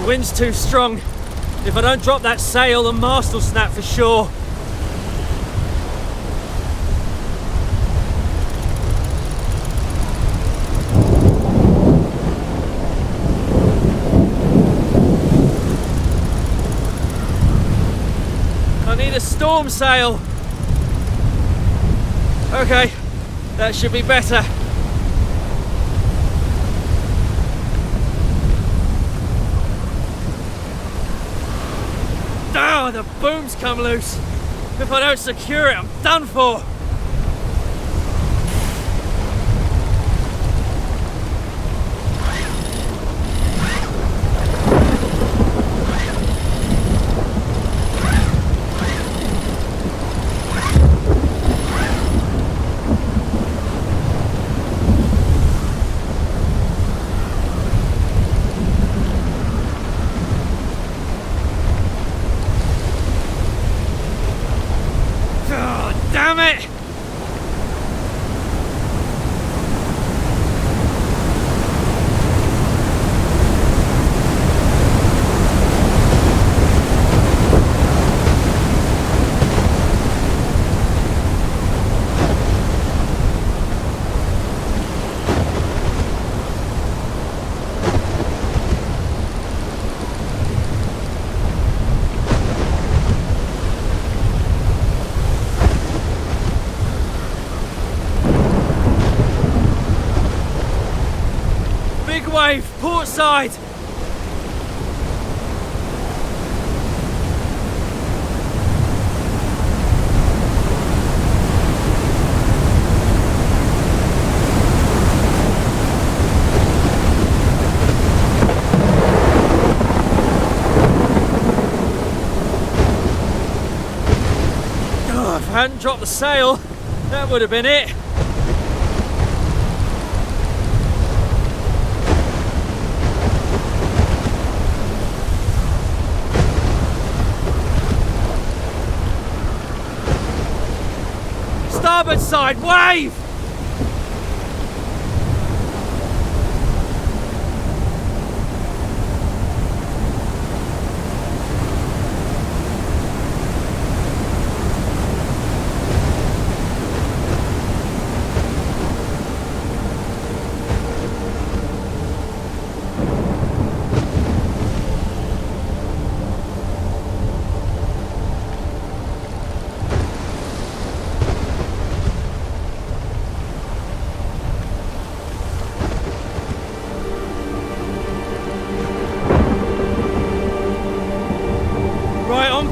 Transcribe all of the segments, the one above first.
Wind's too strong. If I don't drop that sail, the mast will snap for sure. I need a storm sail. Okay, that should be better. Oh, the boom's come loose. If I don't secure it, I'm done for. Damn it! Wave, port side! Oh, if I hadn't dropped the sail, that would have been it. Starboard side, wave!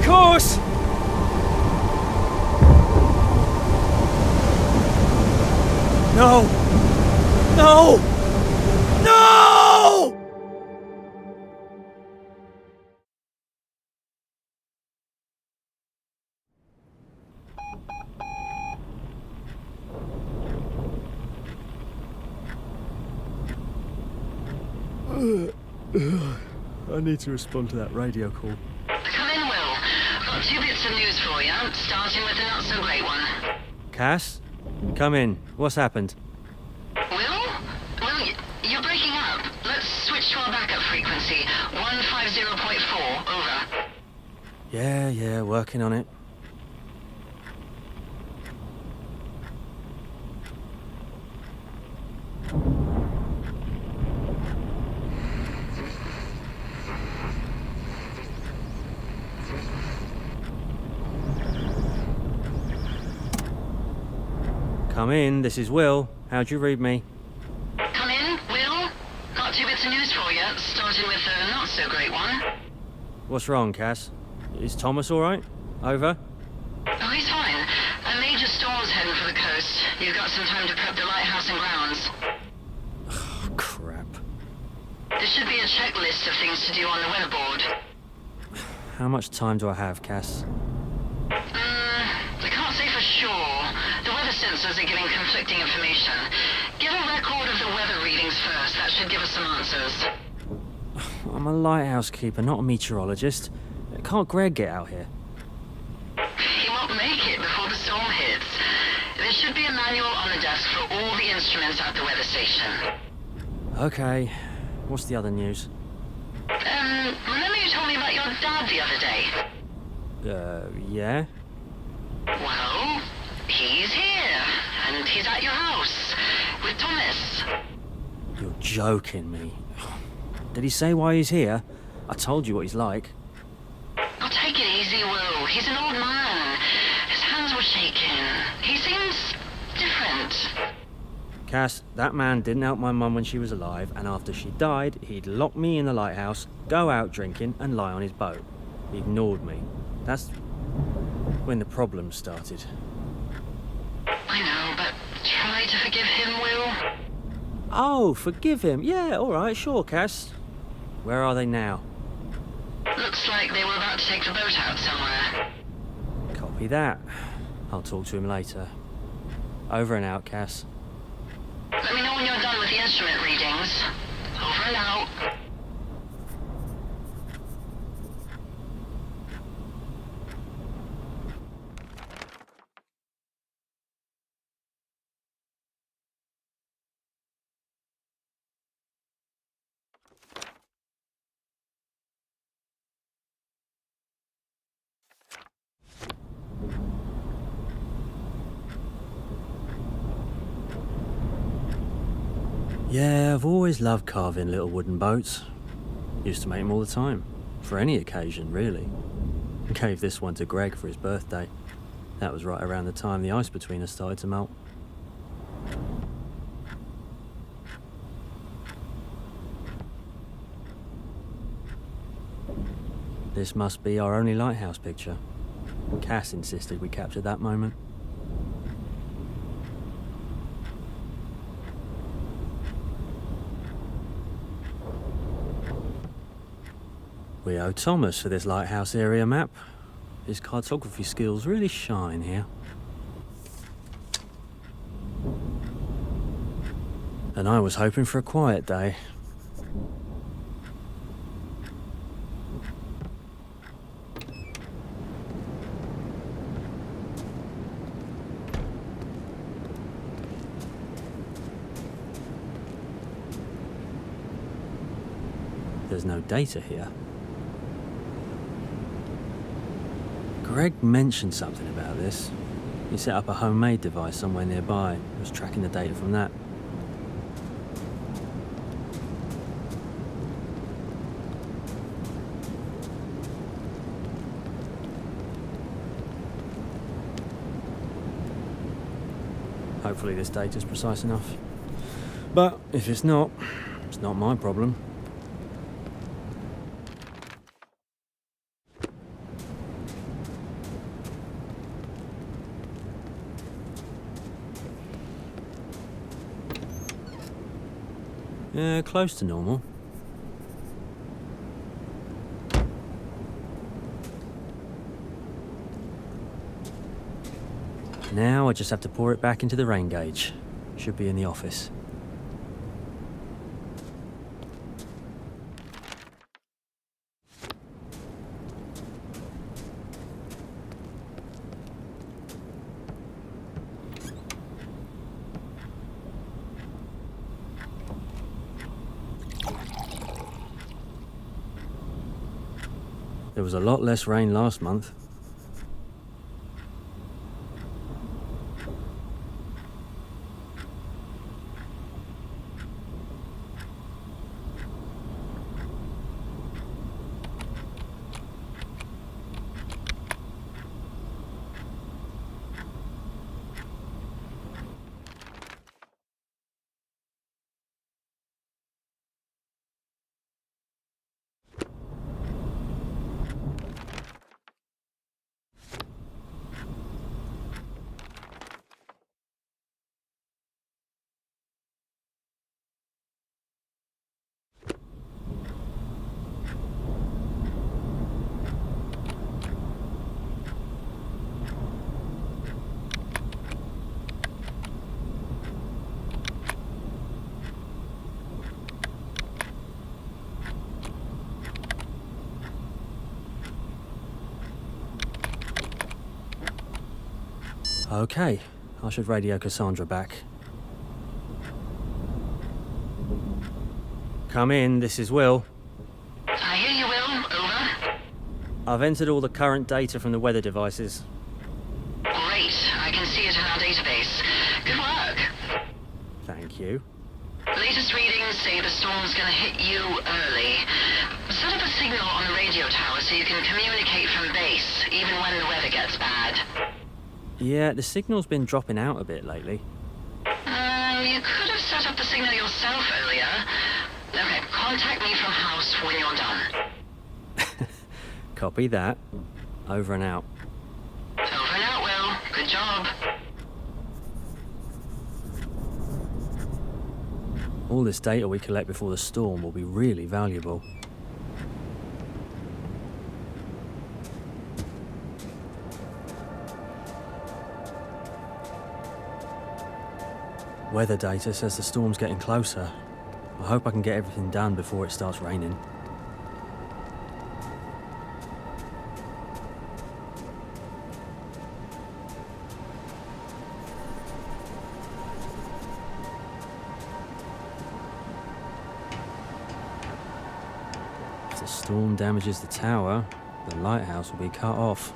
Course. No! No! No! I need to respond to that radio call. Come in, Will. Got 2 bits of news for you, starting with the not-so-great one. Cass? Come in. What's happened? Will? Will, you're breaking up. Let's switch to our backup frequency. 150.4, over. Yeah, working on it. Come in, this is Will. How'd you read me? Come in, Will. Got 2 bits of news for you, starting with the not-so-great one. What's wrong, Cass? Is Thomas alright? Over? Oh, he's fine. A major storm's heading for the coast. You've got some time to prep the lighthouse and grounds. Oh, crap. There should be a checklist of things to do on the weatherboard. How much time do I have, Cass? I can't say for sure. The weather sensors are giving conflicting information. Get a record of the weather readings first. That should give us some answers. I'm a lighthouse keeper, not a meteorologist. Can't Greg get out here? He won't make it before the storm hits. There should be a manual on the desk for all the instruments at the weather station. Okay. What's the other news? Remember you told me about your dad the other day? Yeah? Well, he's here, and he's at your house, with Thomas. You're joking me. Did he say why he's here? I told you what he's like. Oh, take it easy, Will. He's an old man. His hands were shaking. He seems different. Cass, that man didn't help my mum when she was alive, and after she died, he'd lock me in the lighthouse, go out drinking, and lie on his boat. He ignored me. That's when the problems started. I know, but try to forgive him, Will. Oh, forgive him. Yeah, alright, sure, Cass. Where are they now? Looks like they were about to take the boat out somewhere. Copy that. I'll talk to him later. Over and out, Cass. Let me know when you're done with the instrument readings. Over and out. Yeah, I've always loved carving little wooden boats. Used to make them all the time. For any occasion, really. Gave this one to Greg for his birthday. That was right around the time the ice between us started to melt. This must be our only lighthouse picture. Cass insisted we capture that moment. We owe Thomas for this lighthouse area map. His cartography skills really shine here. And I was hoping for a quiet day. There's no data here. Greg mentioned something about this. He set up a homemade device somewhere nearby. He was tracking the data from that. Hopefully this data's precise enough. But if it's not my problem. Yeah, close to normal. Now I just have to pour it back into the rain gauge. Should be in the office. There was a lot less rain last month. Okay, I should radio Cassandra back. Come in, this is Will. I hear you, Will. I've entered all the current data from the weather devices. Great. I can see it in our database. Good work. Thank you. Latest readings say the storm's gonna hit you early. Set up a signal on the radio tower so you can communicate from base, even when the weather gets bad. Yeah, the signal's been dropping out a bit lately. You could have set up the signal yourself earlier. Okay, contact me from house when you're done. Copy that. Over and out. Over and out, Will. Good job. All this data we collect before the storm will be really valuable. Weather data says the storm's getting closer. I hope I can get everything done before it starts raining. If the storm damages the tower, the lighthouse will be cut off.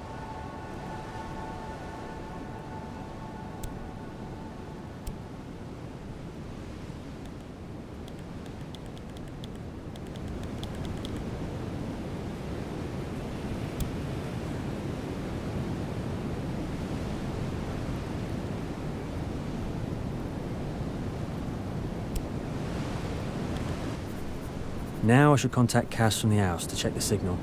Now I should contact Cass from the house to check the signal.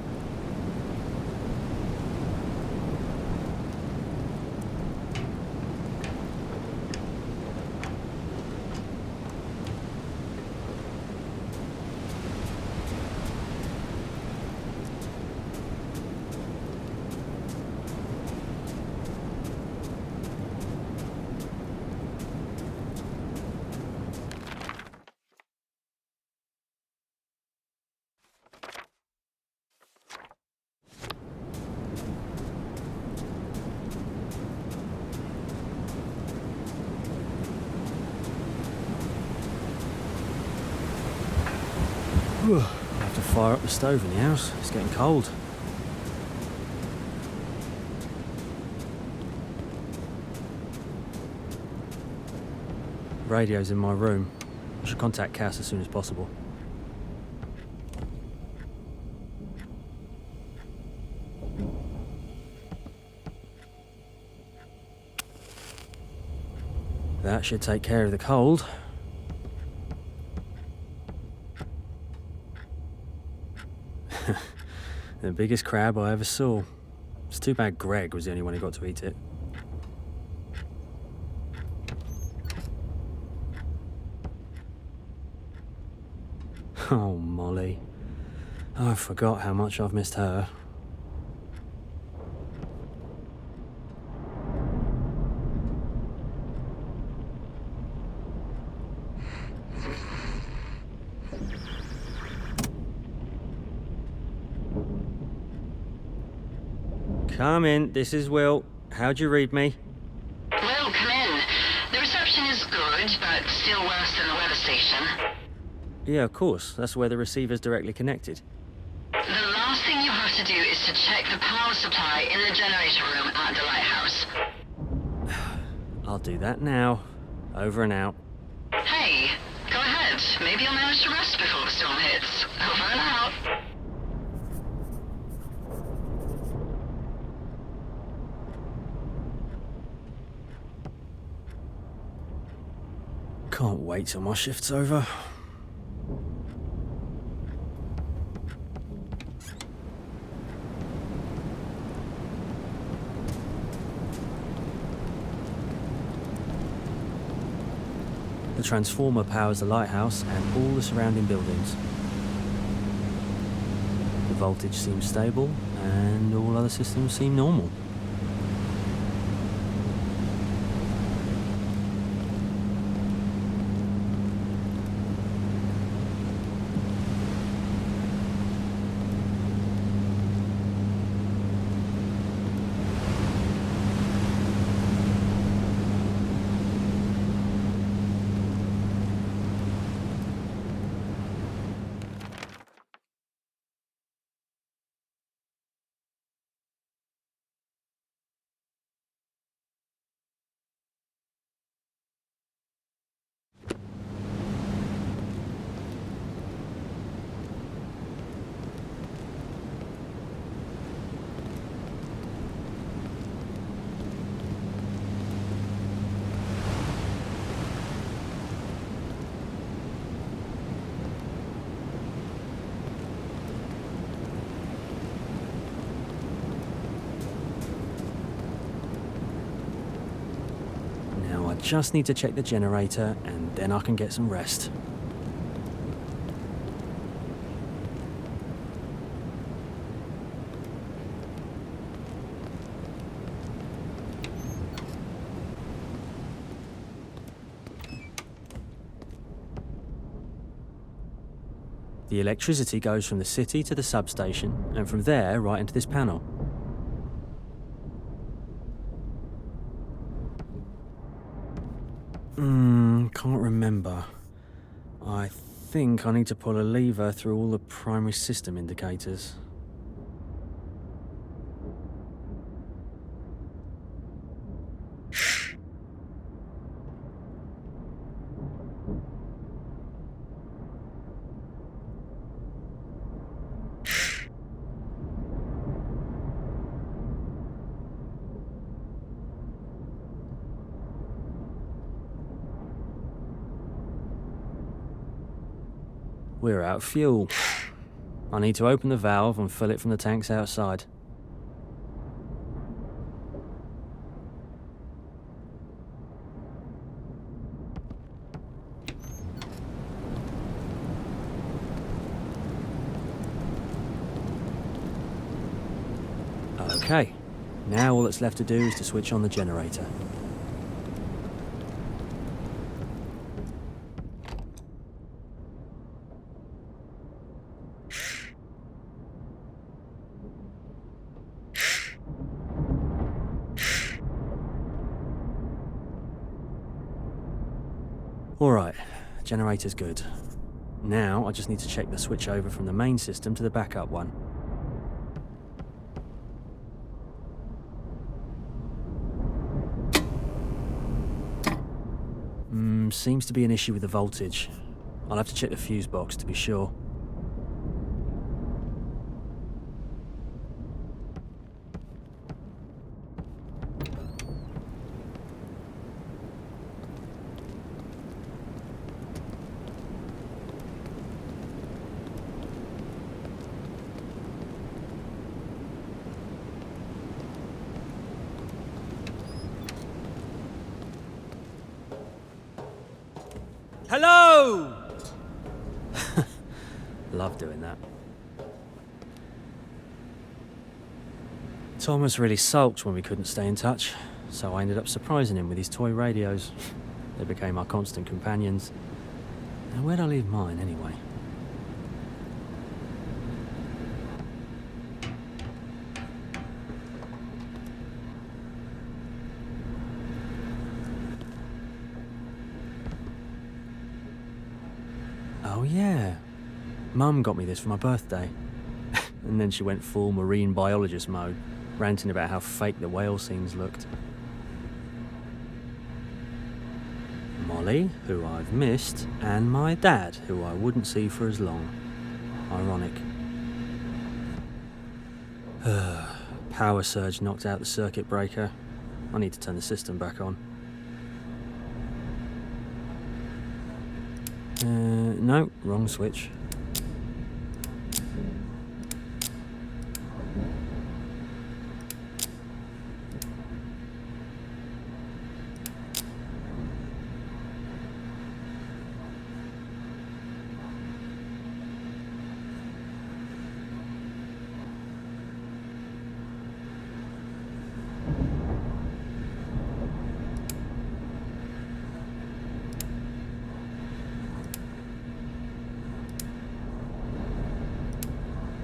I have to fire up the stove in the house. It's getting cold. Radio's in my room. I should contact Cass as soon as possible. That should take care of the cold. The biggest crab I ever saw. It's too bad Greg was the only one who got to eat it. Oh, Molly. I forgot how much I've missed her. Come in, this is Will. How'd you read me? Will, come in. The reception is good, but still worse than the weather station. Yeah, of course. That's where the receiver's directly connected. The last thing you have to do is to check the power supply in the generator room at the lighthouse. I'll do that now. Over and out. Hey, go ahead. Maybe you'll manage to rest before the storm hits. Over and out. Can't wait till my shift's over. The transformer powers the lighthouse and all the surrounding buildings. The voltage seems stable and all other systems seem normal. just need to check the generator and then I can get some rest. The electricity goes from the city to the substation, and from there right into this panel. Can't remember. I think I need to pull a lever through all the primary system indicators. We're out of fuel. I need to open the valve and fill it from the tanks outside. Okay, now all that's left to do is to switch on the generator. Alright, generator's good. Now I just need to check the switch over from the main system to the backup one. Seems to be an issue with the voltage. I'll have to check the fuse box to be sure. Hello! Love doing that. Thomas really sulked when we couldn't stay in touch, so I ended up surprising him with his toy radios. They became our constant companions. Now where'd I leave mine anyway? Oh yeah, Mum got me this for my birthday. And then she went full marine biologist mode, ranting about how fake the whale scenes looked. Molly, who I've missed, and my dad, who I wouldn't see for as long. Ironic. Power surge knocked out the circuit breaker. I need to turn the system back on. No, wrong switch.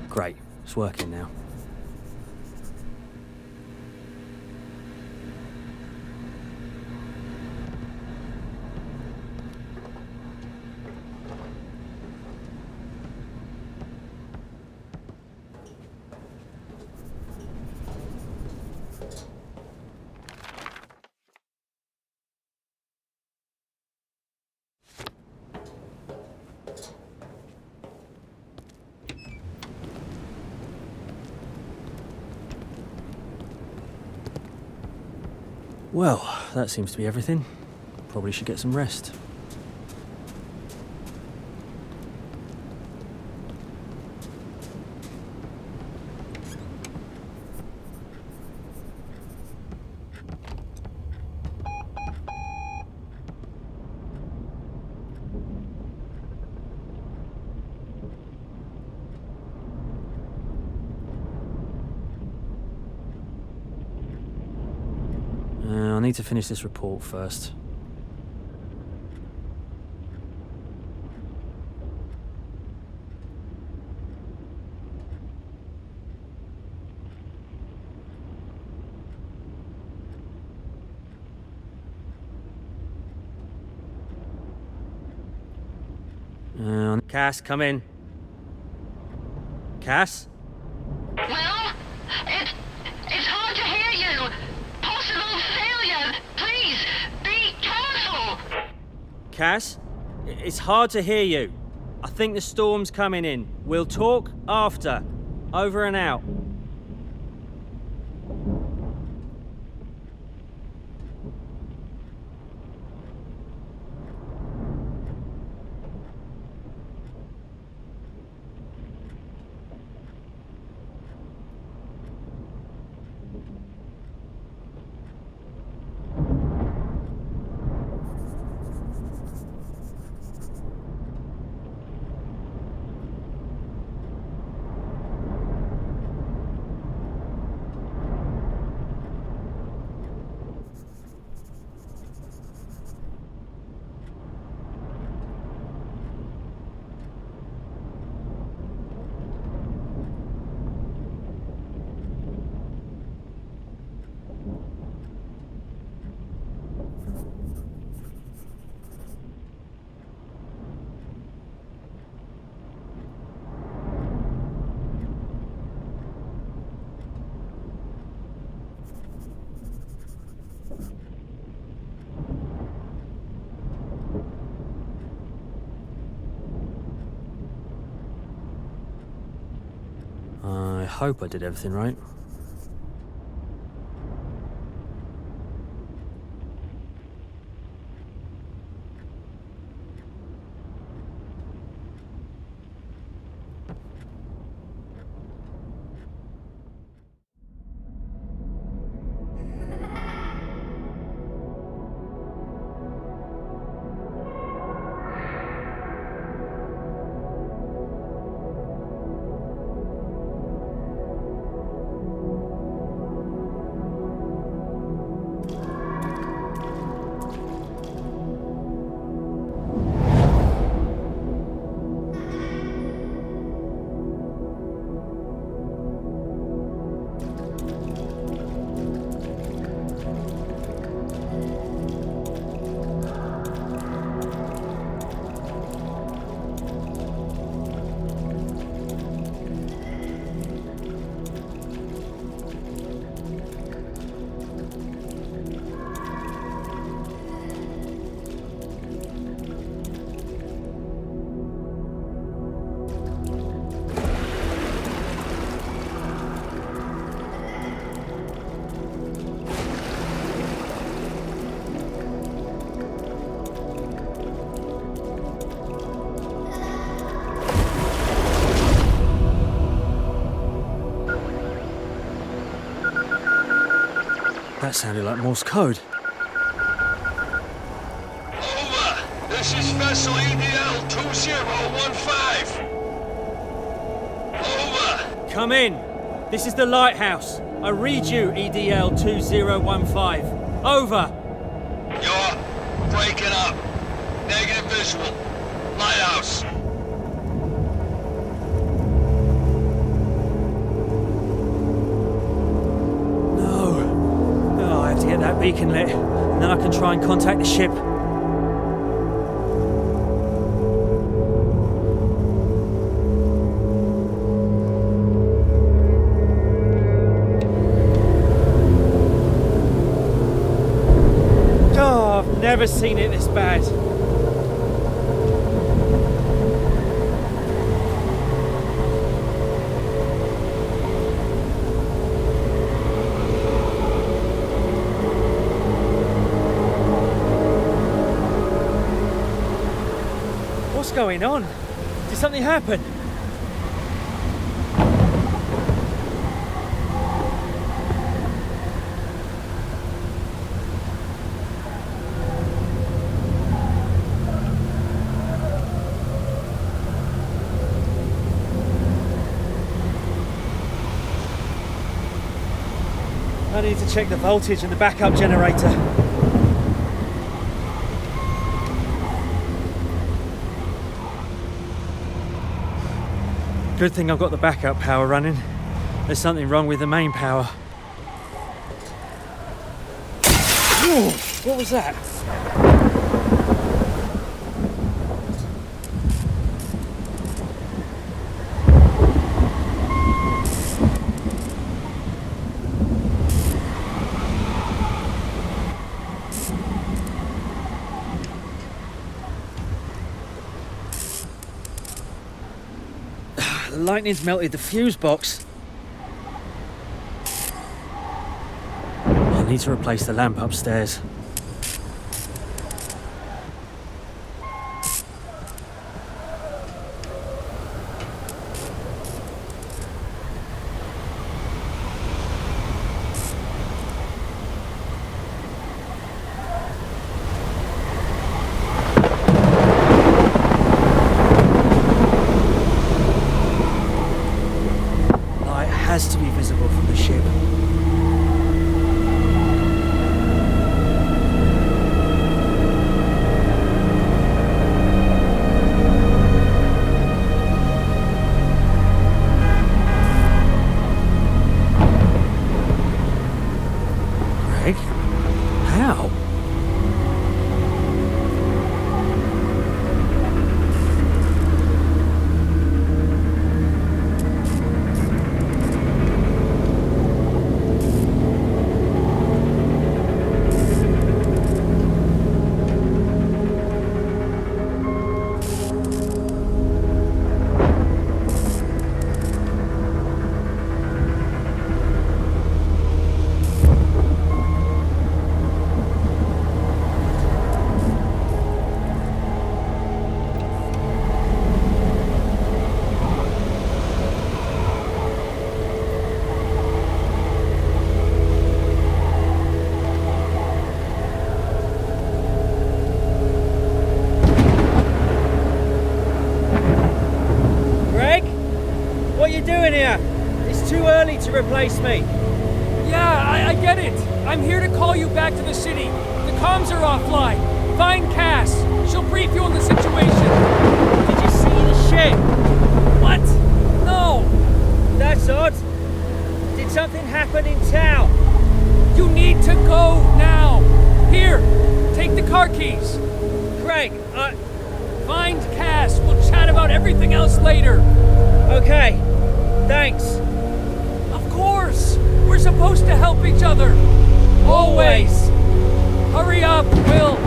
Great, it's working now. Well, that seems to be everything. Probably should get some rest. I need to finish this report first. Cass, come in. Cass? Well, it's hard to hear you. Possible failure. Please, be careful. Cass? It's hard to hear you. I think the storm's coming in. We'll talk after. Over and out. I hope I did everything right. That sounded like Morse code. Over! This is vessel EDL 2015. Over! Come in. This is the lighthouse. I read you, EDL 2015. Over. You're breaking up. Negative visual. Lighthouse. To get that beacon lit, and then I can try and contact the ship. Oh, I've never seen it this bad. What's going on? Did something happen? I need to check the voltage and the backup generator. Good thing I've got the backup power running. There's something wrong with the main power. Ooh, what was that? The lightning's melted the fuse box. I need to replace the lamp upstairs. Has to be visible from the ship. Greg? How? To replace me. Yeah, I get it. I'm here to call you back to the city. The comms are offline. Find Cass. She'll brief you on the situation. Did you see the ship? What? No. That's odd. Did something happen in town? You need to go now. Here, take the car keys. Craig, Find Cass. We'll chat about everything else later. Okay. Thanks. Of course! We're supposed to help each other! Always! Hurry up, Will!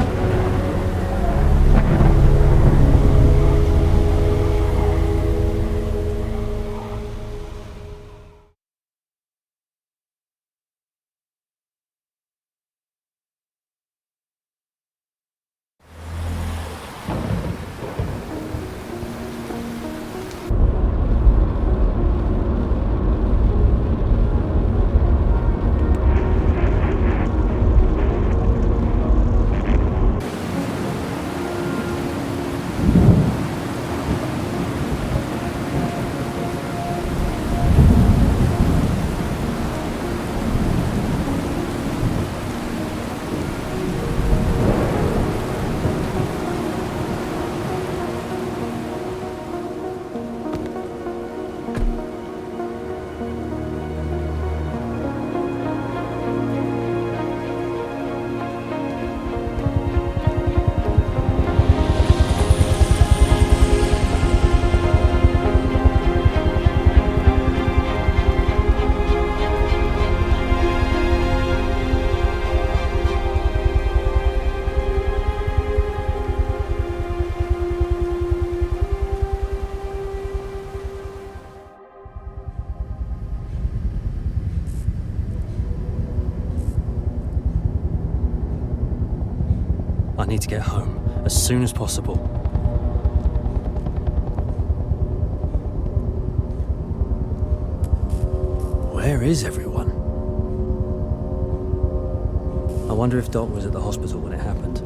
I need to get home as soon as possible. Where is everyone? I wonder if Doc was at the hospital when it happened.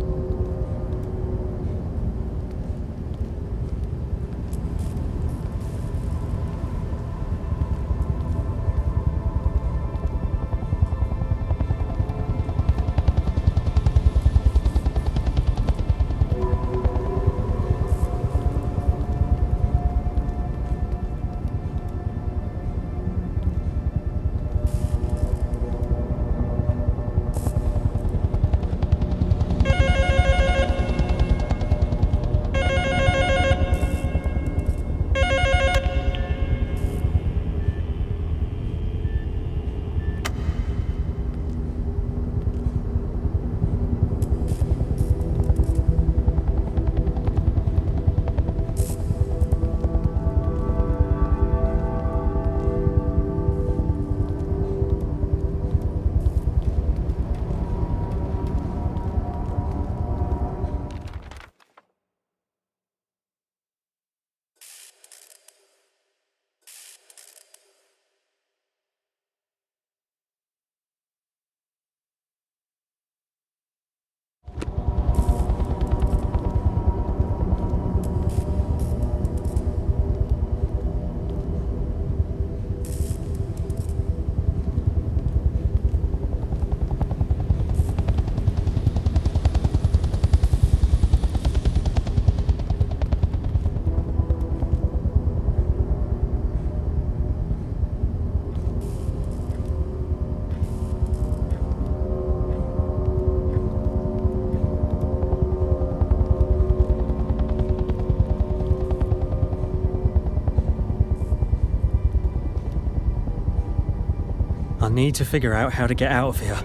I need to figure out how to get out of here.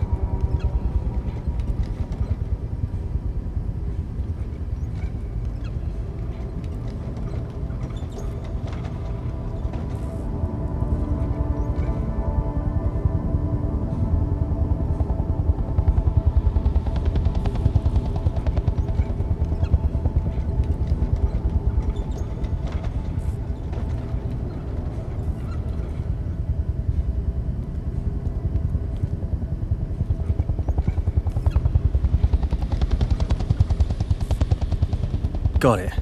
Got it.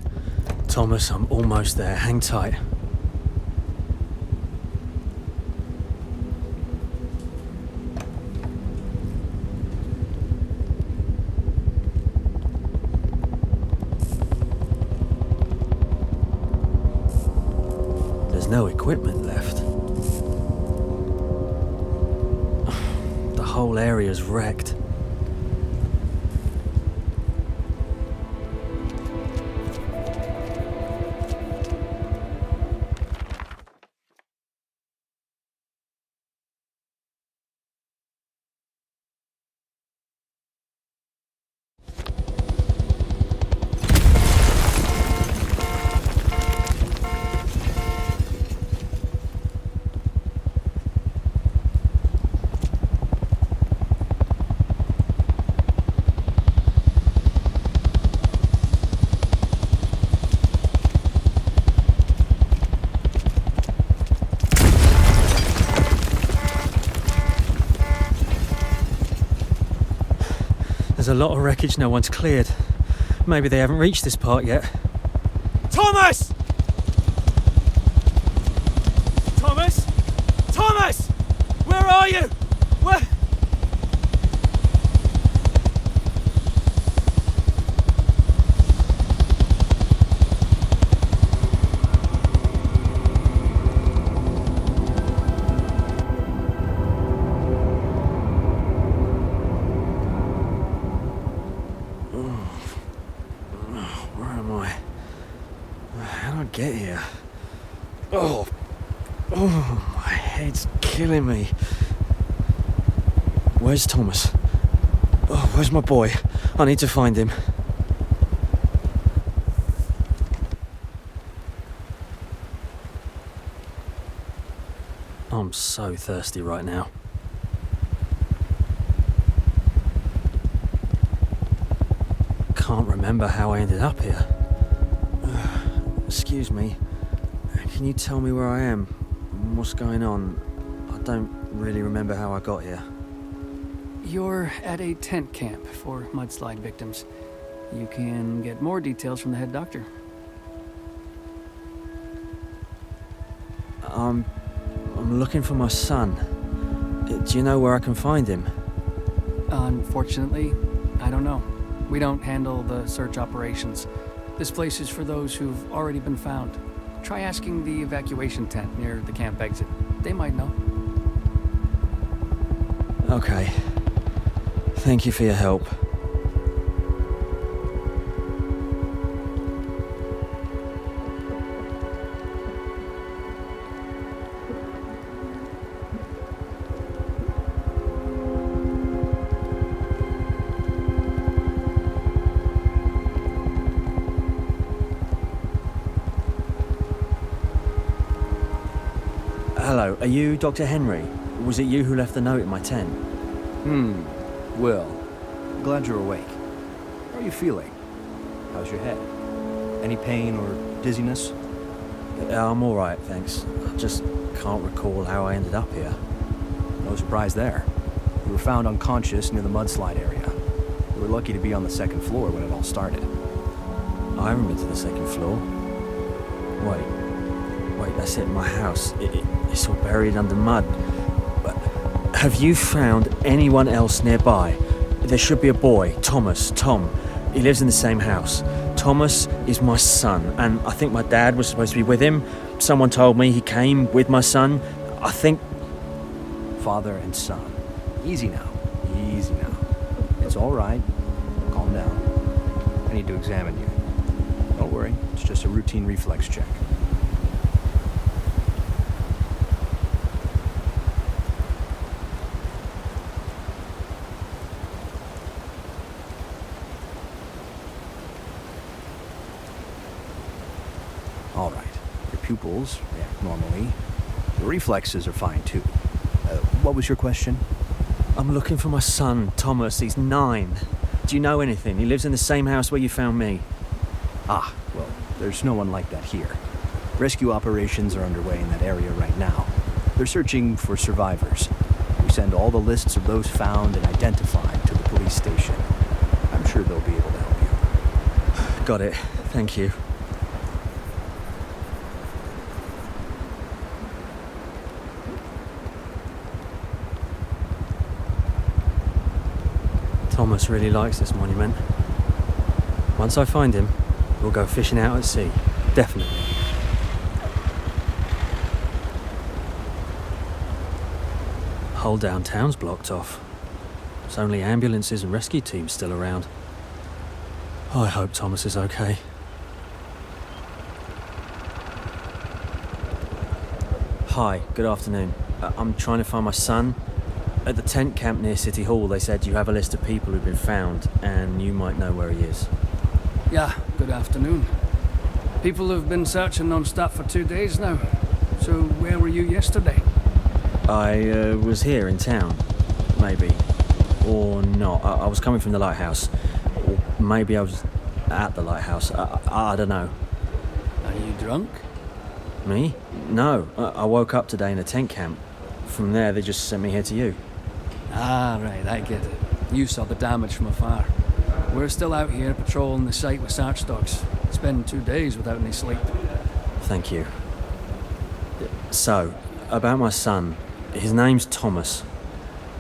Thomas, I'm almost there. Hang tight. There's no equipment left. The whole area's wrecked. There's a lot of wreckage no one's cleared. Maybe they haven't reached this part yet. Thomas! Thomas? Thomas! Where are you? Where? Get here. Oh, my head's killing me. Where's Thomas? Oh, where's my boy? I need to find him. I'm so thirsty right now. Can't remember how I ended up here. Excuse me, can you tell me where I am? What's going on? I don't really remember how I got here. You're at a tent camp for mudslide victims. You can get more details from the head doctor. I'm looking for my son. Do you know where I can find him? Unfortunately, I don't know. We don't handle the search operations. This place is for those who've already been found. Try asking the evacuation tent near the camp exit. They might know. Okay. Thank you for your help. Hello, are you Dr. Henry? Was it you who left the note in my tent? Will, glad you're awake. How are you feeling? How's your head? Any pain or dizziness? I'm alright, thanks. I just can't recall how I ended up here. No surprise there. You were found unconscious near the mudslide area. You were lucky to be on the second floor when it all started. I haven't been to the second floor. Wait, that's it, my house. It's all buried under mud. But have you found anyone else nearby? There should be a boy, Tom. He lives in the same house. Thomas is my son, and I think my dad was supposed to be with him. Someone told me he came with my son. I think... Father and son. Easy now. Easy now. It's all right. Calm down. I need to examine you. Don't worry. It's just a routine reflex check. pupils react normally. The reflexes are fine too. What was your question? I'm looking for my son, Thomas. He's 9. Do you know anything? He lives in the same house where you found me. Ah, well, there's no one like that here. Rescue operations are underway in that area right now. They're searching for survivors. We send all the lists of those found and identified to the police station. I'm sure they'll be able to help you. Got it. Thank you. Thomas really likes this monument. Once I find him, we'll go fishing out at sea. Definitely. Whole downtown's blocked off. There's only ambulances and rescue teams still around. I hope Thomas is okay. Hi, good afternoon. I'm trying to find my son. At the tent camp near City Hall, they said you have a list of people who've been found, and you might know where he is. Yeah, good afternoon. People have been searching non-stop for 2 days now. So where were you yesterday? I was here in town, maybe. Or not. I was coming from the lighthouse. Or maybe I was at the lighthouse. I don't know. Are you drunk? Me? No. I woke up today in a tent camp. From there, they just sent me here to you. Ah, right, I get it. You saw the damage from afar. We're still out here patrolling the site with search dogs. It's been 2 days without any sleep. Thank you. So, about my son. His name's Thomas.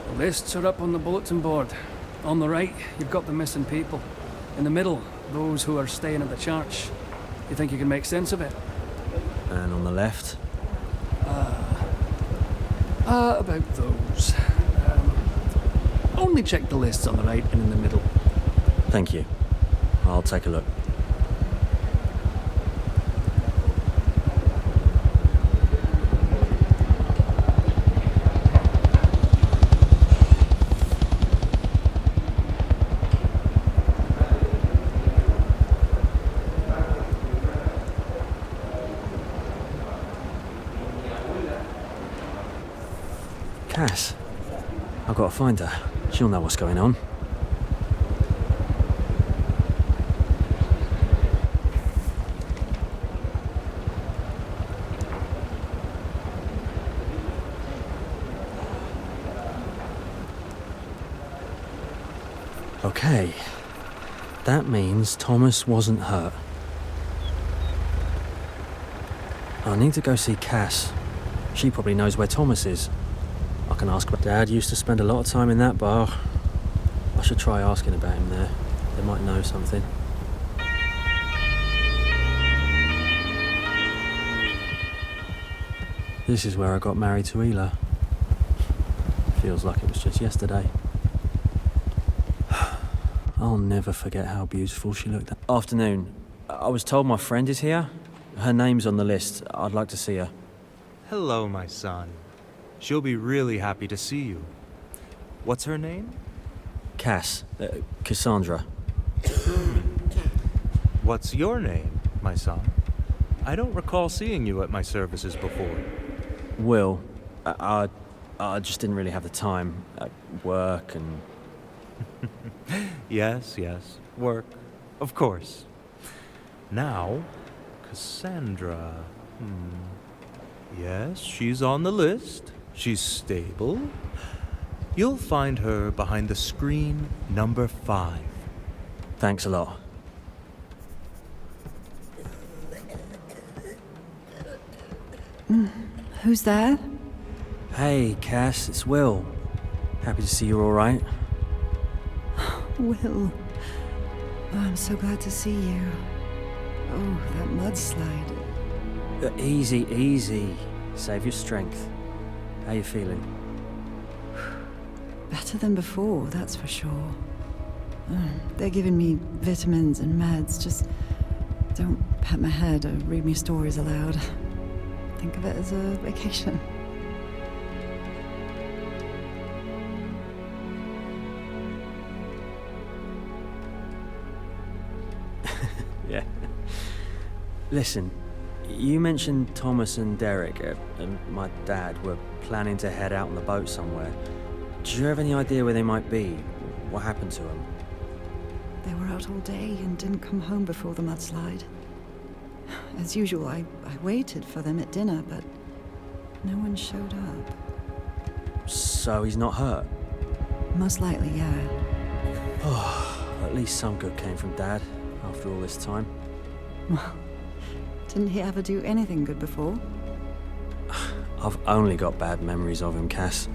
The lists are up on the bulletin board. On the right, you've got the missing people. In the middle, those who are staying at the church. You think you can make sense of it? And on the left? About those. Only check the lists on the right and in the middle. Thank you. I'll take a look. Cass. I've got to find her. She'll know what's going on. Okay. That means Thomas wasn't hurt. I need to go see Cass. She probably knows where Thomas is. I can ask. Dad used to spend a lot of time in that bar. I should try asking about him there. They might know something. This is where I got married to Ela. Feels like it was just yesterday. I'll never forget how beautiful she looked. Afternoon. I was told my friend is here. Her name's on the list. I'd like to see her. Hello, my son. She'll be really happy to see you. What's her name? Cass. Cassandra. What's your name, my son? I don't recall seeing you at my services before. Will. I just didn't really have the time. Work and... Yes, work. Of course. Now, Cassandra. Yes, she's on the list. She's stable. You'll find her behind the screen number 5. Thanks a lot. Who's there? Hey, Cass, it's Will. Happy to see you're all right. Will. Oh, I'm so glad to see you. Oh, that mudslide. Easy, easy. Save your strength. How you feeling? Better than before, that's for sure. They're giving me vitamins and meds. Just don't pat my head or read me stories aloud. Think of it as a vacation. Yeah. Listen, You mentioned Thomas and Derek and my dad were planning to head out on the boat somewhere. Do you have any idea where they might be? What happened to them? They were out all day and didn't come home before the mudslide. As usual, I waited for them at dinner, but no one showed up. So he's not hurt? Most likely, yeah. Oh, at least some good came from Dad after all this time. Well, didn't he ever do anything good before? I've only got bad memories of him, Cass.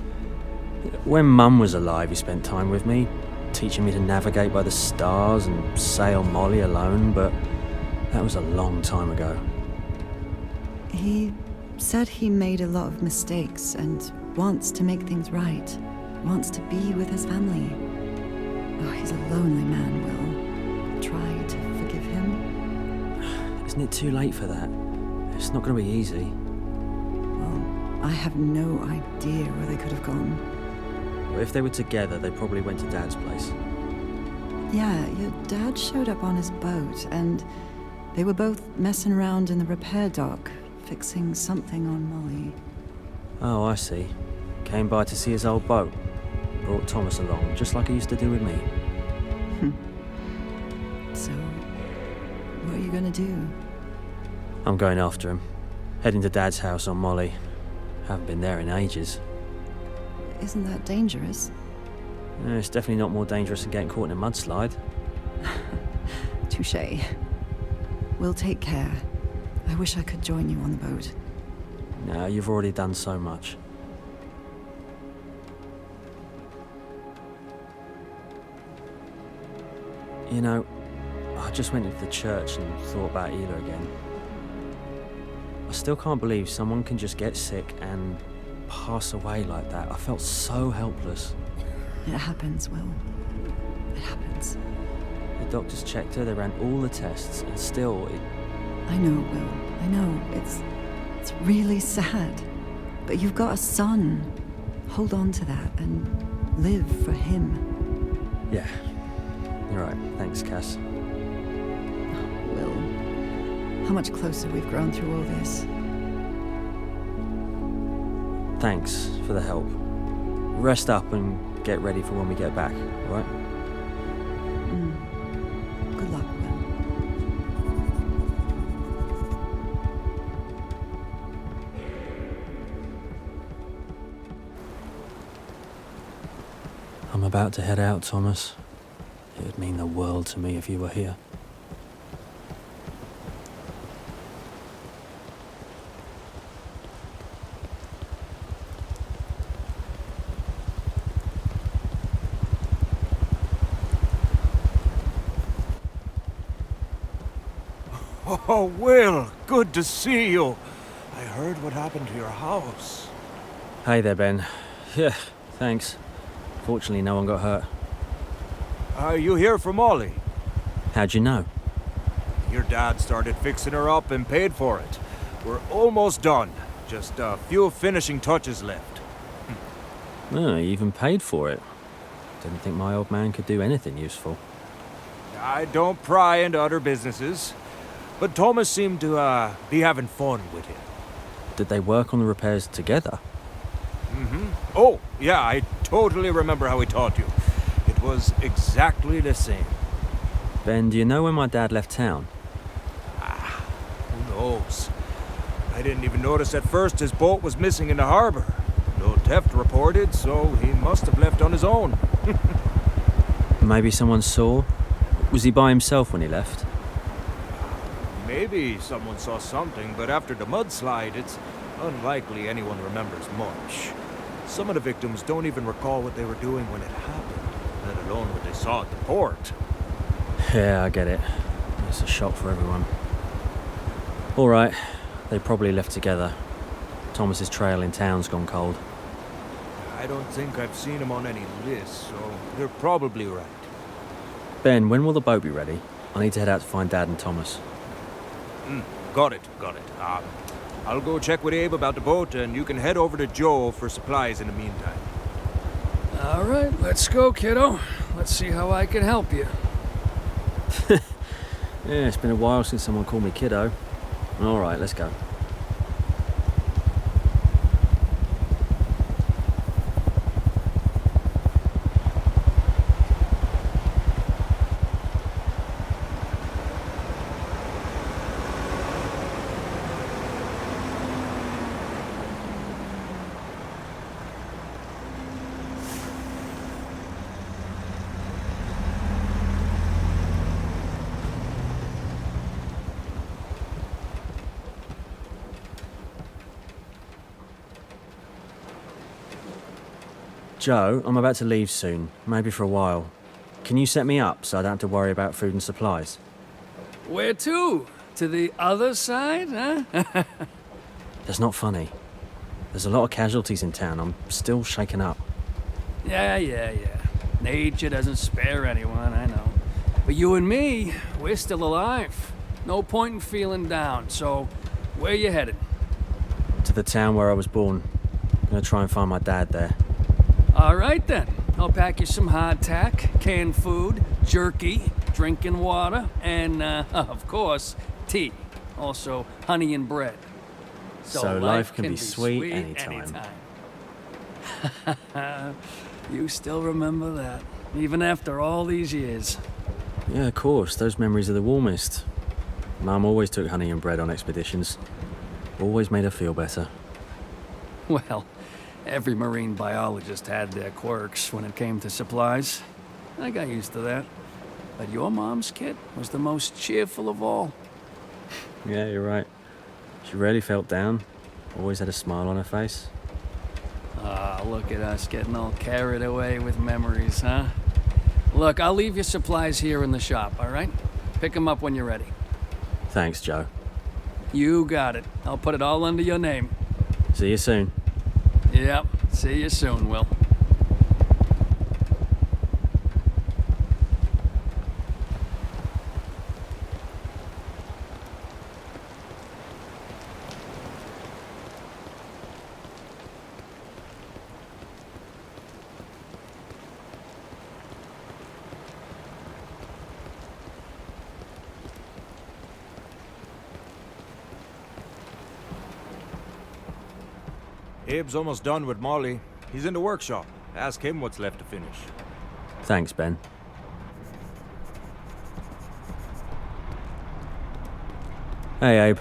When Mum was alive, he spent time with me, teaching me to navigate by the stars and sail Molly alone, but that was a long time ago. He said he made a lot of mistakes and wants to make things right. Wants to be with his family. Oh, he's a lonely man, Will. Try to forgive him. Isn't it too late for that? It's not going to be easy. Well, I have no idea where they could have gone. Well, if they were together, they probably went to Dad's place. Yeah, your dad showed up on his boat, and they were both messing around in the repair dock, fixing something on Molly. Oh, I see. Came by to see his old boat. Brought Thomas along, just like he used to do with me. So, what are you gonna do? I'm going after him. Heading to Dad's house on Molly. Haven't been there in ages. Isn't that dangerous? It's definitely not more dangerous than getting caught in a mudslide. Touché. We'll take care. I wish I could join you on the boat. No, you've already done so much. You know, I just went into the church and thought about Ela again. I still can't believe someone can just get sick and pass away like that. I felt so helpless. It happens, Will. It happens. The doctors checked her, they ran all the tests, and still it... I know, Will. I know. It's really sad. But you've got a son. Hold on to that and live for him. Yeah. You're right. Thanks, Cass. Will, how much closer we've grown through all this. Thanks for the help. Rest up and get ready for when we get back, all right? Good luck, Will. I'm about to head out, Thomas. It would mean the world to me if you were here. Oh, Will, good to see you. I heard what happened to your house. Hey there, Ben. Yeah, thanks. Fortunately, no one got hurt. Are you here for Molly? How'd you know? Your dad started fixing her up and paid for it. We're almost done. Just a few finishing touches left. Oh, you even paid for it. Didn't think my old man could do anything useful. I don't pry into other businesses, but Thomas seemed to be having fun with it. Did they work on the repairs together? Oh, yeah, I totally remember how he taught you. It was exactly the same. Ben, do you know when my dad left town? Who knows? I didn't even notice at first his boat was missing in the harbor. No theft reported, so he must have left on his own. Maybe someone saw? Was he by himself when he left? Maybe someone saw something, but after the mudslide, it's unlikely anyone remembers much. Some of the victims don't even recall what they were doing when it happened, let alone what they saw at the port. Yeah, I get it. It's a shock for everyone. All right, they probably left together. Thomas's trail in town's gone cold. I don't think I've seen him on any list, so they're probably right. Ben, when will the boat be ready? I need to head out to find Dad and Thomas. Got it. I'll go check with Abe about the boat, and you can head over to Joe for supplies in the meantime. All right, let's go, kiddo. Let's see how I can help you. Yeah, it's been a while since someone called me kiddo. All right, let's go. Joe, I'm about to leave soon, maybe for a while. Can you set me up so I don't have to worry about food and supplies? Where to? To the other side, huh? That's not funny. There's a lot of casualties in town. I'm still shaken up. Yeah. Nature doesn't spare anyone, I know. But you and me, we're still alive. No point in feeling down, so where you headed? To the town where I was born. Gonna try and find my dad there. All right then. I'll pack you some hardtack, canned food, jerky, drinking water, and, of course, tea. Also, honey and bread. So life can be sweet anytime. You still remember that, even after all these years. Yeah, of course. Those memories are the warmest. Mum always took honey and bread on expeditions. Always made her feel better. Well, every marine biologist had their quirks when it came to supplies. I got used to that. But your mom's kit was the most cheerful of all. Yeah, you're right. She rarely felt down. Always had a smile on her face. Ah, look at us getting all carried away with memories, huh? Look, I'll leave your supplies here in the shop, all right? Pick them up when you're ready. Thanks, Joe. You got it. I'll put it all under your name. See you soon. Yep. See you soon, Will. Abe's almost done with Molly. He's in the workshop. Ask him what's left to finish. Thanks, Ben. Hey, Abe.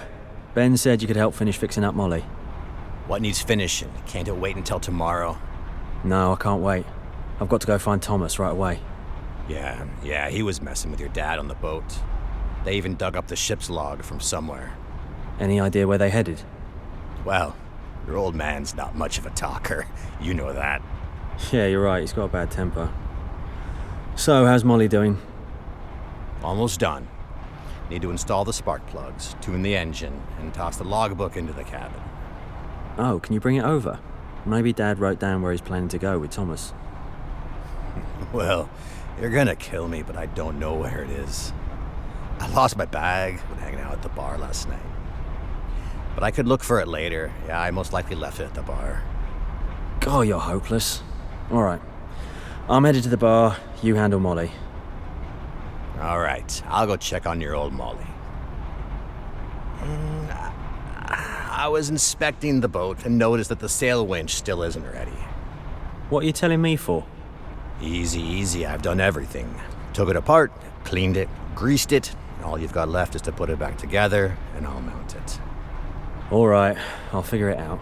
Ben said you could help finish fixing up Molly. What needs finishing? Can't it wait until tomorrow? No, I can't wait. I've got to go find Thomas right away. Yeah, he was messing with your dad on the boat. They even dug up the ship's log from somewhere. Any idea where they headed? Well, your old man's not much of a talker. You know that. Yeah, you're right. He's got a bad temper. So, how's Molly doing? Almost done. Need to install the spark plugs, tune the engine, and toss the logbook into the cabin. Oh, can you bring it over? Maybe Dad wrote down where he's planning to go with Thomas. Well, you're gonna kill me, but I don't know where it is. I lost my bag when hanging out at the bar last night. But I could look for it later. Yeah, I most likely left it at the bar. God, you're hopeless. All right. I'm headed to the bar. You handle Molly. All right, I'll go check on your old Molly. I was inspecting the boat and noticed that the sail winch still isn't ready. What are you telling me for? Easy. I've done everything. Took it apart, cleaned it, greased it. All you've got left is to put it back together, and I'll mount it. All right, I'll figure it out.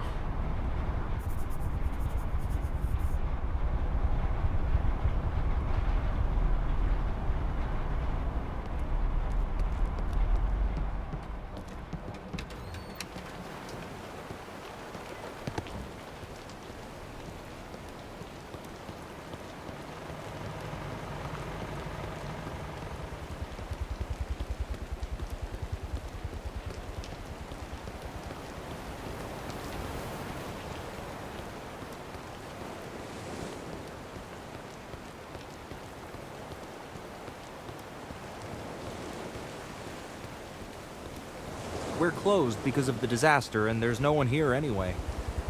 We're closed because of the disaster, and there's no one here anyway.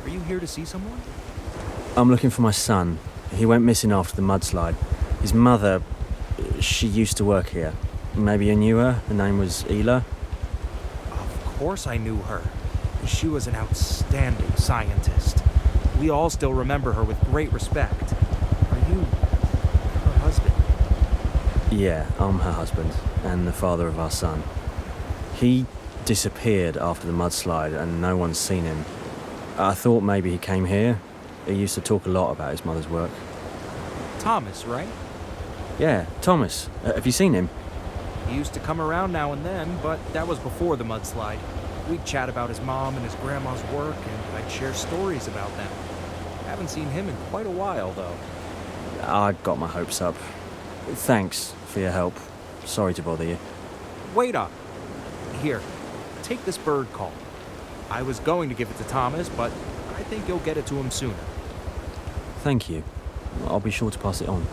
Are you here to see someone? I'm looking for my son. He went missing after the mudslide. His mother, she used to work here. Maybe you knew her? Her name was Ela? Of course I knew her. She was an outstanding scientist. We all still remember her with great respect. Are you her husband? Yeah, I'm her husband, and the father of our son. He disappeared after the mudslide, and no one's seen him. I thought maybe he came here. He used to talk a lot about his mother's work. Thomas, right? Yeah, Thomas. Have you seen him? He used to come around now and then, but that was before the mudslide. We'd chat about his mom and his grandma's work, and I'd share stories about them. Haven't seen him in quite a while, though. I got my hopes up. Thanks for your help. Sorry to bother you. Wait up. Here, take this bird call. I was going to give it to Thomas, but I think you'll get it to him sooner. Thank you. I'll be sure to pass it on.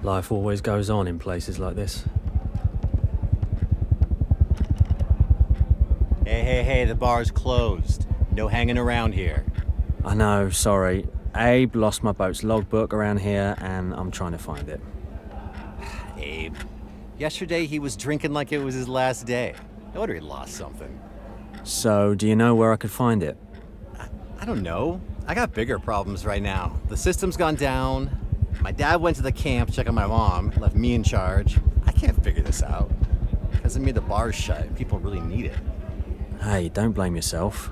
Life always goes on in places like this. Hey, the bar's closed. No hanging around here. I know, sorry. Abe lost my boat's logbook around here, and I'm trying to find it. Abe. Yesterday he was drinking like it was his last day. No wonder he lost something. So, do you know where I could find it? I don't know. I got bigger problems right now. The system's gone down. My dad went to the camp to check on my mom, left me in charge. I can't figure this out. Hasn't made the bars shut. People really need it. Hey, don't blame yourself.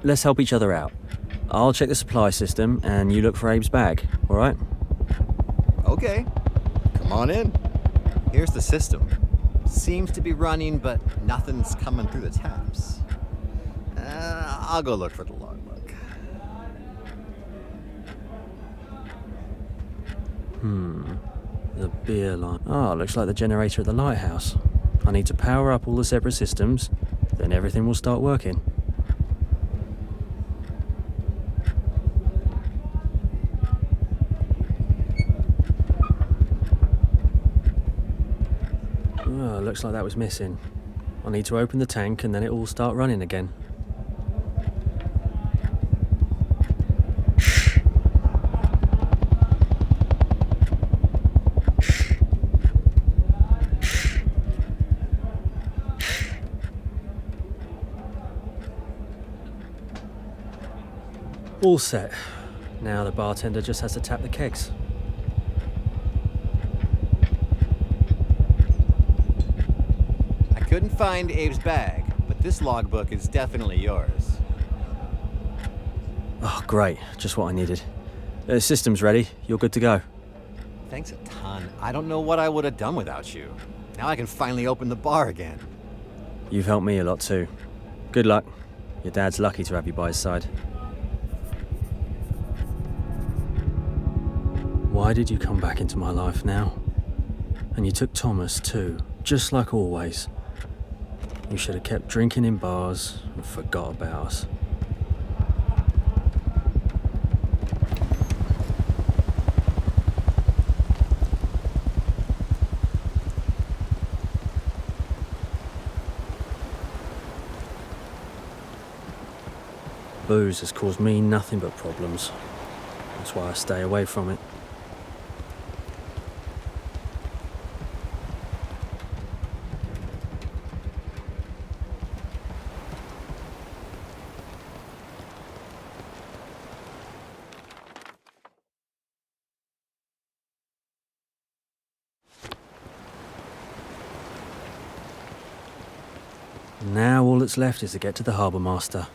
Let's help each other out. I'll check the supply system, and you look for Abe's bag, alright? Okay. Come on in. Here's the system. Seems to be running, but nothing's coming through the taps. I'll go look for the logbook. The beer line. Oh, looks like the generator at the lighthouse. I need to power up all the separate systems, then everything will start working. Oh, looks like that was missing. I need to open the tank and then it will start running again. All set. Now the bartender just has to tap the kegs. I couldn't find Abe's bag, but this logbook is definitely yours. Oh, great. Just what I needed. The system's ready. You're good to go. Thanks a ton. I don't know what I would have done without you. Now I can finally open the bar again. You've helped me a lot too. Good luck. Your dad's lucky to have you by his side. Why did you come back into my life now? And you took Thomas too, just like always. You should have kept drinking in bars and forgot about us. Booze has caused me nothing but problems. That's why I stay away from it. Now all that's left is to get to the harbour master.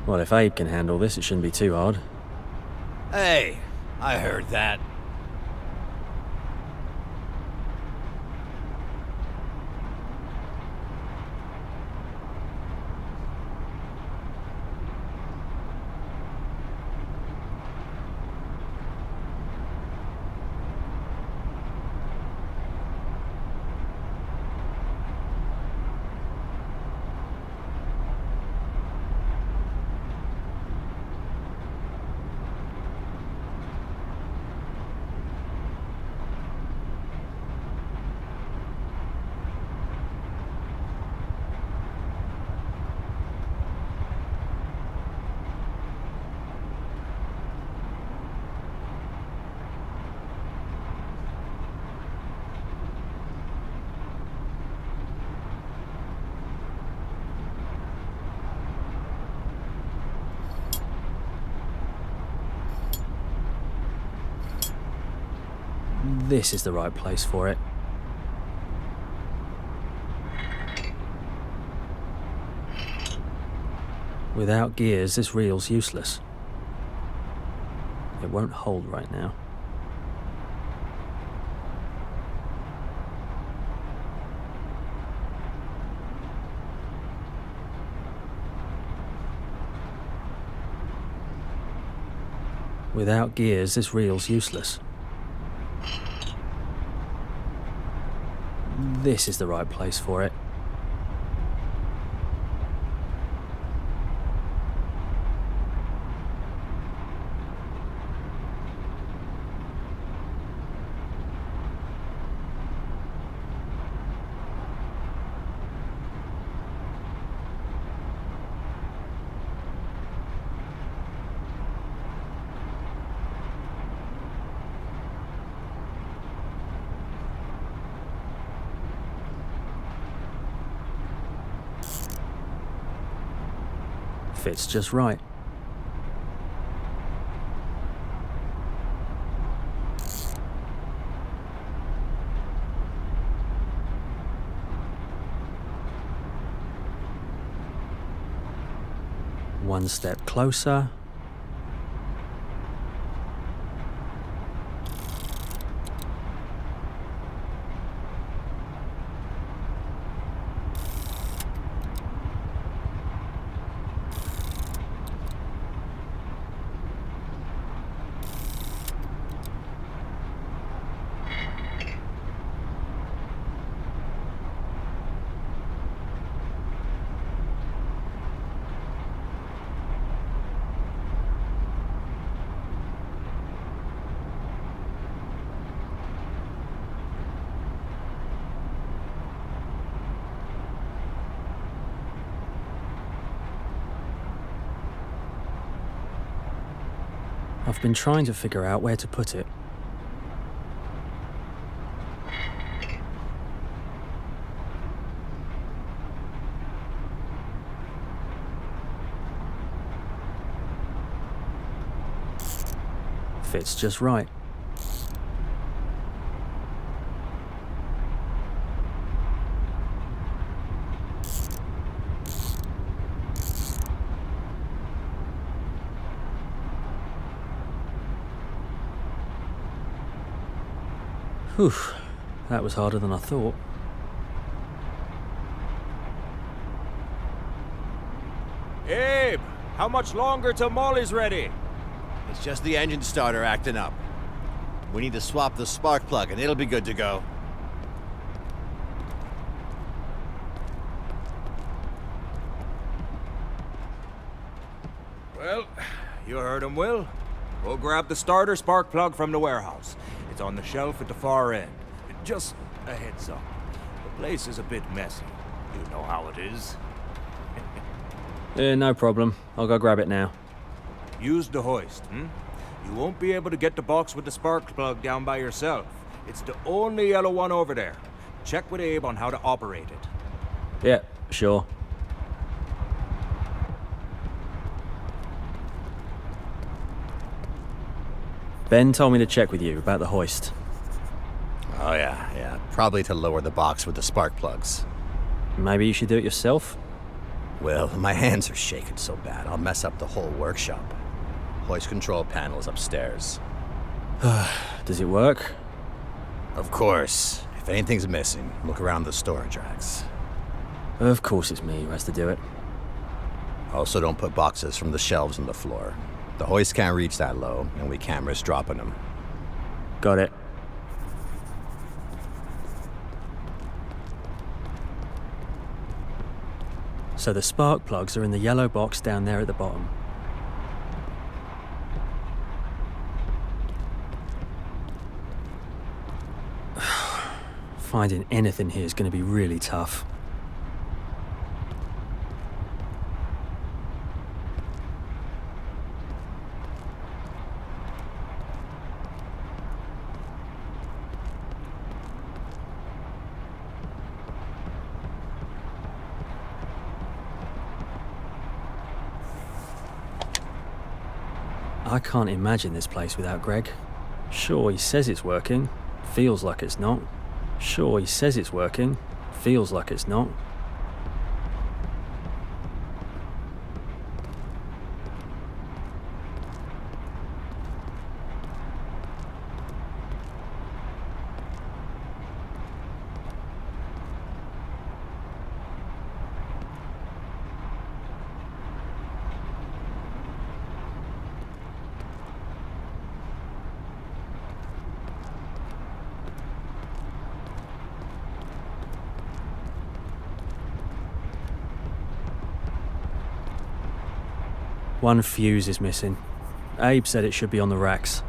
Well, if Abe can handle this, it shouldn't be too hard. Hey, I heard that. This is the right place for it. Without gears, this reel's useless. It won't hold right now. Without gears, this reel's useless. This is the right place for it. Fits just right. One step closer. I've been trying to figure out where to put it. Fits just right. Whew, that was harder than I thought. Abe, how much longer till Molly's ready? It's just the engine starter acting up. We need to swap the spark plug and it'll be good to go. Well, you heard him, Will. Go grab the starter spark plug from the warehouse. It's on the shelf at the far end. Just a heads up. The place is a bit messy. You know how it is. No problem. I'll go grab it now. Use the hoist, You won't be able to get the box with the spark plug down by yourself. It's the only yellow one over there. Check with Abe on how to operate it. Yeah, sure. Ben told me to check with you about the hoist. Oh yeah. Probably to lower the box with the spark plugs. Maybe you should do it yourself? Will, my hands are shaking so bad I'll mess up the whole workshop. Hoist control panel's upstairs. Does it work? Of course. If anything's missing, look around the storage racks. Of course it's me who has to do it. Also, don't put boxes from the shelves on the floor. The hoist can't reach that low, and we can't risk dropping them. Got it. So the spark plugs are in the yellow box down there at the bottom. Finding anything here is going to be really tough. I can't imagine this place without Greg. Sure, he says it's working. Feels like it's not. Sure, he says it's working. Feels like it's not. One fuse is missing. Abe said it should be on the racks.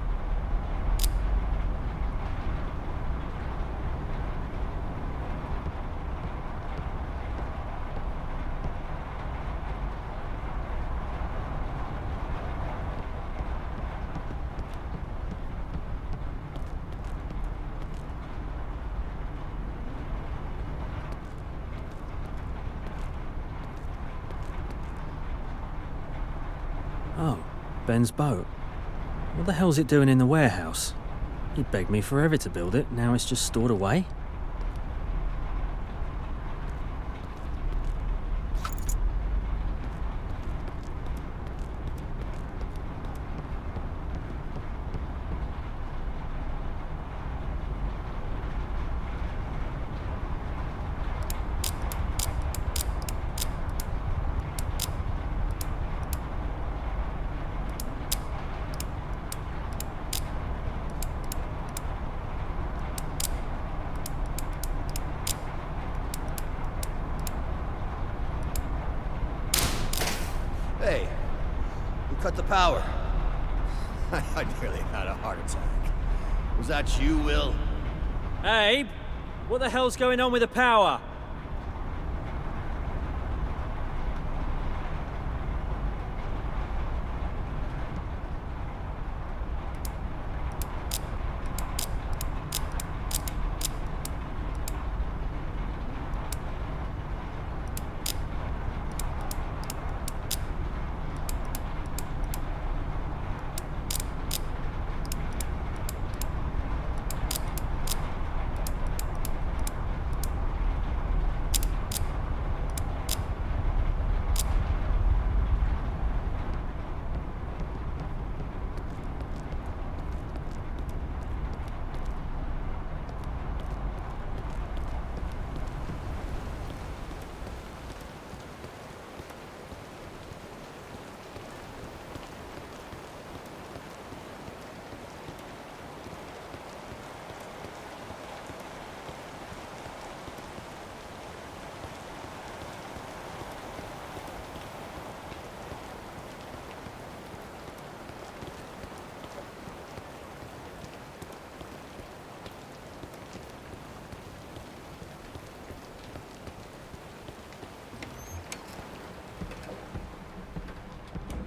Oh, Ben's boat. What the hell's it doing in the warehouse? He begged me forever to build it, now it's just stored away? Hey, who cut the power? I nearly had a heart attack. Was that you, Will? Abe, what the hell's going on with the power?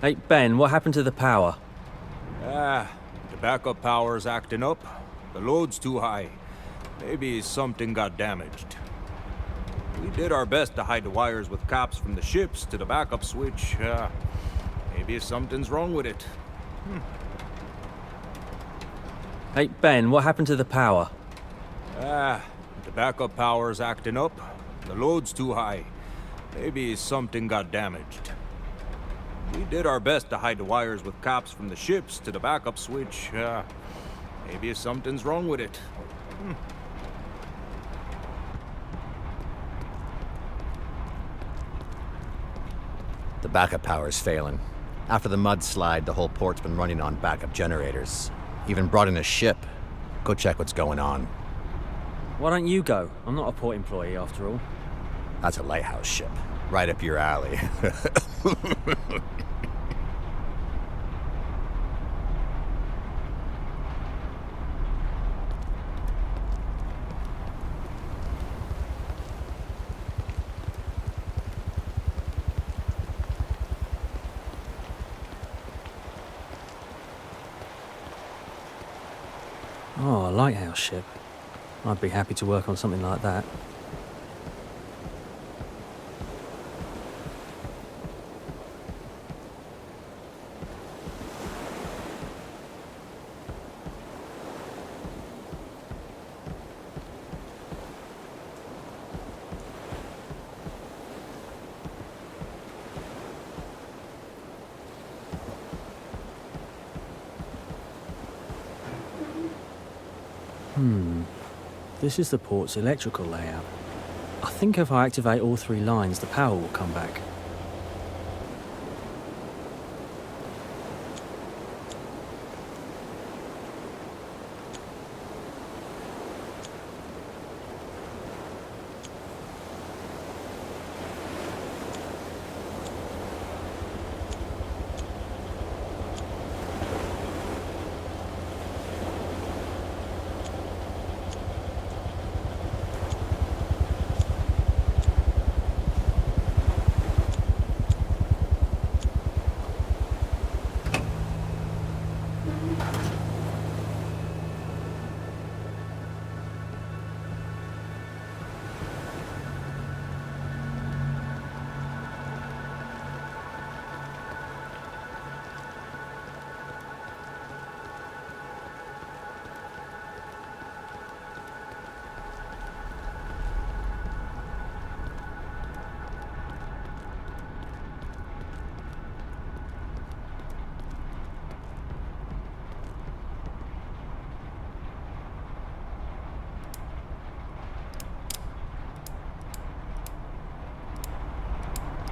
Hey, Ben, what happened to the power? The backup power's acting up. The load's too high. Maybe something got damaged. We did our best to hide the wires with caps from the ships to the backup switch. Maybe something's wrong with it. Hey, Ben, what happened to the power? The backup power's acting up. The load's too high. Maybe something got damaged. We did our best to hide the wires with caps from the ships to the backup switch. Maybe something's wrong with it. The backup power's failing. After the mudslide, the whole port's been running on backup generators. Even brought in a ship. Go check what's going on. Why don't you go? I'm not a port employee after all. That's a lighthouse ship. Right up your alley. Oh, a lighthouse ship. I'd be happy to work on something like that. This is the port's electrical layout. I think if I activate all 3 lines, the power will come back.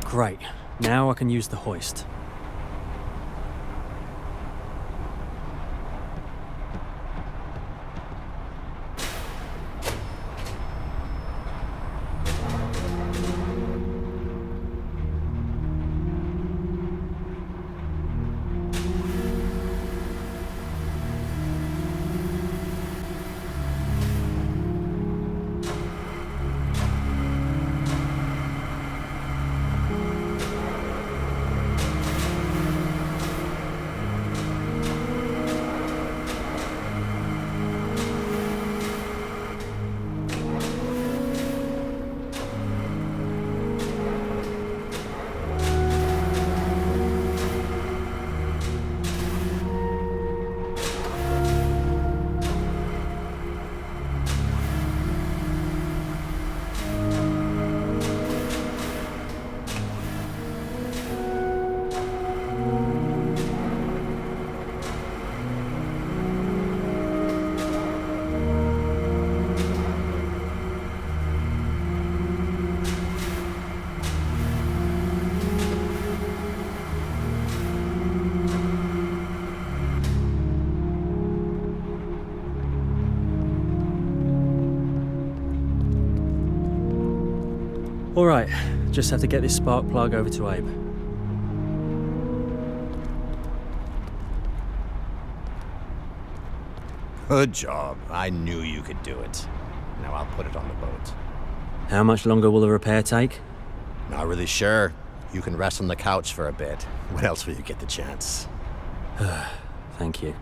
Great. Now I can use the hoist. Alright, just have to get this spark plug over to Abe. Good job. I knew you could do it. Now I'll put it on the boat. How much longer will the repair take? Not really sure. You can rest on the couch for a bit. When else will you get the chance? Thank you.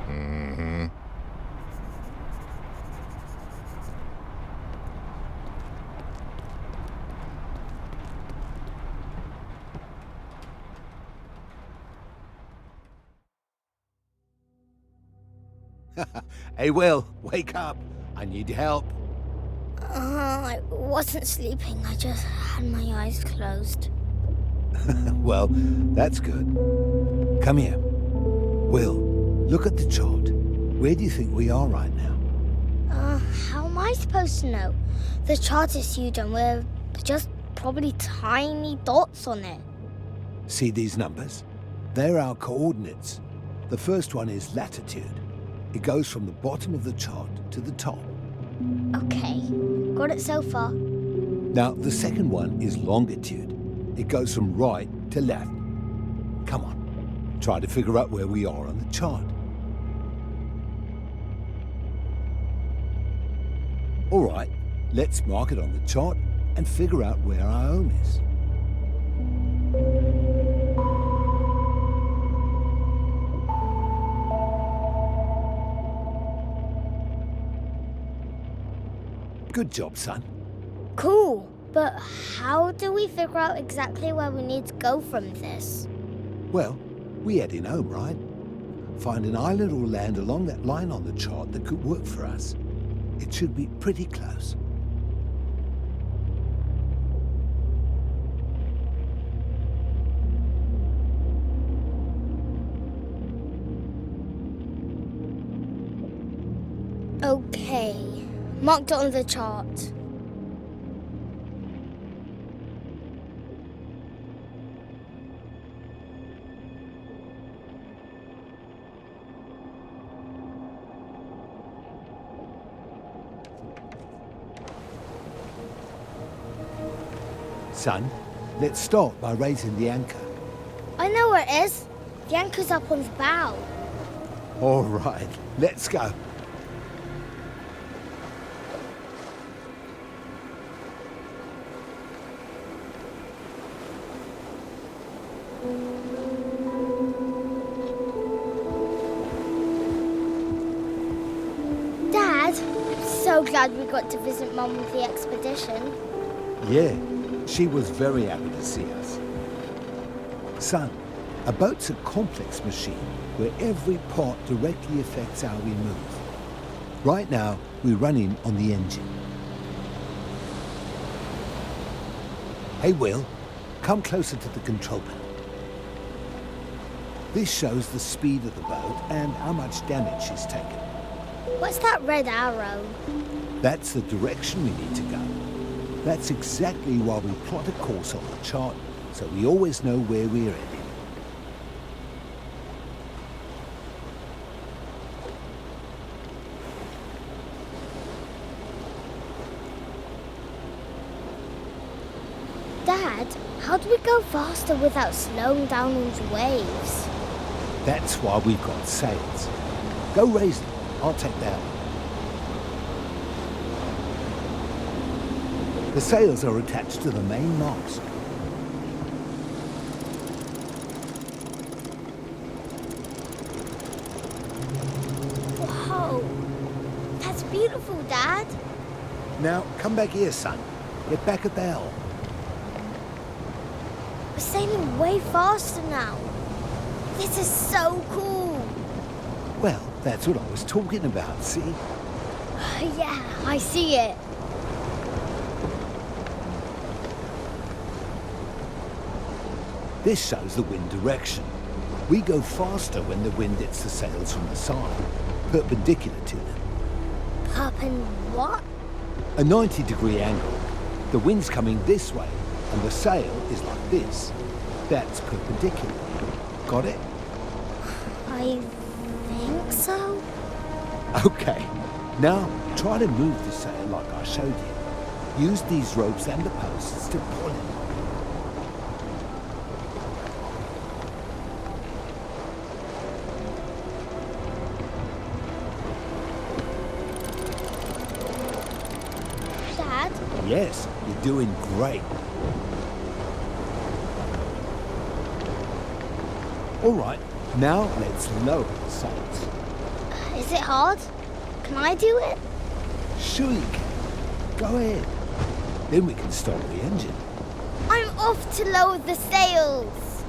Mm-hmm. Hey, Will, wake up. I need help. I wasn't sleeping. I just had my eyes closed. Well, that's good. Come here. Will, look at the chart. Where do you think we are right now? How am I supposed to know? The chart is huge and we're just probably tiny dots on it. See these numbers? They're our coordinates. The first one is latitude. It goes from the bottom of the chart to the top. Okay, got it so far. Now, the second one is longitude. It goes from right to left. Come on, try to figure out where we are on the chart. All right, let's mark it on the chart and figure out where our home is. Good job, son. Cool, but how do we figure out exactly where we need to go from this? Well, we head in home, right? Find an island or land along that line on the chart that could work for us. It should be pretty close. Okay, marked it on the chart. Son, let's start by raising the anchor. I know where it is. The anchor's up on the bow. All right, let's go. Dad, I'm so glad we got to visit Mum with the expedition. Yeah, she was very happy to see us. Son, a boat's a complex machine where every part directly affects how we move. Right now, we're running on the engine. Hey, Will, come closer to the control panel. This shows the speed of the boat and how much damage she's taken. What's that red arrow? That's the direction we need to go. That's exactly why we plot a course on the chart, so we always know where we're heading. Dad, how do we go faster without slowing down on the waves? That's why we've got sails. Go raise them. I'll take that one. The sails are attached to the main mast. Whoa, that's beautiful, Dad. Now, come back here, son. Get back at the helm. We're sailing way faster now. This is so cool. Well, that's what I was talking about, see? Yeah, I see it. This shows the wind direction. We go faster when the wind hits the sails from the side, perpendicular to them. What? A 90-degree angle. The wind's coming this way, and the sail is like this. That's perpendicular. Got it? I think so. Okay. Now, try to move the sail like I showed you. Use these ropes and the posts to pull it. Dad? Yes, you're doing great. All right, now let's lower the sails. Is it hard? Can I do it? Sure you can. Go ahead. Then we can start the engine. I'm off to lower the sails.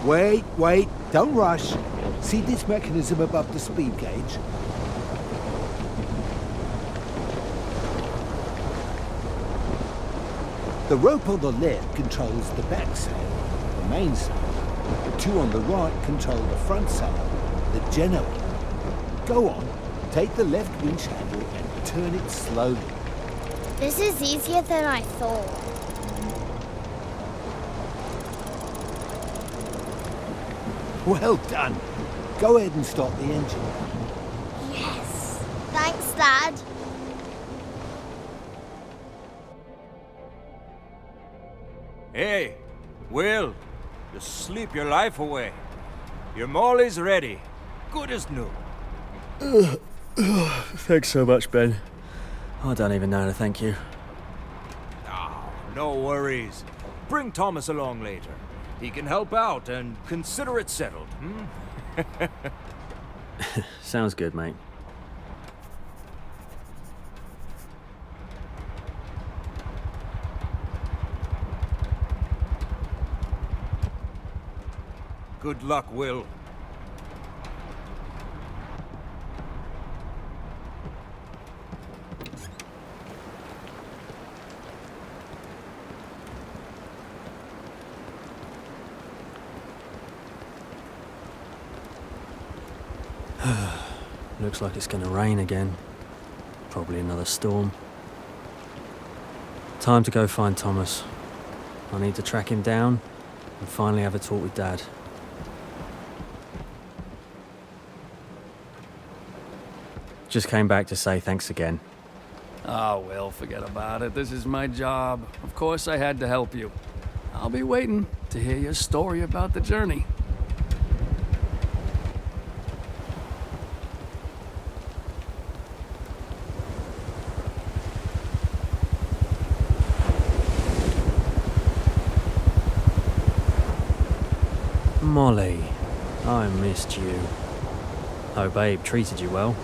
Wait, don't rush. See this mechanism above the speed gauge? The rope on the left controls the back sail, the main sail. The two on the right control the front sail, the genoa. Go on, take the left winch handle and turn it slowly. This is easier than I thought. Well done. Go ahead and start the engine. Yes. Thanks, Dad. Hey, Will, you sleep your life away. Your Molly's ready. Good as new. Thanks so much, Ben. I don't even know how to thank you. Oh, no worries. Bring Thomas along later. He can help out and consider it settled, Sounds good, mate. Good luck, Will. Looks like it's gonna rain again. Probably another storm. Time to go find Thomas. I need to track him down and finally have a talk with Dad. Just came back to say thanks again. Oh, well, forget about it. This is my job. Of course I had to help you. I'll be waiting to hear your story about the journey. Molly, I missed you. Oh, babe, treated you well.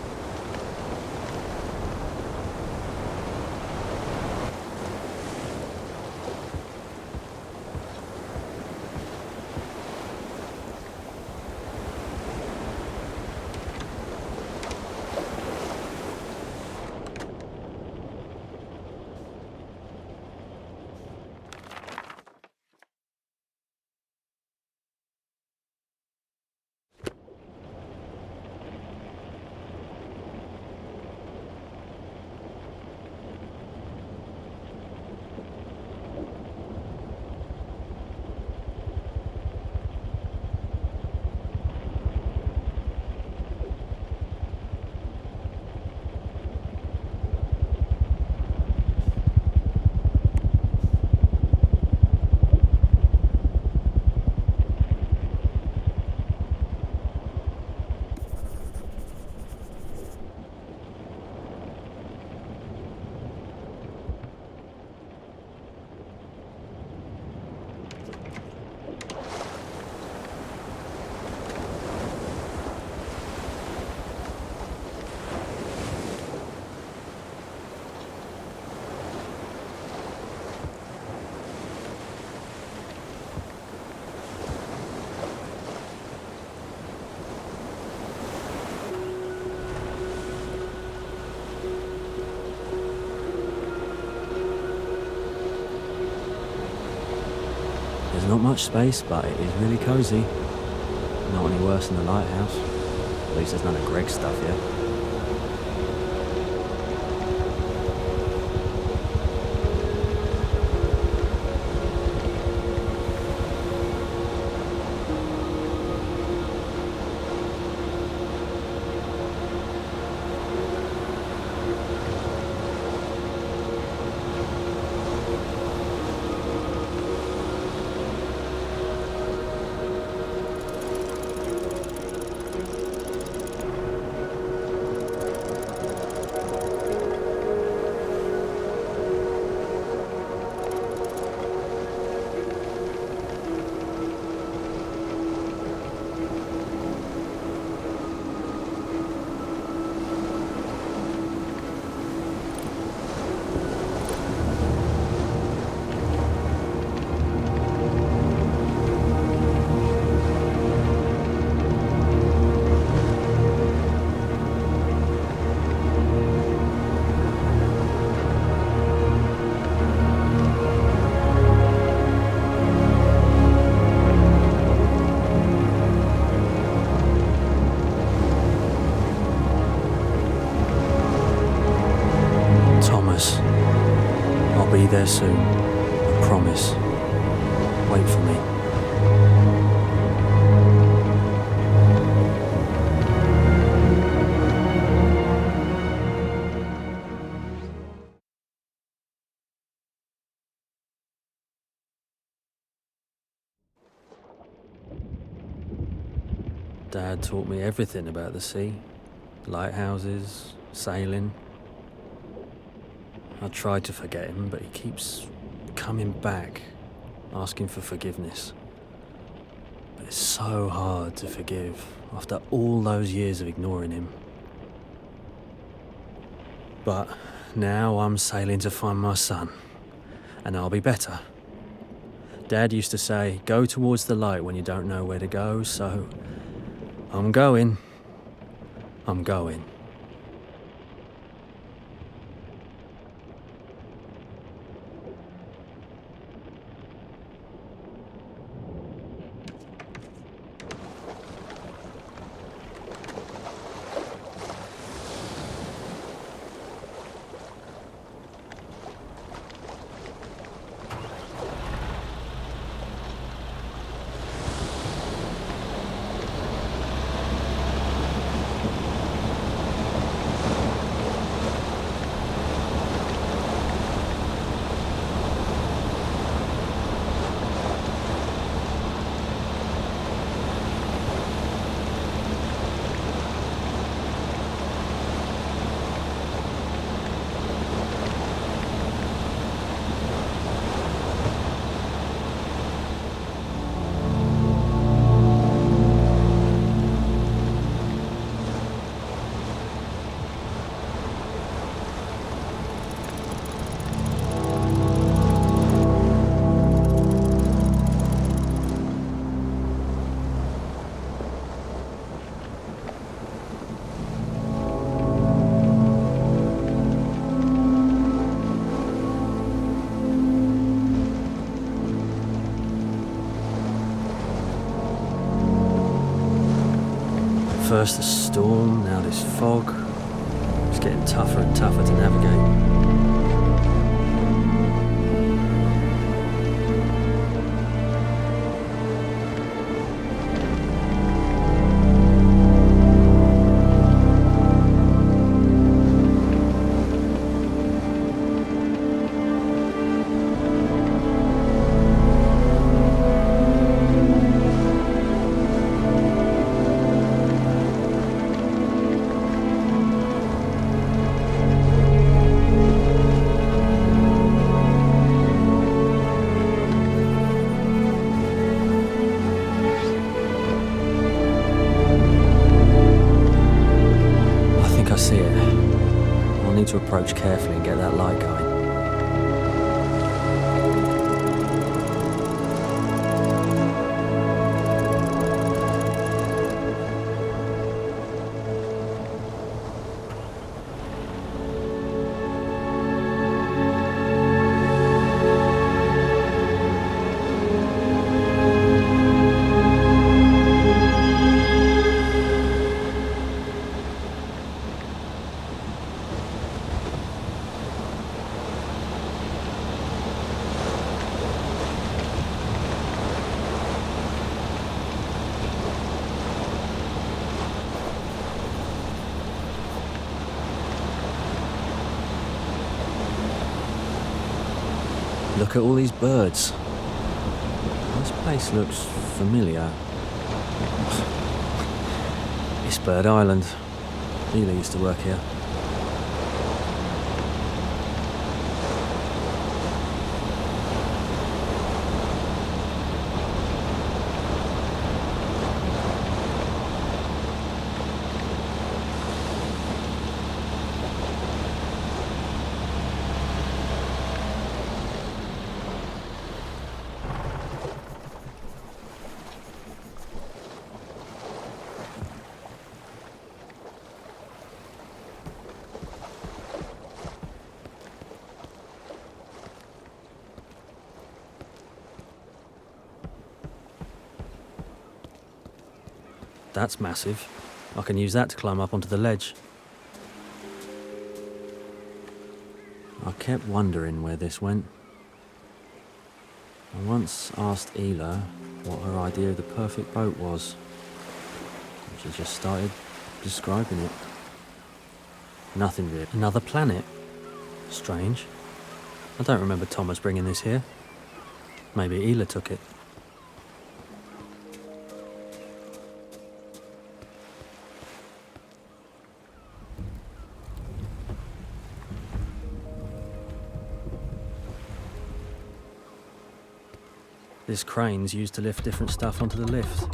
There's not much space, but it is really cozy. Not any worse than the lighthouse. At least there's none of Greg's stuff yet. there soon. I promise. Wait for me. Dad taught me everything about the sea. Lighthouses, sailing. I tried to forget him, but he keeps coming back, asking for forgiveness. But it's so hard to forgive after all those years of ignoring him. But now I'm sailing to find my son, and I'll be better. Dad used to say, go towards the light when you don't know where to go, so I'm going. I'm going. First the storm, now this fog. It's getting tougher and tougher to navigate. To approach carefully and get that light going. Look at all these birds. This place looks familiar. It's Bird Island. Neela used to work here. That's massive. I can use that to climb up onto the ledge. I kept wondering where this went. I once asked Ela what her idea of the perfect boat was. And she just started describing it. Nothing really. Another planet? Strange. I don't remember Thomas bringing this here. Maybe Ela took it. This crane's used to lift different stuff onto the lift.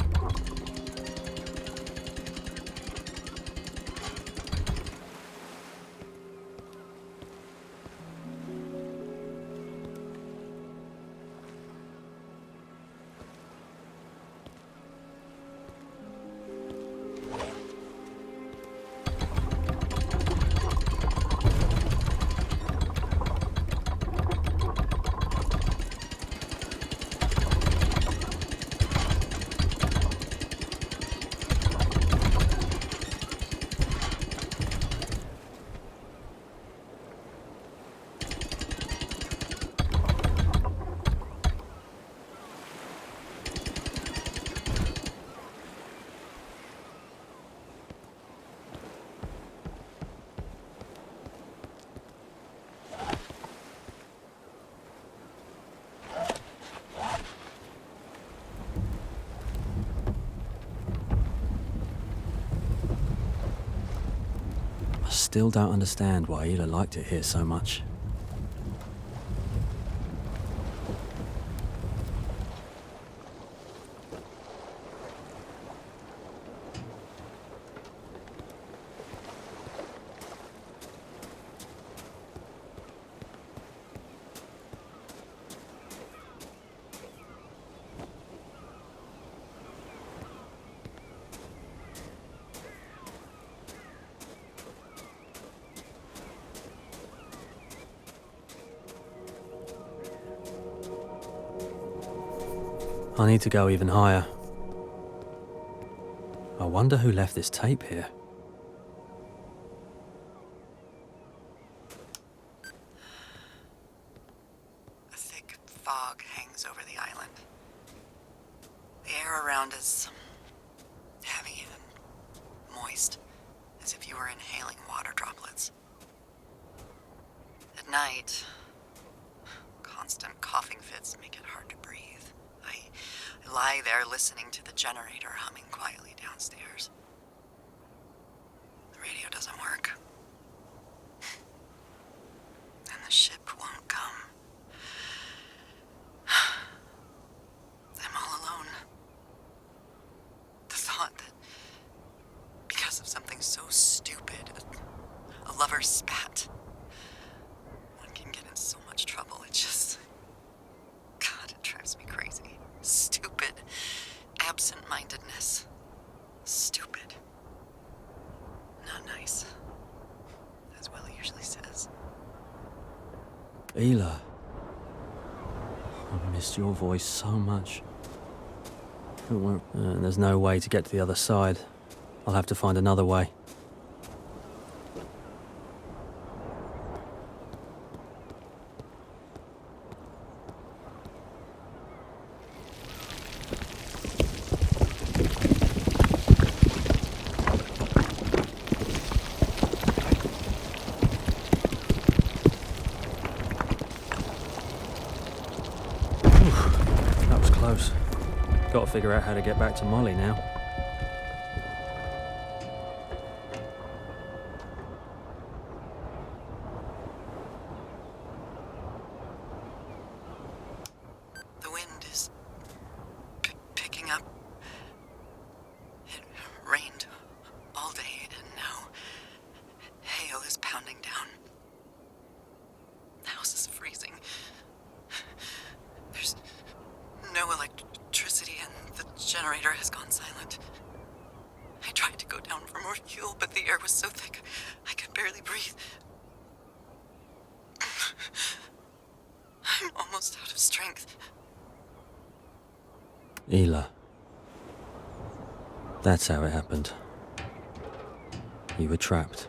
I still don't understand why Ela liked it here so much. I need to go even higher. I wonder who left this tape here. A thick fog hangs over the island. The air around is heavy and moist, as if you were inhaling water droplets. At night, constant coughing fits make it hard to breathe. I lie there listening to the generator humming quietly downstairs. The radio doesn't work. And the ship won't come. I'm all alone. The thought that because of something so stupid, a lover's spat, one can get in so much trouble. It just... God, it drives me crazy. Stupid absent-mindedness. Stupid. Not nice. As Willie usually says. Ela. I missed your voice so much. There's no way to get to the other side. I'll have to find another way. That was close. Got to figure out how to get back to Molly now. The wind is picking up. It rained all day, and now hail is pounding down. The house is freezing. There's no electricity, and the generator has gone silent. I tried to go down for more fuel, but the air was so thick I could barely breathe. I'm almost out of strength. Ela. That's how it happened. You were trapped.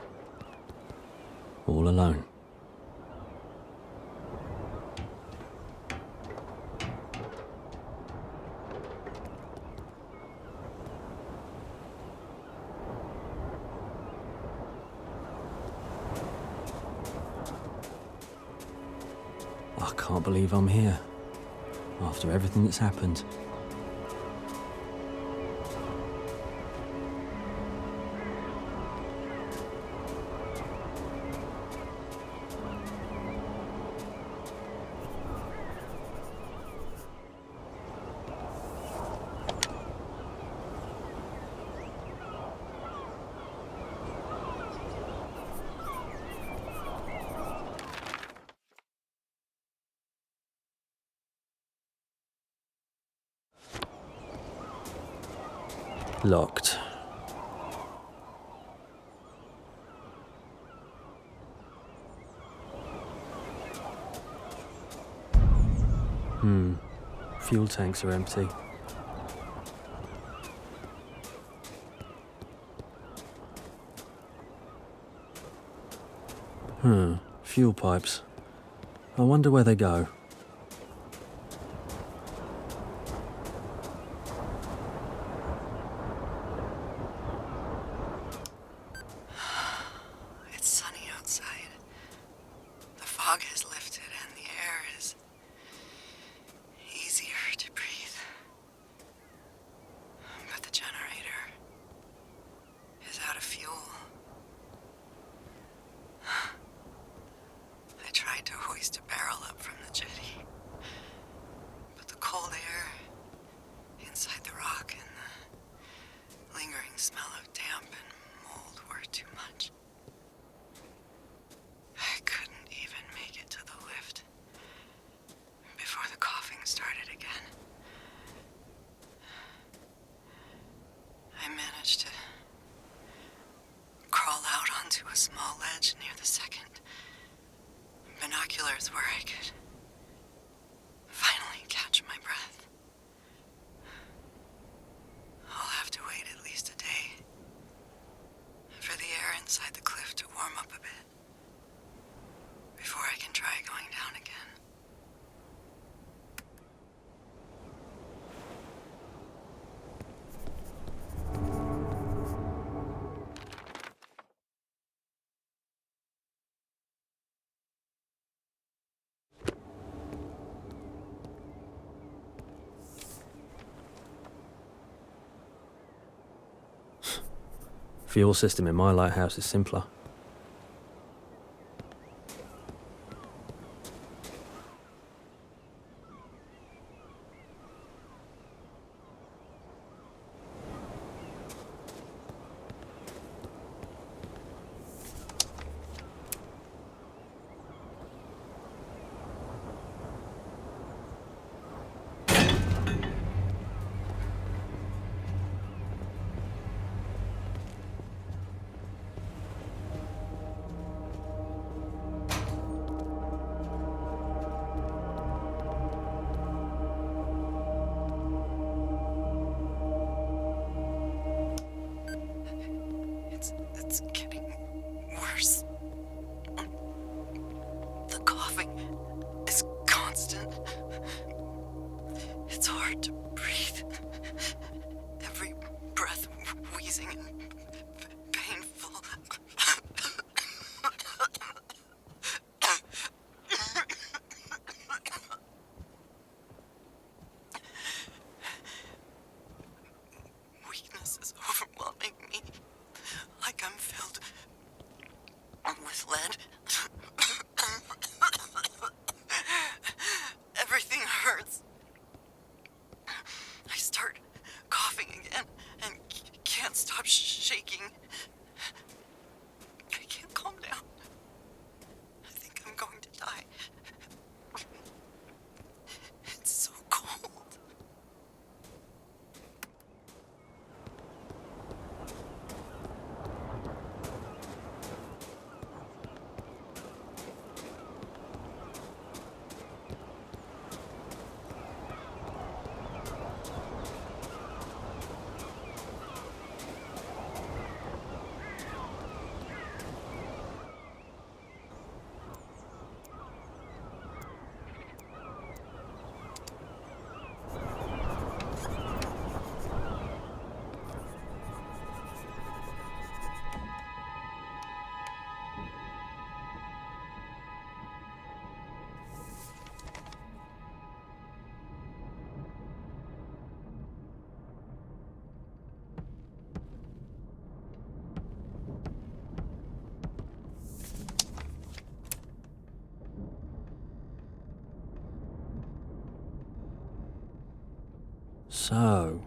All alone. I can't believe I'm here. After everything that's happened. Locked. Fuel tanks are empty. Fuel pipes. I wonder where they go. It's sunny outside. The fog has lifted and the air is easier to breathe. But the generator is out of fuel. I tried to hoist a barrel up from the jetty, but the cold air inside the rock and the lingering smell of damp and mold were too much. I couldn't even make it to the lift before the coughing started again. I managed to crawl out onto a small ledge near the second. Binoculars where I could finally catch my breath. I'll have to wait at least a day for the air inside the cliff to warm up a bit before I can try going down again. Fuel system in my lighthouse is simpler. It's getting worse. The coughing is constant. It's hard to breathe. Every breath wheezing and painful. Weakness is overwhelming me. Like I'm filled with lead. Everything hurts. I start coughing again and can't stop shaking. I can't calm down. I think I'm going to die. It's so cold. So,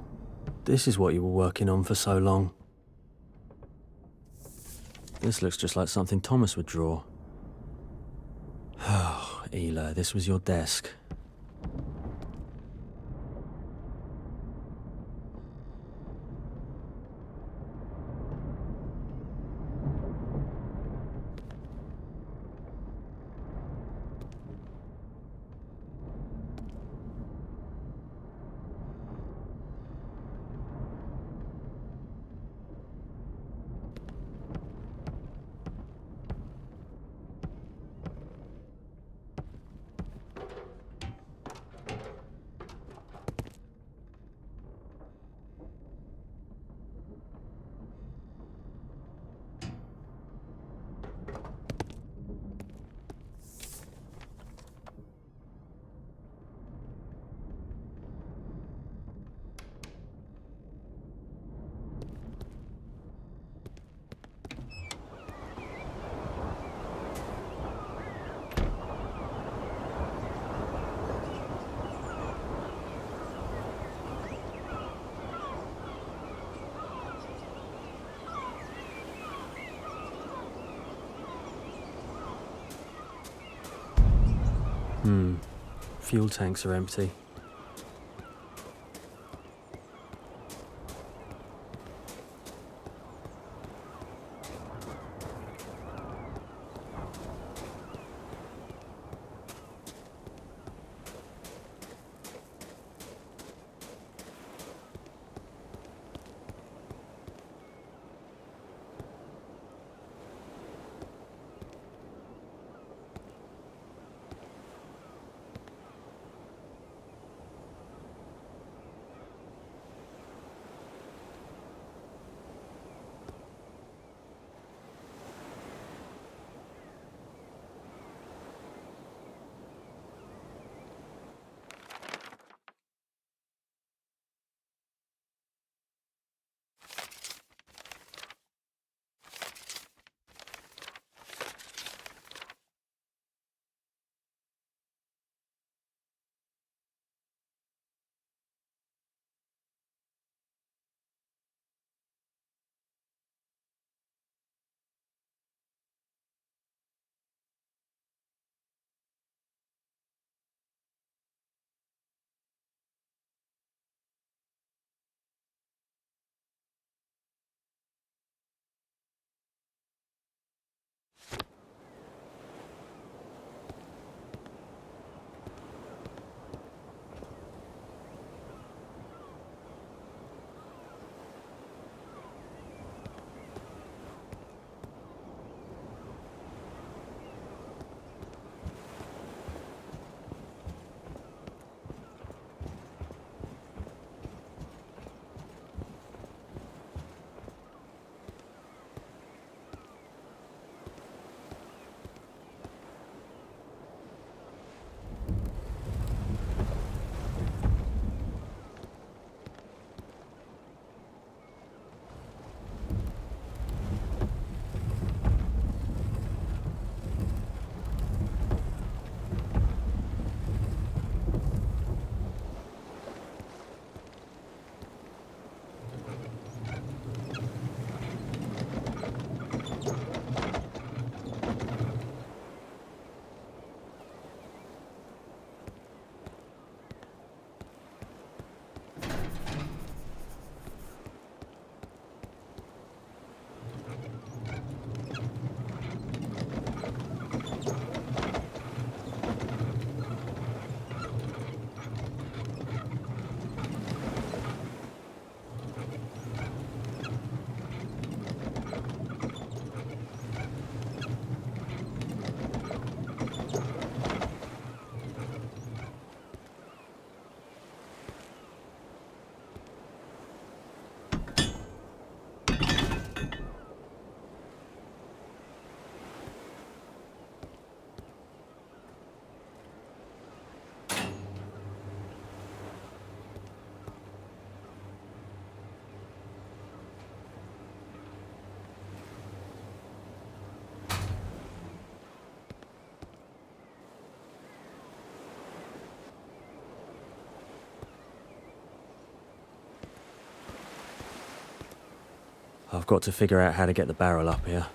this is what you were working on for so long. This looks just like something Thomas would draw. Oh, Ela, this was your desk. Fuel tanks are empty. I've got to figure out how to get the barrel up here.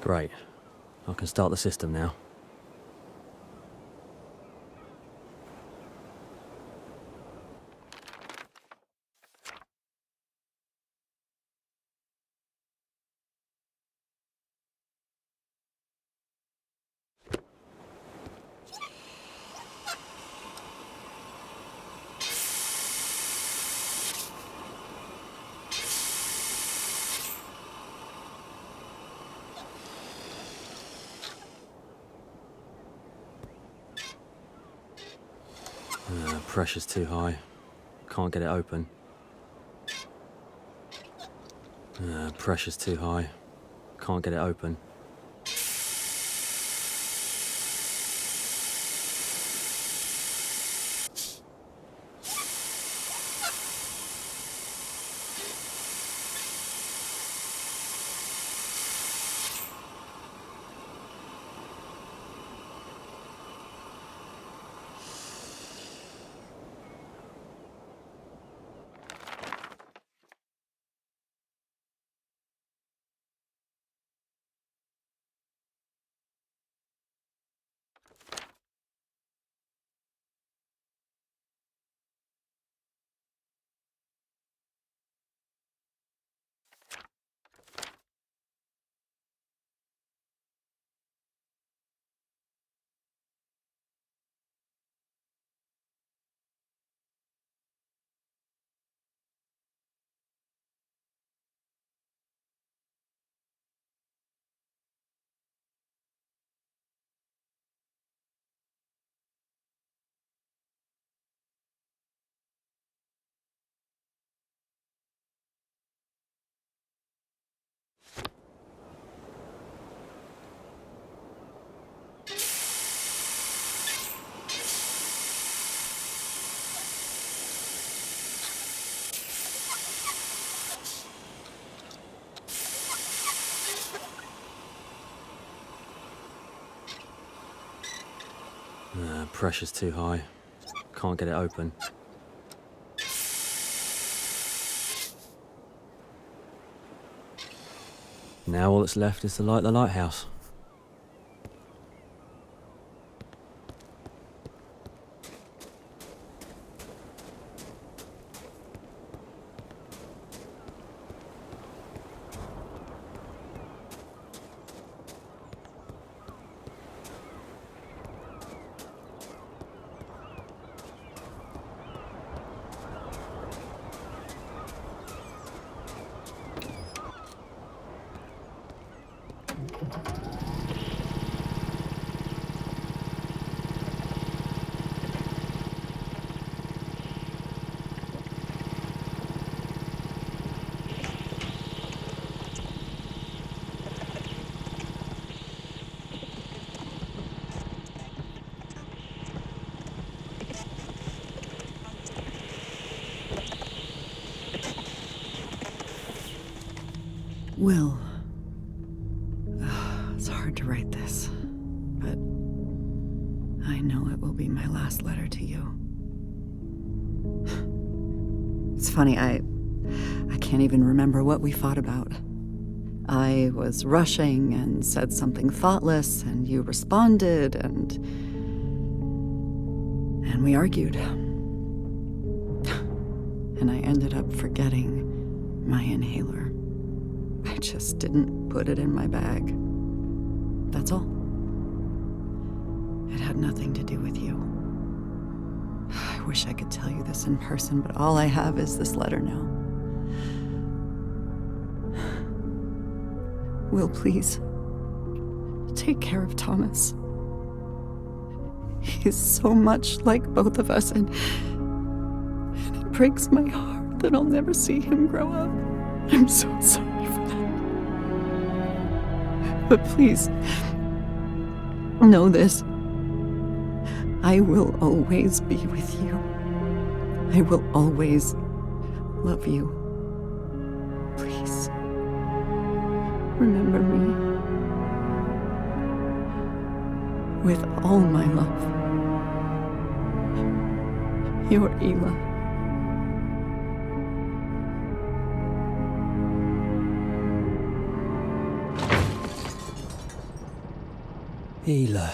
Great. I can start the system now. Pressure's too high. Can't get it open. Pressure's too high. Can't get it open. Pressure's too high. Can't get it open. Now all that's left is to light the lighthouse. Will. It's hard to write this, but I know it will be my last letter to you. It's funny, I can't even remember what we fought about. I was rushing and said something thoughtless, and you responded, and we argued. And I ended up forgetting my inhaler. I just didn't put it in my bag. That's all. It had nothing to do with you. I wish I could tell you this in person, but all I have is this letter now. Will, please, take care of Thomas. He is so much like both of us, and it breaks my heart that I'll never see him grow up. I'm so sorry for that. But please, know this. I will always be with you. I will always love you. Please, remember me. With all my love. Your Ela. Ela.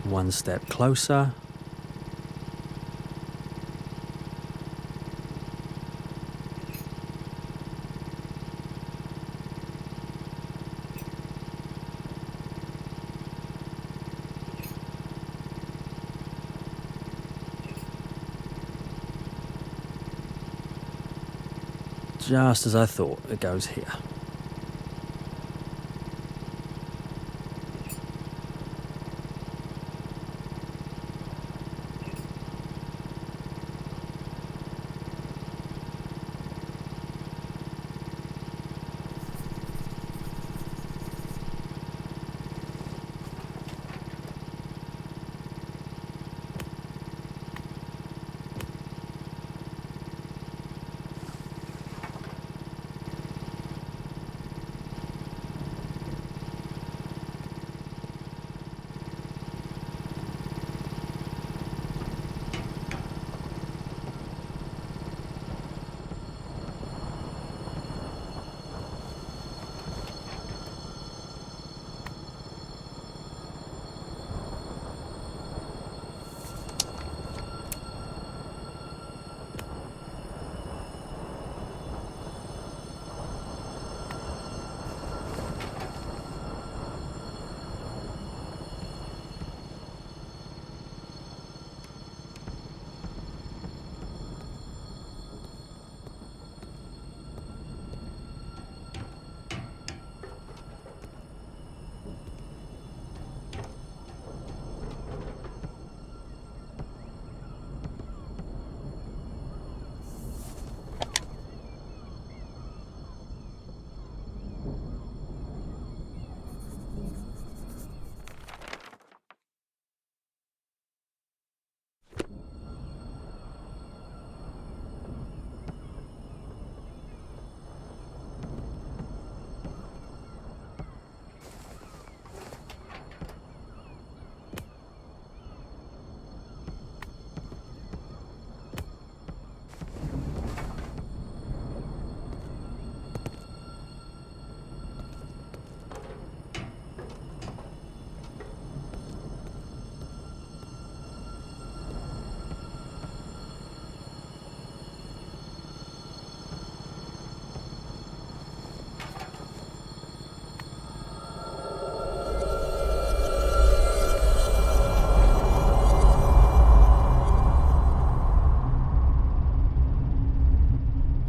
One step closer. Just as I thought, it goes here.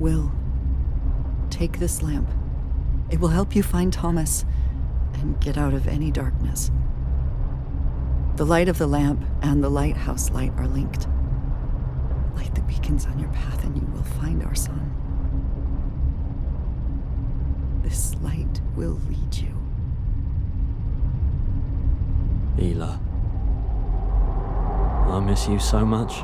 Will, take this lamp. It will help you find Thomas and get out of any darkness. The light of the lamp and the lighthouse light are linked. Light the beacons on your path and you will find our son. This light will lead you. Ela, I miss you so much.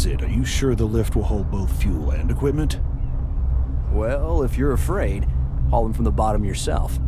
Sid, are you sure the lift will hold both fuel and equipment? Well, if you're afraid, haul them from the bottom yourself.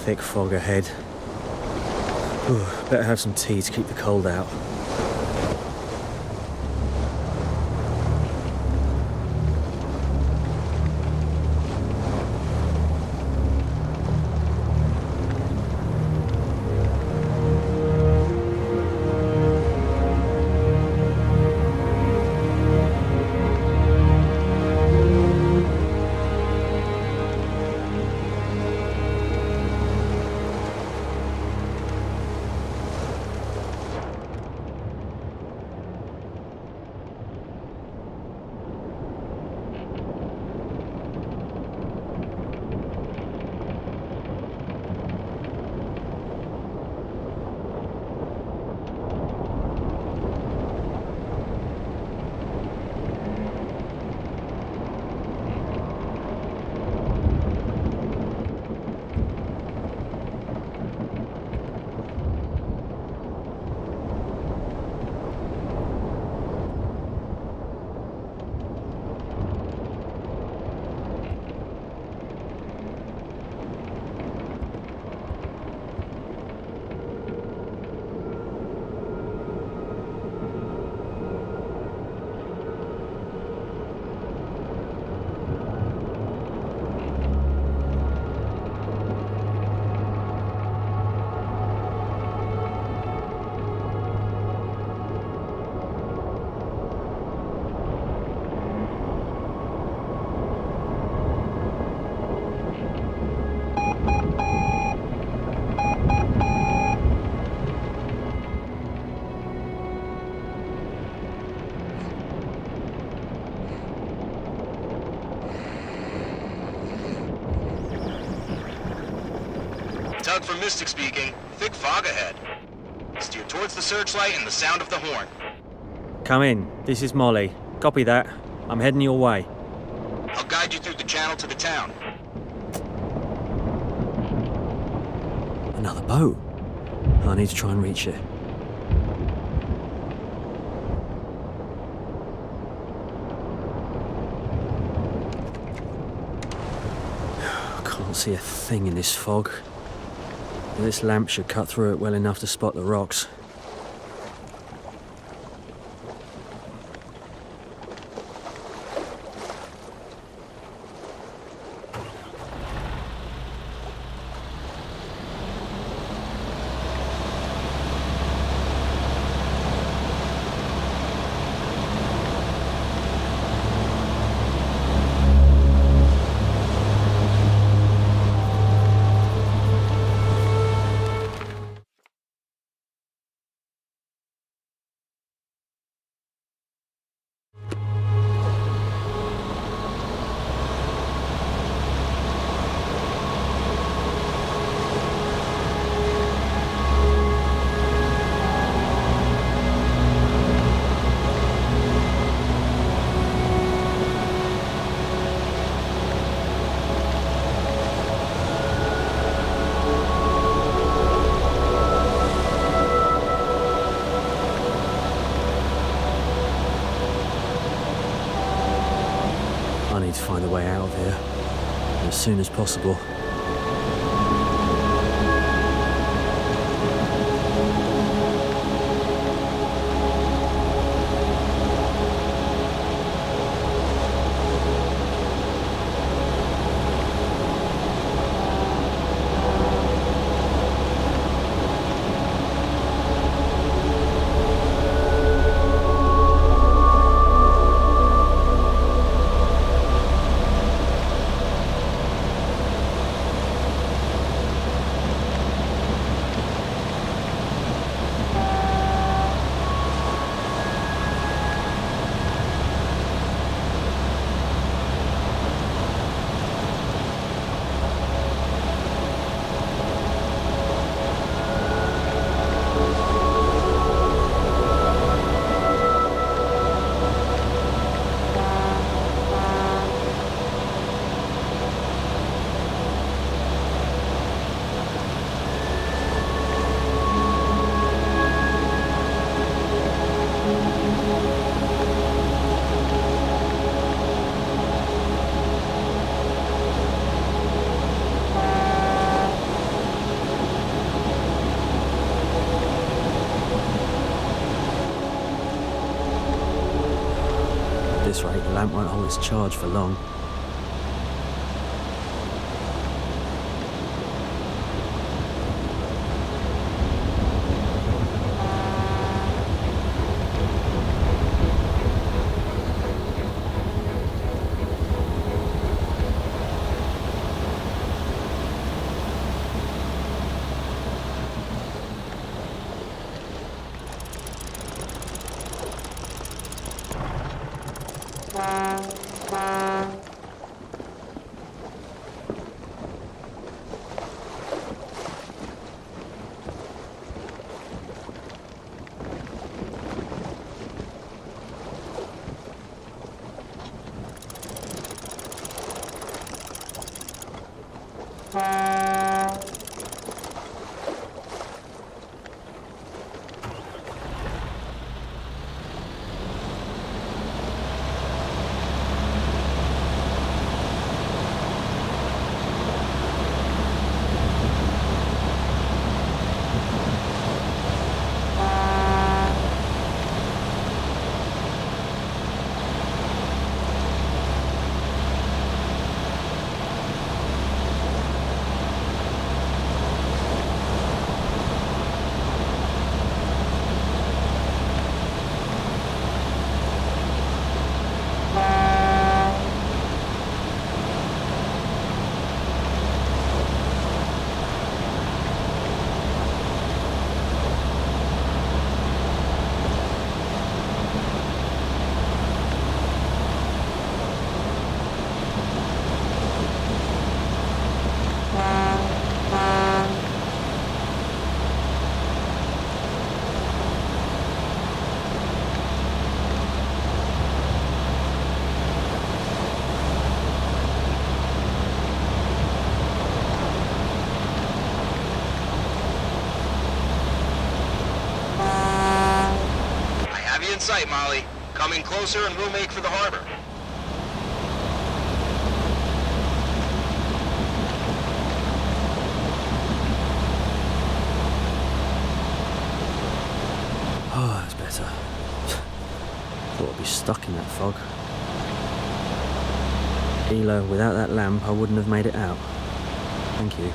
thick fog ahead. Ooh, better have some tea to keep the cold out. Tug from Mystic speaking. Thick fog ahead. Steer towards the searchlight and the sound of the horn. Come in. This is Molly. Copy that. I'm heading your way. I'll guide you through the channel to the town. Another boat. I need to try and reach it. I can't see a thing in this fog. This lamp should cut through it well enough to spot the rocks. I need to find a way out of here as soon as possible. lamp won't hold its charge for long. In sight, Molly. Coming closer and we'll make for the harbor. Oh, that's better. Thought I'd be stuck in that fog. Elo, without that lamp, I wouldn't have made it out. Thank you.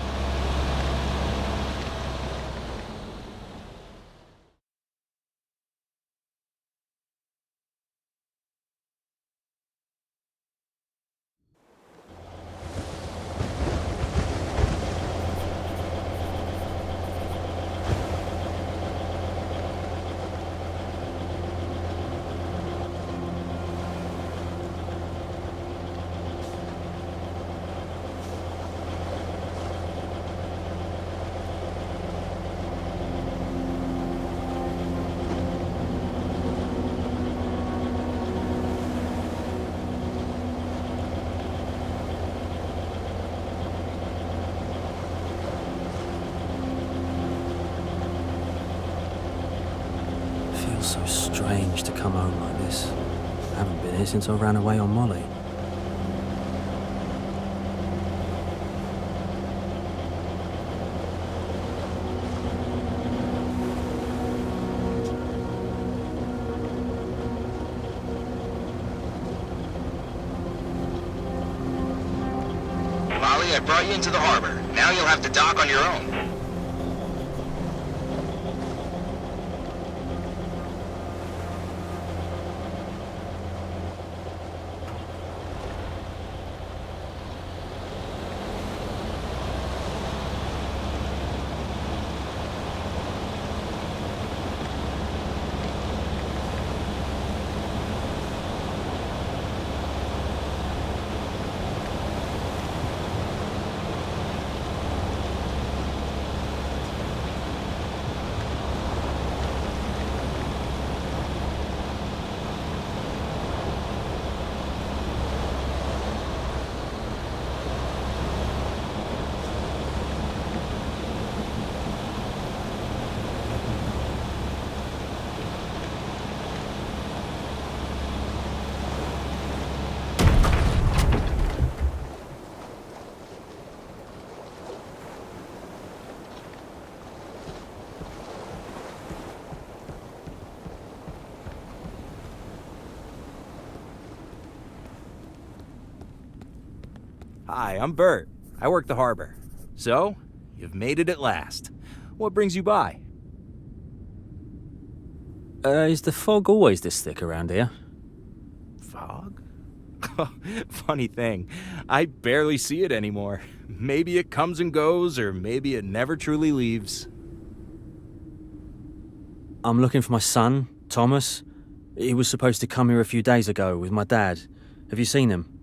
So strange to come home like this. I haven't been here since I ran away on Molly. Molly, I brought you into the harbor. Now you'll have to dock on your own. Hi, I'm Bert. I work the harbor. So, you've made it at last. What brings you by? Is the fog always this thick around here? Fog? Funny thing, I barely see it anymore. Maybe it comes and goes, or maybe it never truly leaves. I'm looking for my son, Thomas. He was supposed to come here a few days ago with my dad. Have you seen him?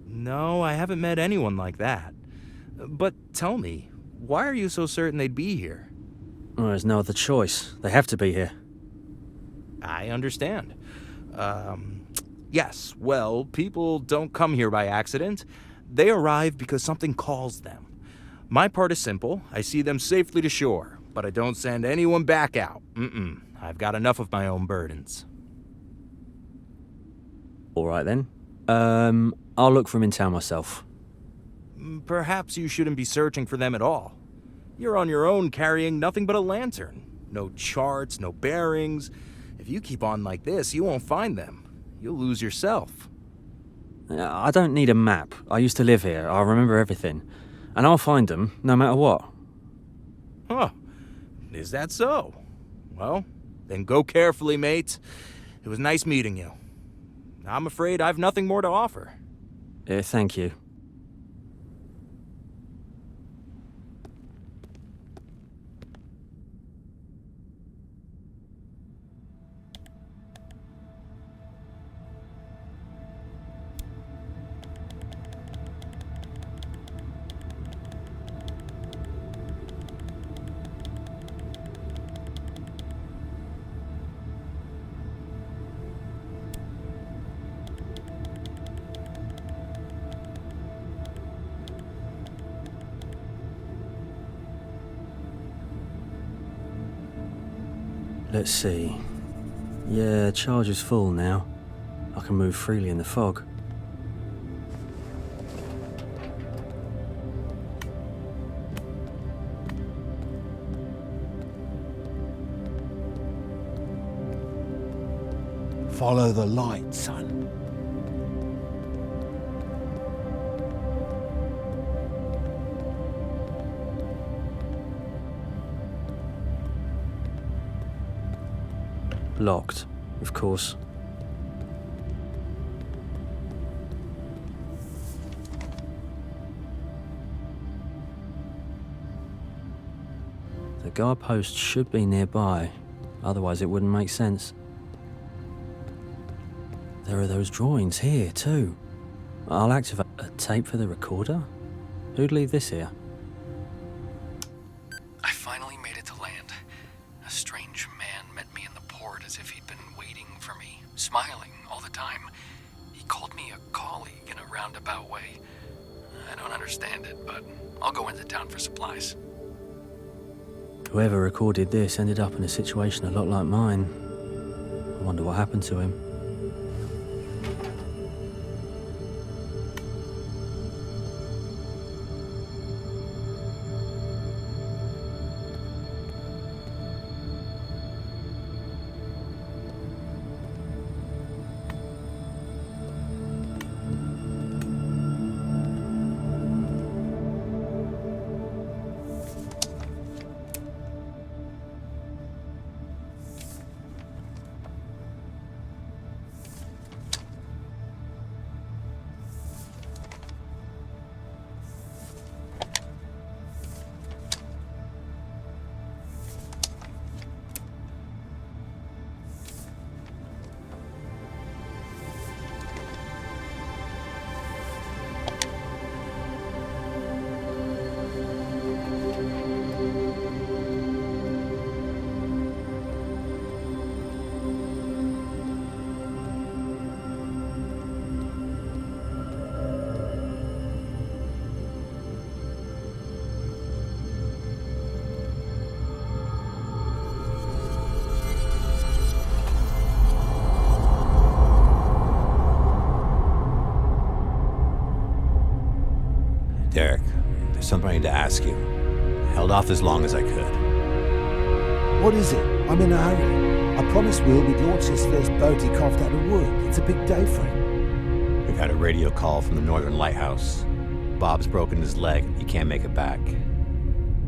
No, I haven't met anyone like that. But tell me, why are you so certain they'd be here? Well, there's no other choice. They have to be here. I understand. Yes, well, people don't come here by accident. They arrive because something calls them. My part is simple. I see them safely to shore, but I don't send anyone back out. I've got enough of my own burdens. All right, then. I'll look for him in town myself. Perhaps you shouldn't be searching for them at all. You're on your own carrying nothing but a lantern. No charts, no bearings. If you keep on like this, you won't find them. You'll lose yourself. I don't need a map. I used to live here. I remember everything. And I'll find them, no matter what. Huh. Is that so? Well, then go carefully, mate. It was nice meeting you. I'm afraid I've nothing more to offer. Thank you. Let's see. Yeah, charge is full now. I can move freely in the fog. Follow the light, son. Locked, of course. The guard post should be nearby, otherwise it wouldn't make sense. There are those drawings here, too. I'll activate a tape for the recorder? Who'd leave this here? I finally made it to land. A strange man met me in the port as if he'd been waiting for me, smiling all the time. He called me a colleague in a roundabout way. I don't understand it, but I'll go into town for supplies. Whoever recorded this ended up in a situation a lot like mine. I wonder what happened to him. Derek, there's something I need to ask you. I held off as long as I could. What is it? I'm in a hurry. I promised Will we'd launch his first boat he carved out of wood. It's a big day for him. We've had a radio call from the Northern Lighthouse. Bob's broken his leg. He can't make it back.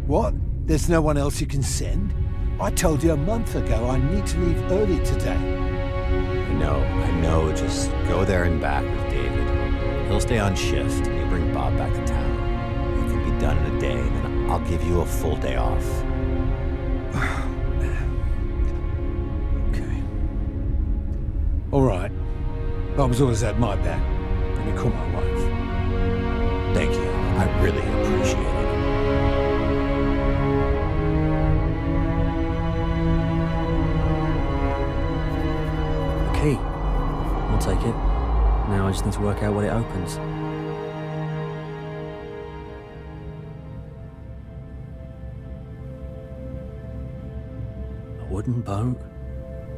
What? There's no one else you can send? I told you a month ago I need to leave early today. I know. Just go there and back with David. He'll stay on shift, and he'll bring Bob back to town. It can be done in a day, and then I'll give you a full day off. Okay. All right. Bob's always had my back. Let me call my wife. Thank you. I really appreciate it. Key. I'll take it. Now I just need to work out what it opens. A wooden boat?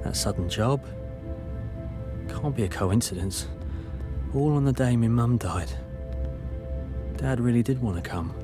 That sudden job? Can't be a coincidence. All on the day my mum died. Dad really did want to come.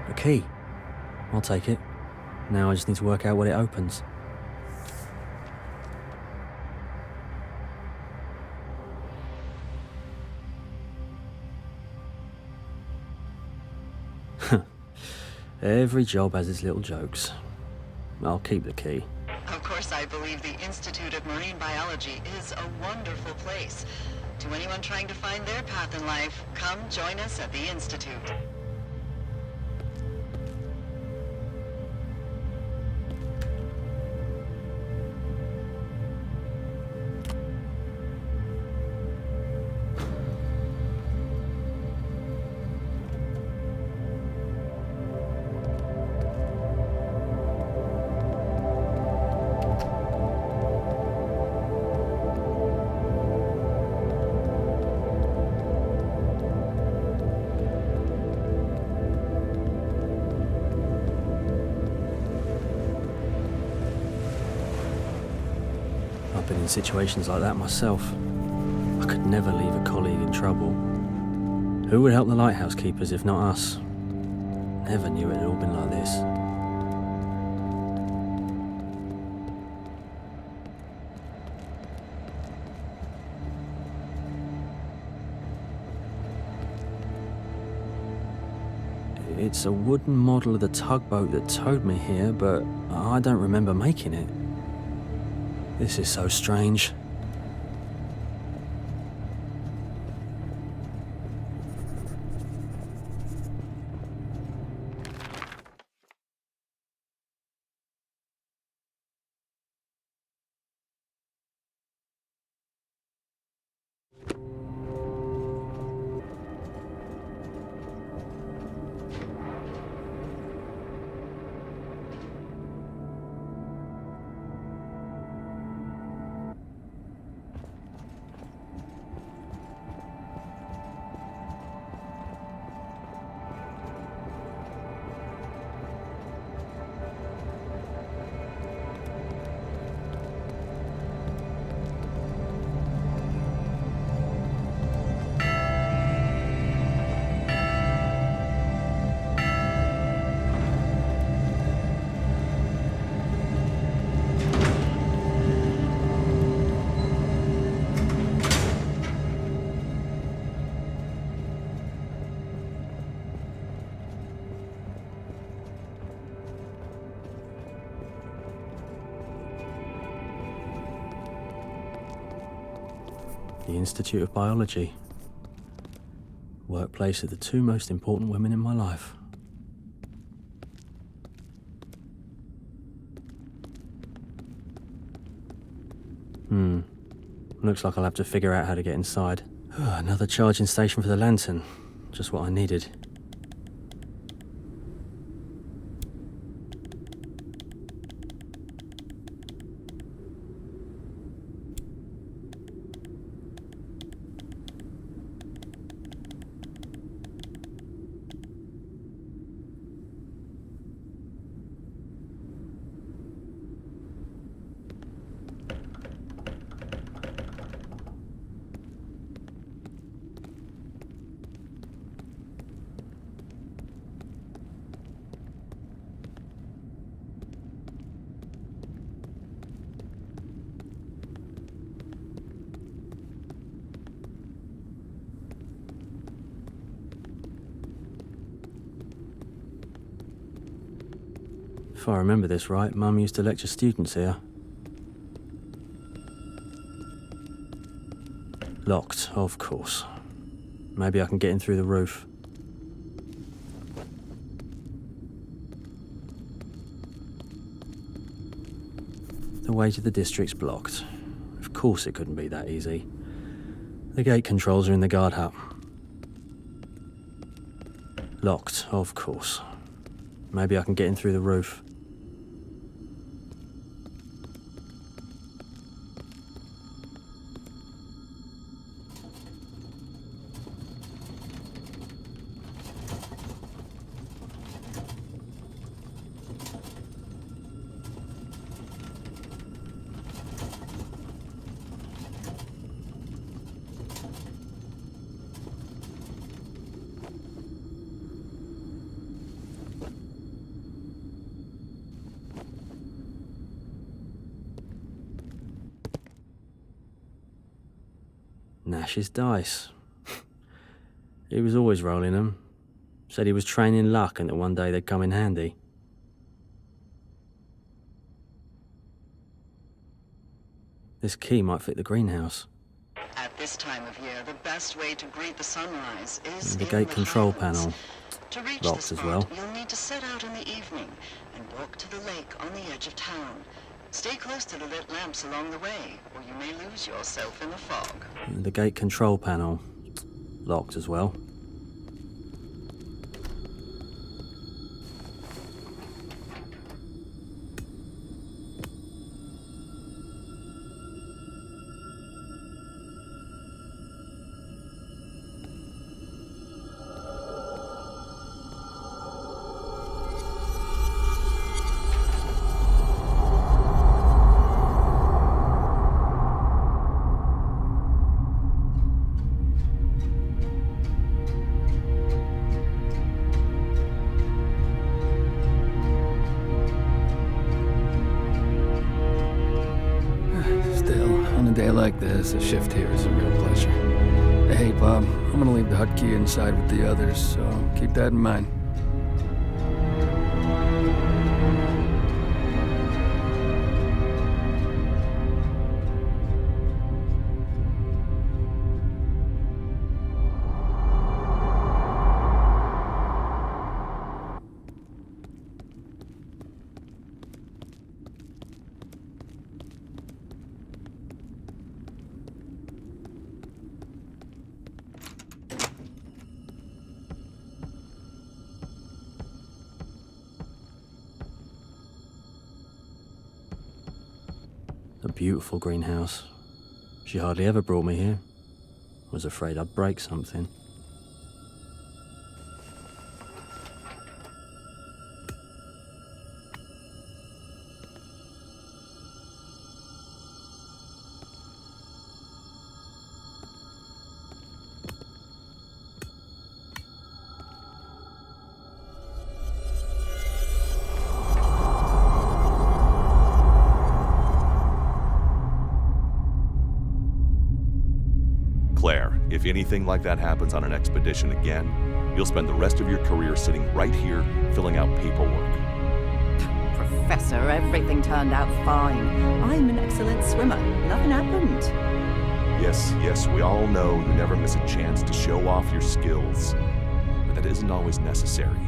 A key. I'll take it. Now I just need to work out what it opens. Every job has its little jokes. I'll keep the key. Of course, I believe the Institute of Marine Biology is a wonderful place. To anyone trying to find their path in life, come join us at the Institute. I've been in situations like that myself. I could never leave a colleague in trouble. Who would help the lighthouse keepers if not us? Never knew it had all been like this. It's a wooden model of the tugboat that towed me here, but I don't remember making it. This is so strange. The Institute of Biology. Workplace of the two most important women in my life. Looks like I'll have to figure out how to get inside. Another charging station for the lantern. Just what I needed. If I remember this right, Mum used to lecture students here. Locked, of course. Maybe I can get in through the roof. The way to the district's blocked. Of course it couldn't be that easy. The gate controls are in the guard hut. Locked, of course. Maybe I can get in through the roof. Nash's dice. He was always rolling them. Said he was training luck and that one day they'd come in handy. This key might fit the greenhouse. At this time of year, the best way to greet the sunrise is The in gate control Highlands. panel. To reach Locked the spot, as well. you'll need to set out in the evening and walk to the lake on the edge of town. Stay close to the lit lamps along the way, or you may lose yourself in the fog. The gate control panel. Locked as well. Like this, a shift here is a real pleasure. Hey, Bob, I'm gonna leave the hut key inside with the others, so keep that in mind. A beautiful greenhouse. She hardly ever brought me here. Was afraid I'd break something. Claire, if anything like that happens on an expedition again, you'll spend the rest of your career sitting right here, filling out paperwork. Professor, everything turned out fine. I'm an excellent swimmer. Nothing happened. Yes, we all know you never miss a chance to show off your skills. But that isn't always necessary.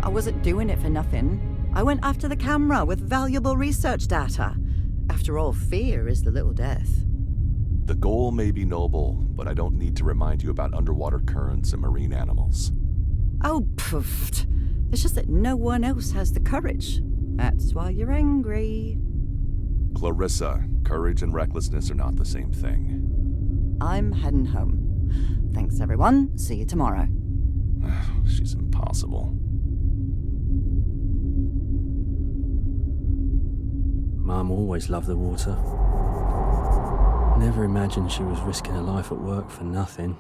I wasn't doing it for nothing. I went after the camera with valuable research data. After all, fear is the little death. The goal may be noble, but I don't need to remind you about underwater currents and marine animals. Oh, poof. It's just that no one else has the courage. That's why you're angry. Clarissa, courage and recklessness are not the same thing. I'm heading home. Thanks, everyone. See you tomorrow. She's impossible. Mum always loved the water. Never imagined she was risking her life at work for nothing.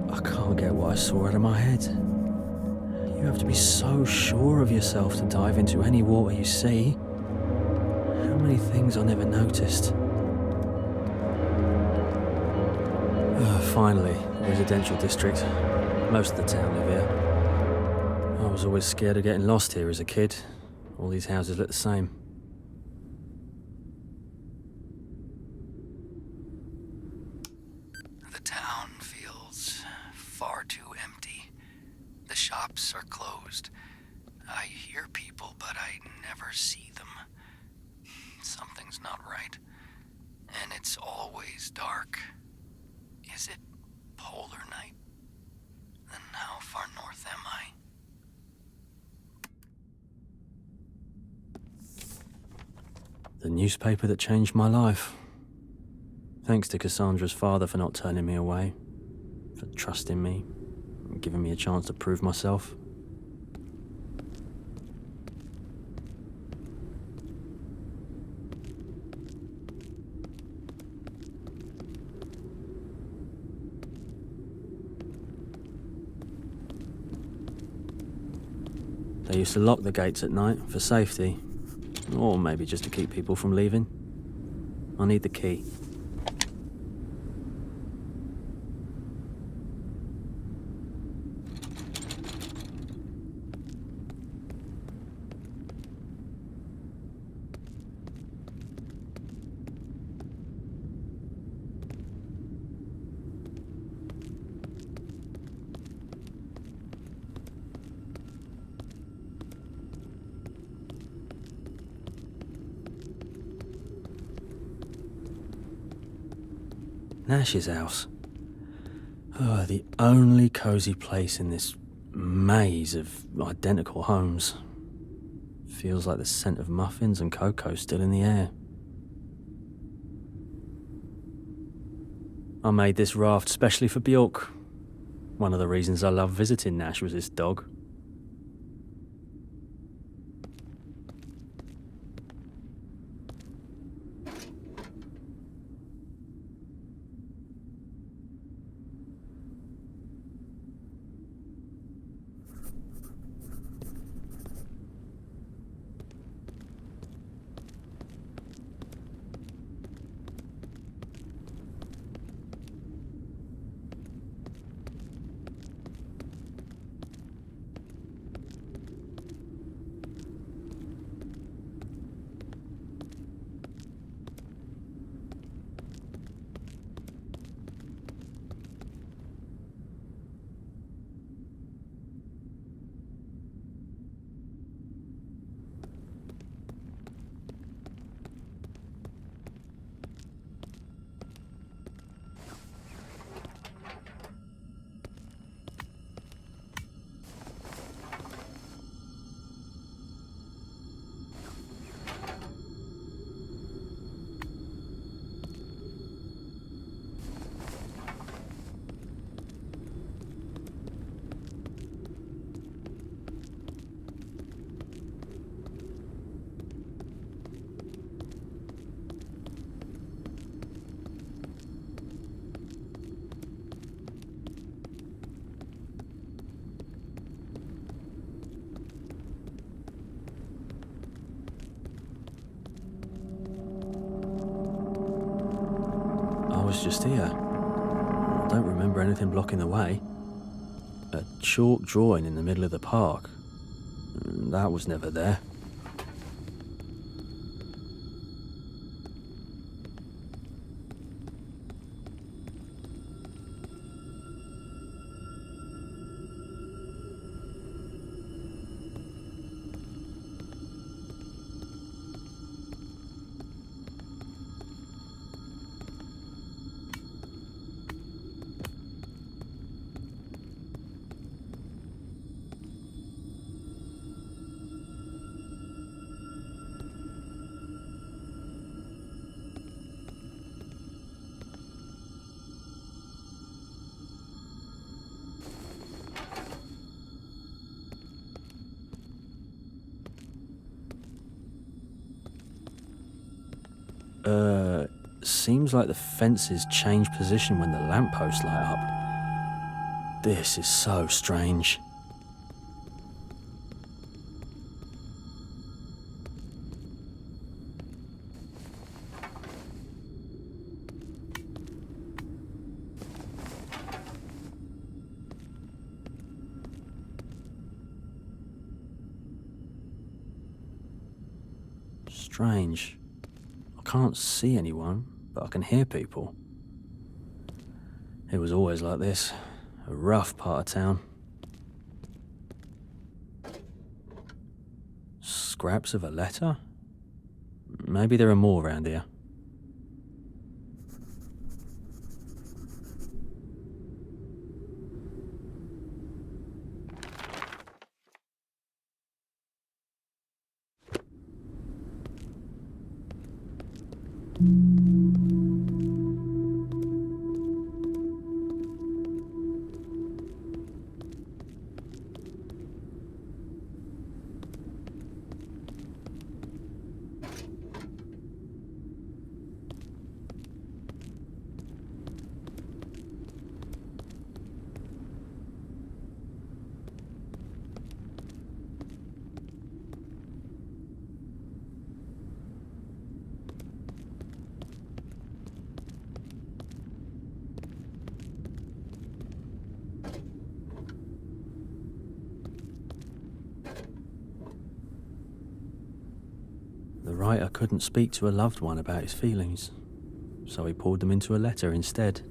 I can't get what I saw out of my head. You have to be so sure of yourself to dive into any water you see. How many things I never noticed. Finally, residential district. Most of the town live here. I was always scared of getting lost here as a kid. All these houses look the same. The town feels far too empty. The shops are closed. I hear people, but I never see them. Something's not right. And it's always dark. Is it polar night? Then how far north am I? The newspaper that changed my life. Thanks to Cassandra's father for not turning me away, for trusting me, and giving me a chance to prove myself. They used to lock the gates at night for safety, or maybe just to keep people from leaving. I need the key. Nash's house. Oh, the only cozy place in this maze of identical homes. Feels like the scent of muffins and cocoa still in the air. I made this raft specially for Bjork. One of the reasons I love visiting Nash was this dog. was just here. I don't remember anything blocking the way. A chalk drawing in the middle of the park. That was never there. Seems like the fences change position when the lampposts light up. This is so strange. Strange. I can't see anyone, but I can hear people. It was always like this. A rough part of town. Scraps of a letter? Maybe there are more around here. The writer couldn't speak to a loved one about his feelings, so he poured them into a letter instead.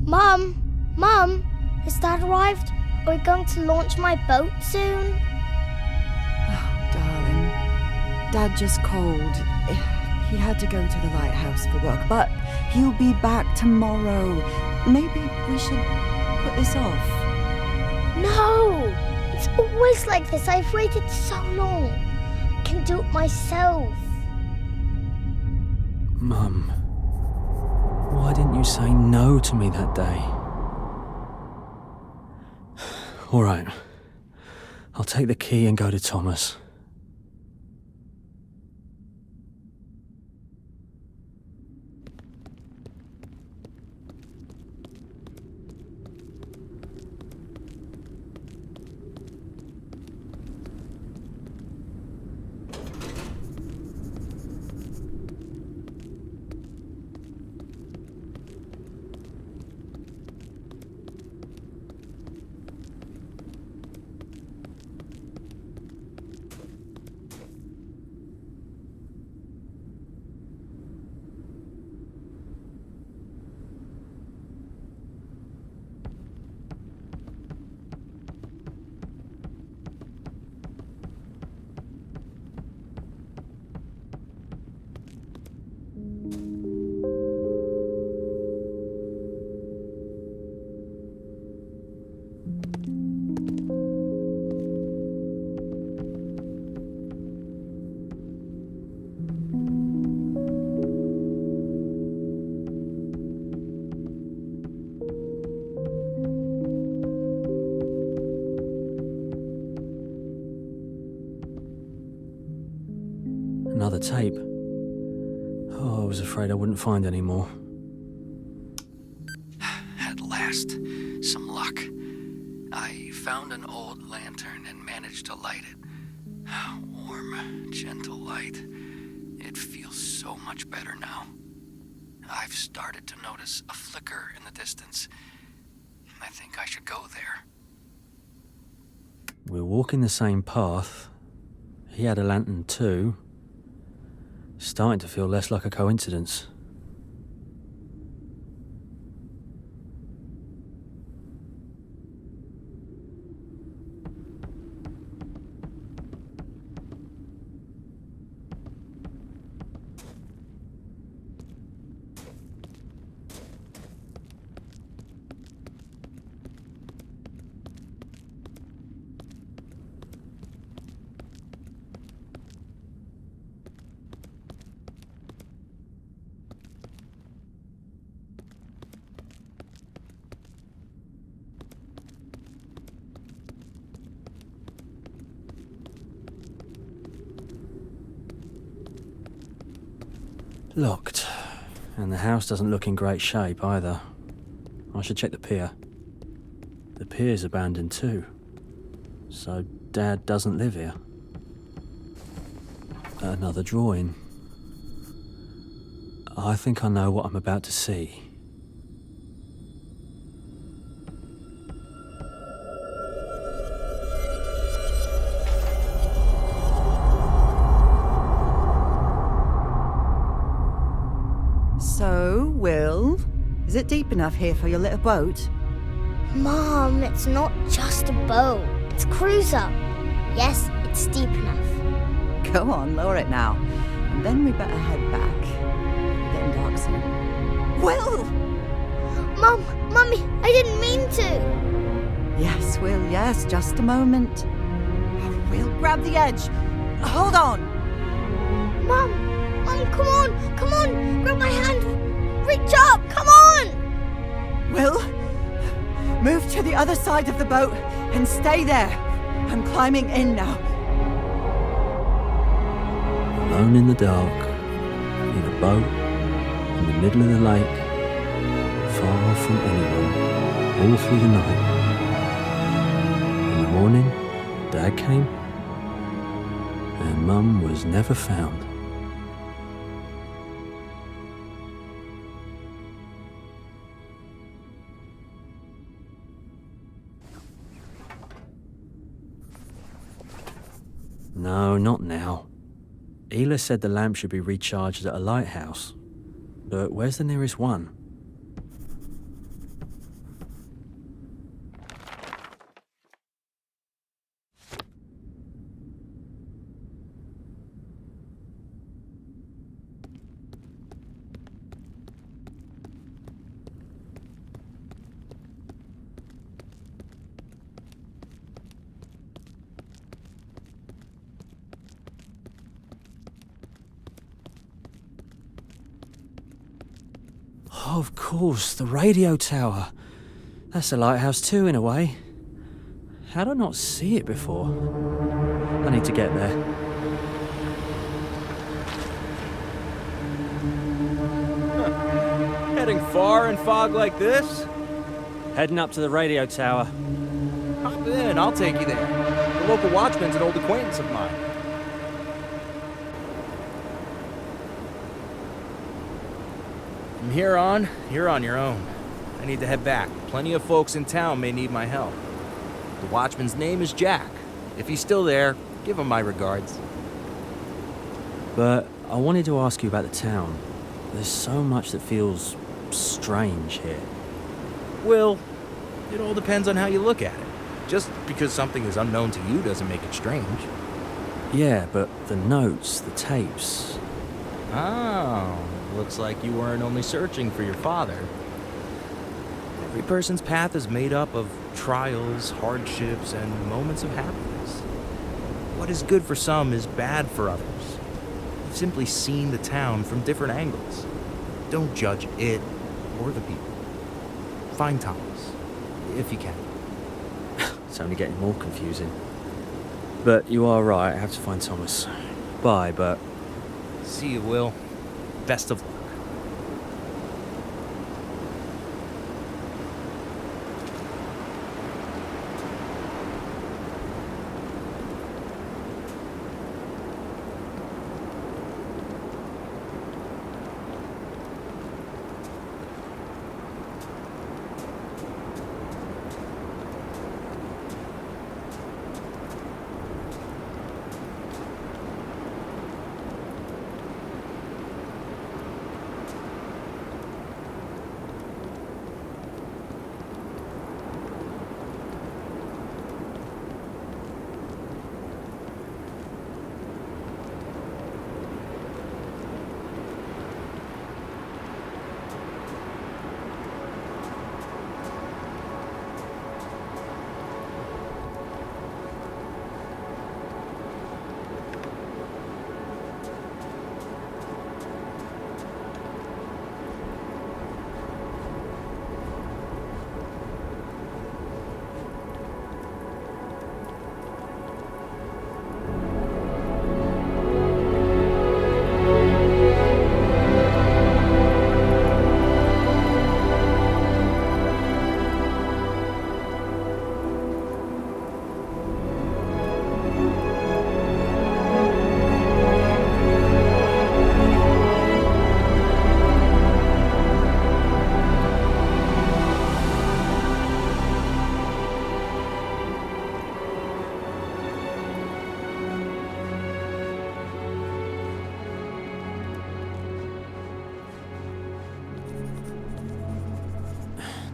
Mum, has Dad arrived? Are we going to launch my boat soon? Oh, darling. Dad just called. He had to go to the lighthouse for work, but he'll be back tomorrow. Maybe we should put this off. No! It's always like this. I've waited so long. I can do it myself. Mum, why didn't you say no to me that day? All right, I'll take the key and go to Thomas. Another tape. Oh, I was afraid I wouldn't find any more. At last, some luck. I found an old lantern and managed to light it. Warm, gentle light. It feels so much better now. I've started to notice a flicker in the distance. I think I should go there. We're walking the same path. He had a lantern too. Starting to feel less like a coincidence. Locked. And the house doesn't look in great shape either. I should check the pier. The pier's abandoned too. So Dad doesn't live here. Another drawing. I think I know what I'm about to see. So, Will, is it deep enough here for your little boat? Mom, it's not just a boat. It's a cruiser. Yes, it's deep enough. Go on, lower it now. And then we better head back. It's getting dark soon. Will! Mummy, I didn't mean to. Yes, Will, yes, just a moment. Will, grab the edge. Hold on. Mum, come on, grab my hand. Reach up, come on. Will, move to the other side of the boat and stay there. I'm climbing in now. Alone in the dark, in a boat, in the middle of the lake, far from anyone, all through the night. In the morning, Dad came, and Mum was never found. No, not now. Ela said the lamp should be recharged at a lighthouse. But where's the nearest one? Oh, of course, the radio tower. That's a lighthouse too, in a way. How'd I not see it before? I need to get there. Heading far in fog like this? Heading up to the radio tower. Hop in, I'll take you there. The local watchman's an old acquaintance of mine. From here on, you're on your own. I need to head back. Plenty of folks in town may need my help. The watchman's name is Jack. If he's still there, give him my regards. But I wanted to ask you about the town. There's so much that feels strange here. Will, it all depends on how you look at it. Just because something is unknown to you doesn't make it strange. Yeah, but the notes, the tapes... Oh, looks like you weren't only searching for your father. Every person's path is made up of trials, hardships, and moments of happiness. What is good for some is bad for others. You've simply seen the town from different angles. Don't judge it or the people. Find Thomas, if you can. It's only getting more confusing. But you are right, I have to find Thomas. Bye, but... See you, Will. Best of luck.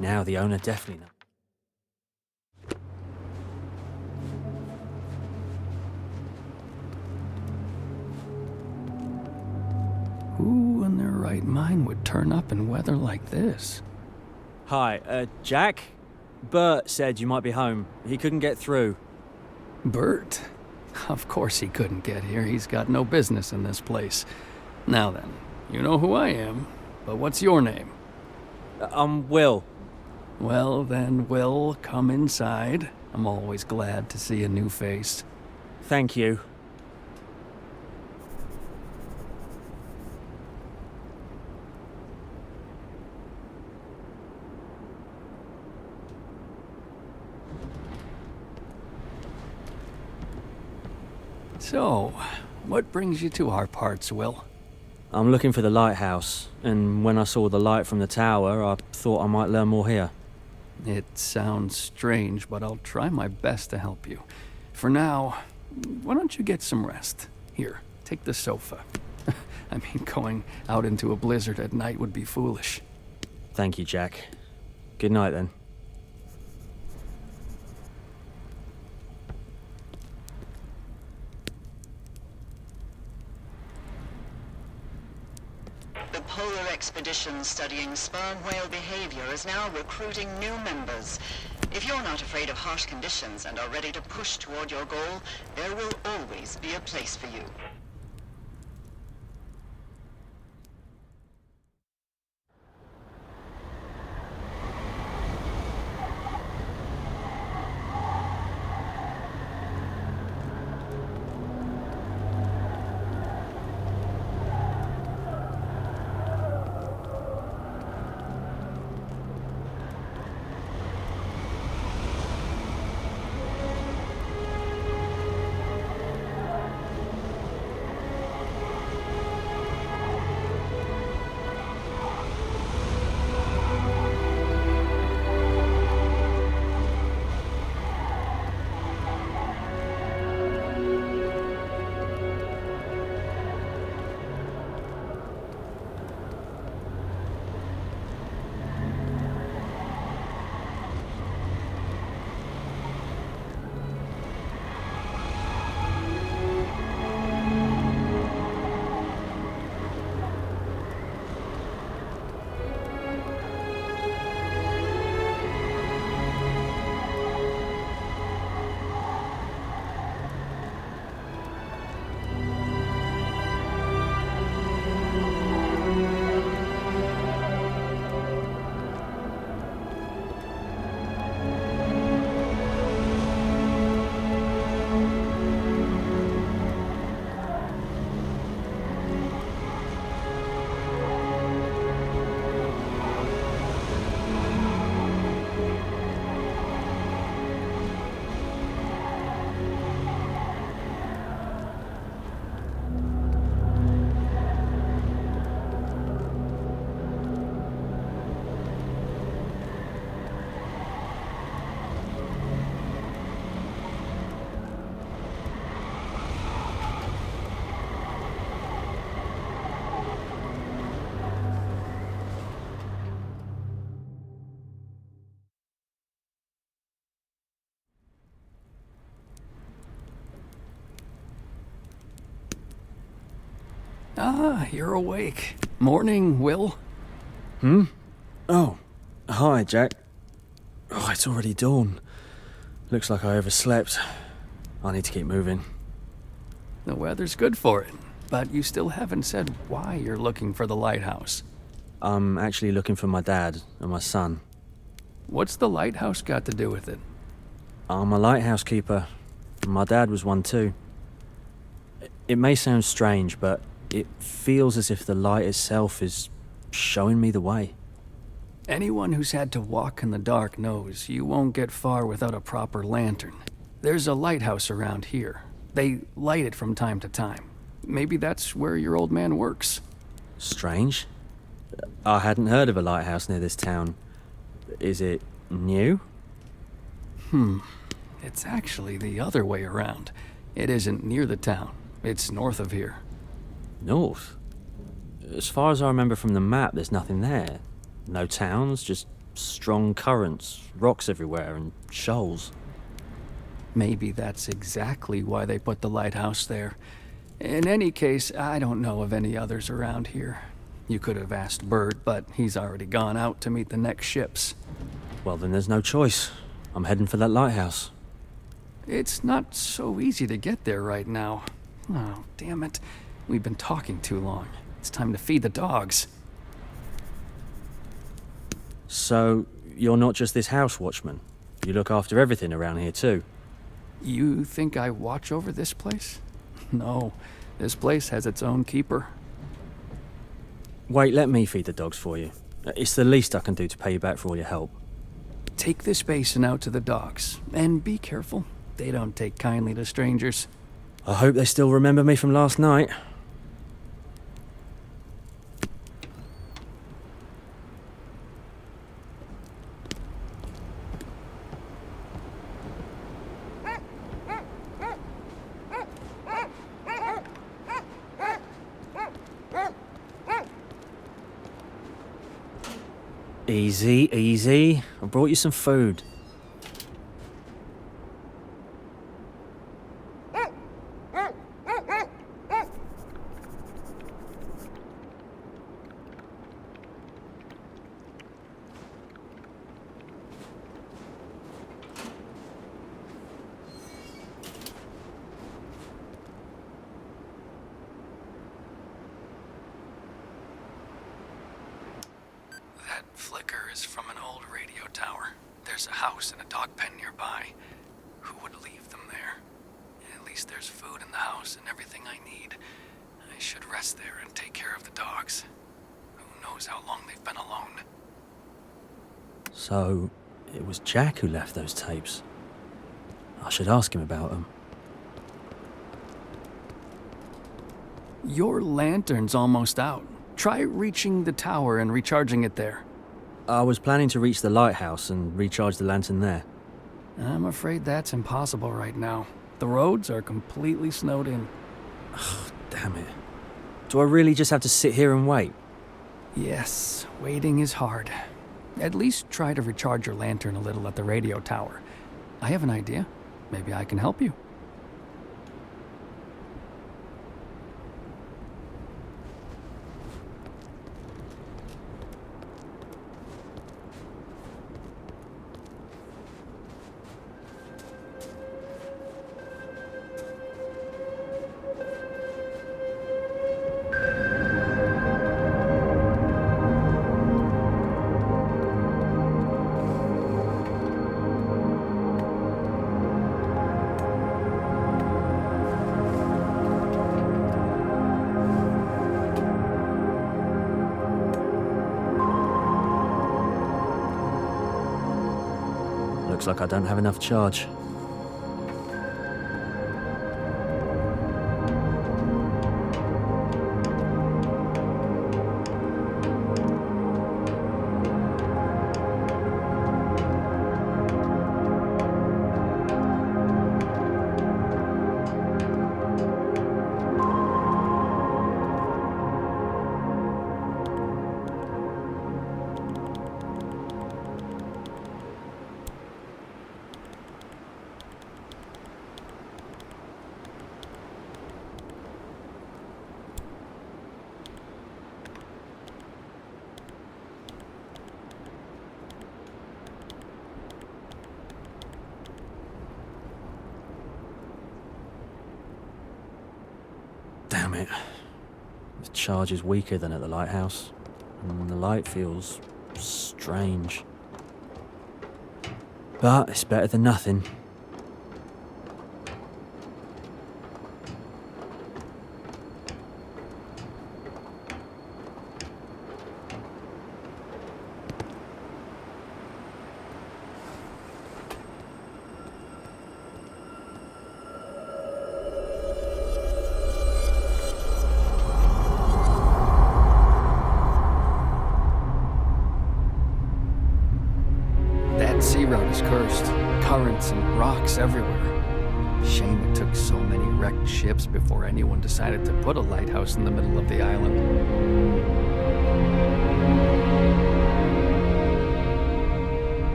Now the owner definitely knows. Who in their right mind would turn up in weather like this? Hi, Jack? Bert said you might be home. He couldn't get through. Bert? Of course he couldn't get here. He's got no business in this place. Now then, you know who I am, but what's your name? I'm Will. Well then, Will, come inside. I'm always glad to see a new face. Thank you. So, what brings you to our parts, Will? I'm looking for the lighthouse, and when I saw the light from the tower, I thought I might learn more here. It sounds strange, but I'll try my best to help you. For now, why don't you get some rest? Here, take the sofa. I mean, going out into a blizzard at night would be foolish. Thank you, Jack. Good night, then. The polar expedition studying sperm whale behavior is now recruiting new members. If you're not afraid of harsh conditions and are ready to push toward your goal, there will always be a place for you. Ah, you're awake. Morning, Will. Oh, hi, Jack. Oh, it's already dawn. Looks like I overslept. I need to keep moving. The weather's good for it, but you still haven't said why you're looking for the lighthouse. I'm actually looking for my dad and my son. What's the lighthouse got to do with it? I'm a lighthouse keeper. My dad was one too. It may sound strange, but it feels as if the light itself is showing me the way. Anyone who's had to walk in the dark knows you won't get far without a proper lantern. There's a lighthouse around here. They light it from time to time. Maybe that's where your old man works. Strange. I hadn't heard of a lighthouse near this town. Is it new? It's actually the other way around. It isn't near the town. It's north of here. North? As far as I remember from the map, there's nothing there. No towns, just strong currents, rocks everywhere, and shoals. Maybe that's exactly why they put the lighthouse there. In any case, I don't know of any others around here. You could have asked Bert, but he's already gone out to meet the next ships. Well, then there's no choice. I'm heading for that lighthouse. It's not so easy to get there right now. Oh, damn it. We've been talking too long. It's time to feed the dogs. So, you're not just this house watchman? You look after everything around here too? You think I watch over this place? No, this place has its own keeper. Wait, let me feed the dogs for you. It's the least I can do to pay you back for all your help. Take this basin out to the dogs, and be careful. They don't take kindly to strangers. I hope they still remember me from last night. Easy, easy. I brought you some food. That flicker is from an old radio tower. There's a house and a dog pen nearby. Who would leave them there? At least there's food in the house and everything I need. I should rest there and take care of the dogs. Who knows how long they've been alone. So, it was Jack who left those tapes. I should ask him about them. Your lantern's almost out. Try reaching the tower and recharging it there. I was planning to reach the lighthouse and recharge the lantern there. I'm afraid that's impossible right now. The roads are completely snowed in. Damn it. Do I really just have to sit here and wait? Yes, waiting is hard. At least try to recharge your lantern a little at the radio tower. I have an idea. Maybe I can help you. Looks like I don't have enough charge. Damn it. The charge is weaker than at the lighthouse, and the light feels strange. But it's better than nothing. Sea route is cursed. Currents and rocks everywhere. Shame it took so many wrecked ships before anyone decided to put a lighthouse in the middle of the island.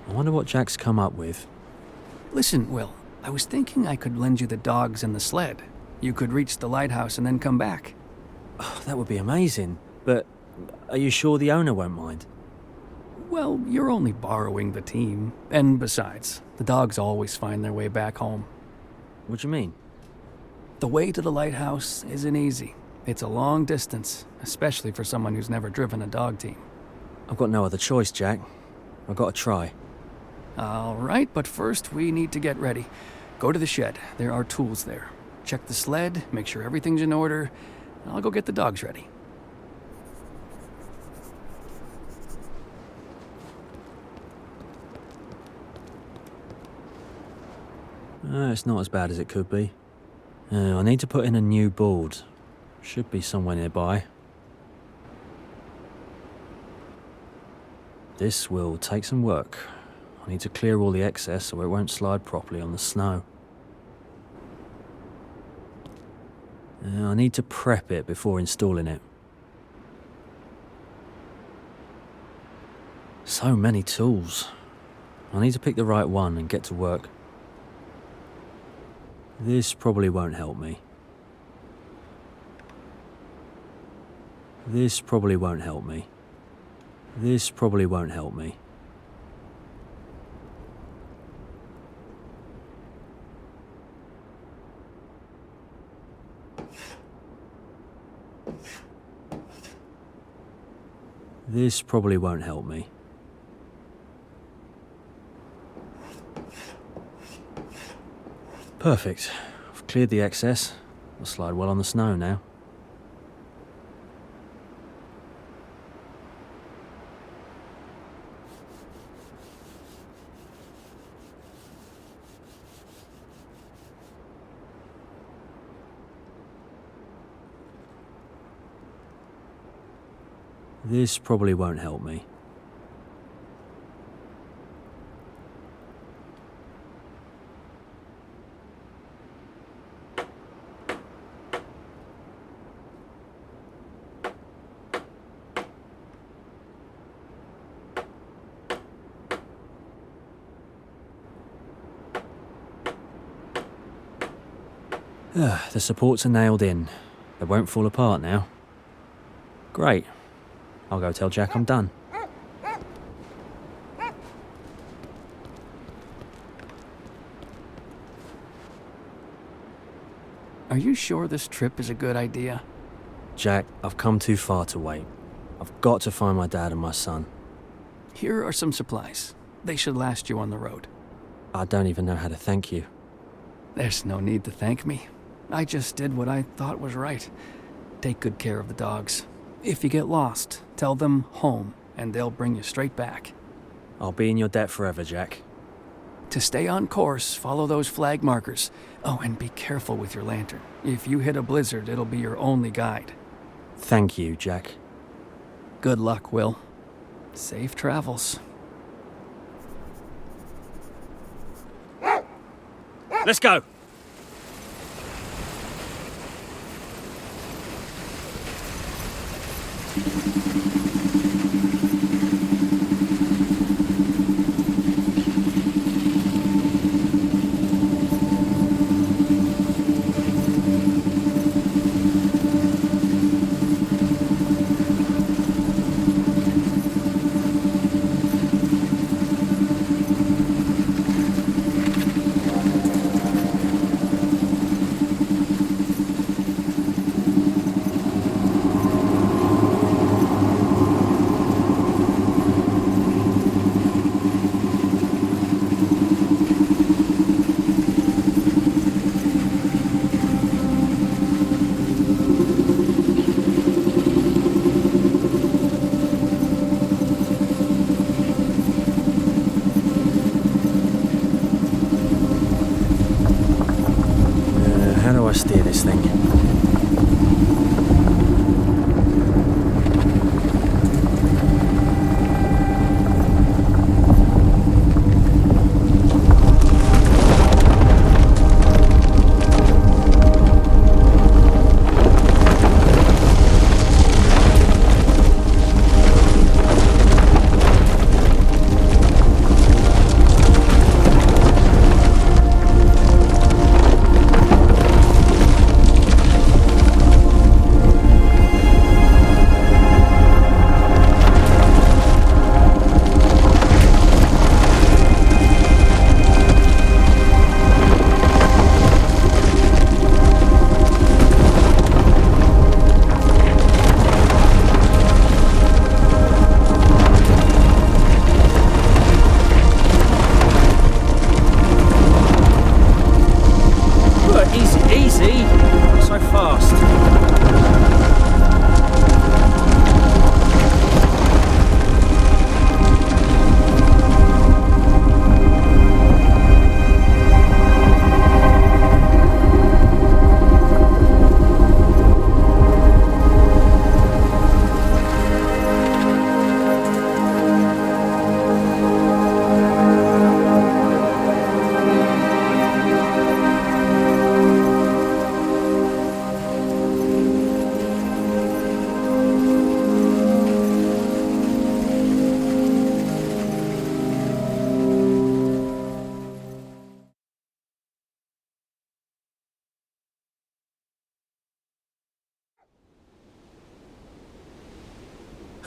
I wonder what Jack's come up with. Listen, Will, I was thinking I could lend you the dogs and the sled. You could reach the lighthouse and then come back. Oh, that would be amazing, but are you sure the owner won't mind? Well, you're only borrowing the team. And besides, the dogs always find their way back home. What do you mean? The way to the lighthouse isn't easy. It's a long distance, especially for someone who's never driven a dog team. I've got no other choice, Jack. I've got to try. All right, but first we need to get ready. Go to the shed. There are tools there. Check the sled, make sure everything's in order. I'll go get the dogs ready. It's not as bad as it could be. I need to put in a new board. Should be somewhere nearby. This will take some work. I need to clear all the excess so it won't slide properly on the snow. I need to prep it before installing it. So many tools. I need to pick the right one and get to work. This probably won't help me. This probably won't help me. This probably won't help me. This probably won't help me. Perfect. I've cleared the excess. I'll slide well on the snow now. This probably won't help me. The supports are nailed in. They won't fall apart now. Great. I'll go tell Jack I'm done. Are you sure this trip is a good idea? Jack, I've come too far to wait. I've got to find my dad and my son. Here are some supplies. They should last you on the road. I don't even know how to thank you. There's no need to thank me. I just did what I thought was right. Take good care of the dogs. If you get lost, tell them home, and they'll bring you straight back. I'll be in your debt forever, Jack. To stay on course, follow those flag markers. Oh, and be careful with your lantern. If you hit a blizzard, it'll be your only guide. Thank you, Jack. Good luck, Will. Safe travels. Let's go!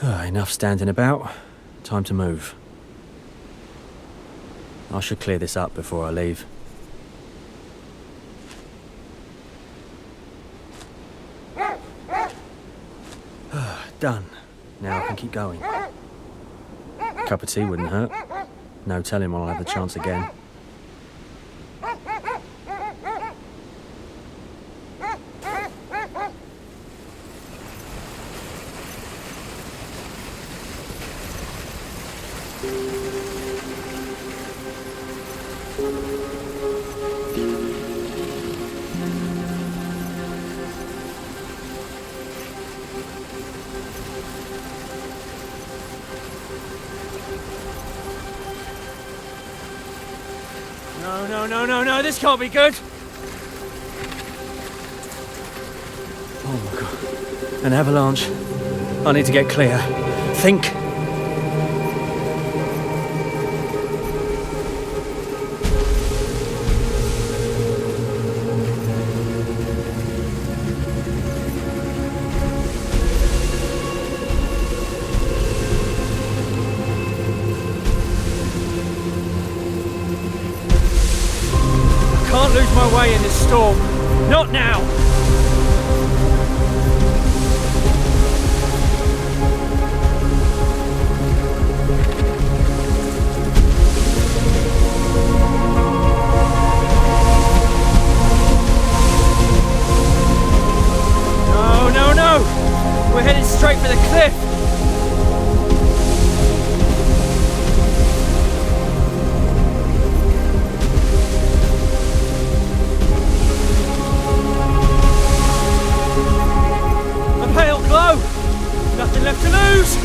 Enough standing about. Time to move. I should clear this up before I leave. Done. Now I can keep going. Cup of tea wouldn't hurt. No telling when I'll have the chance again. No, this can't be good. Oh my god. An avalanche. I need to get clear. Think. Can't lose my way in this storm. Not now! No! We're headed straight for the cliff! Nothing left to lose!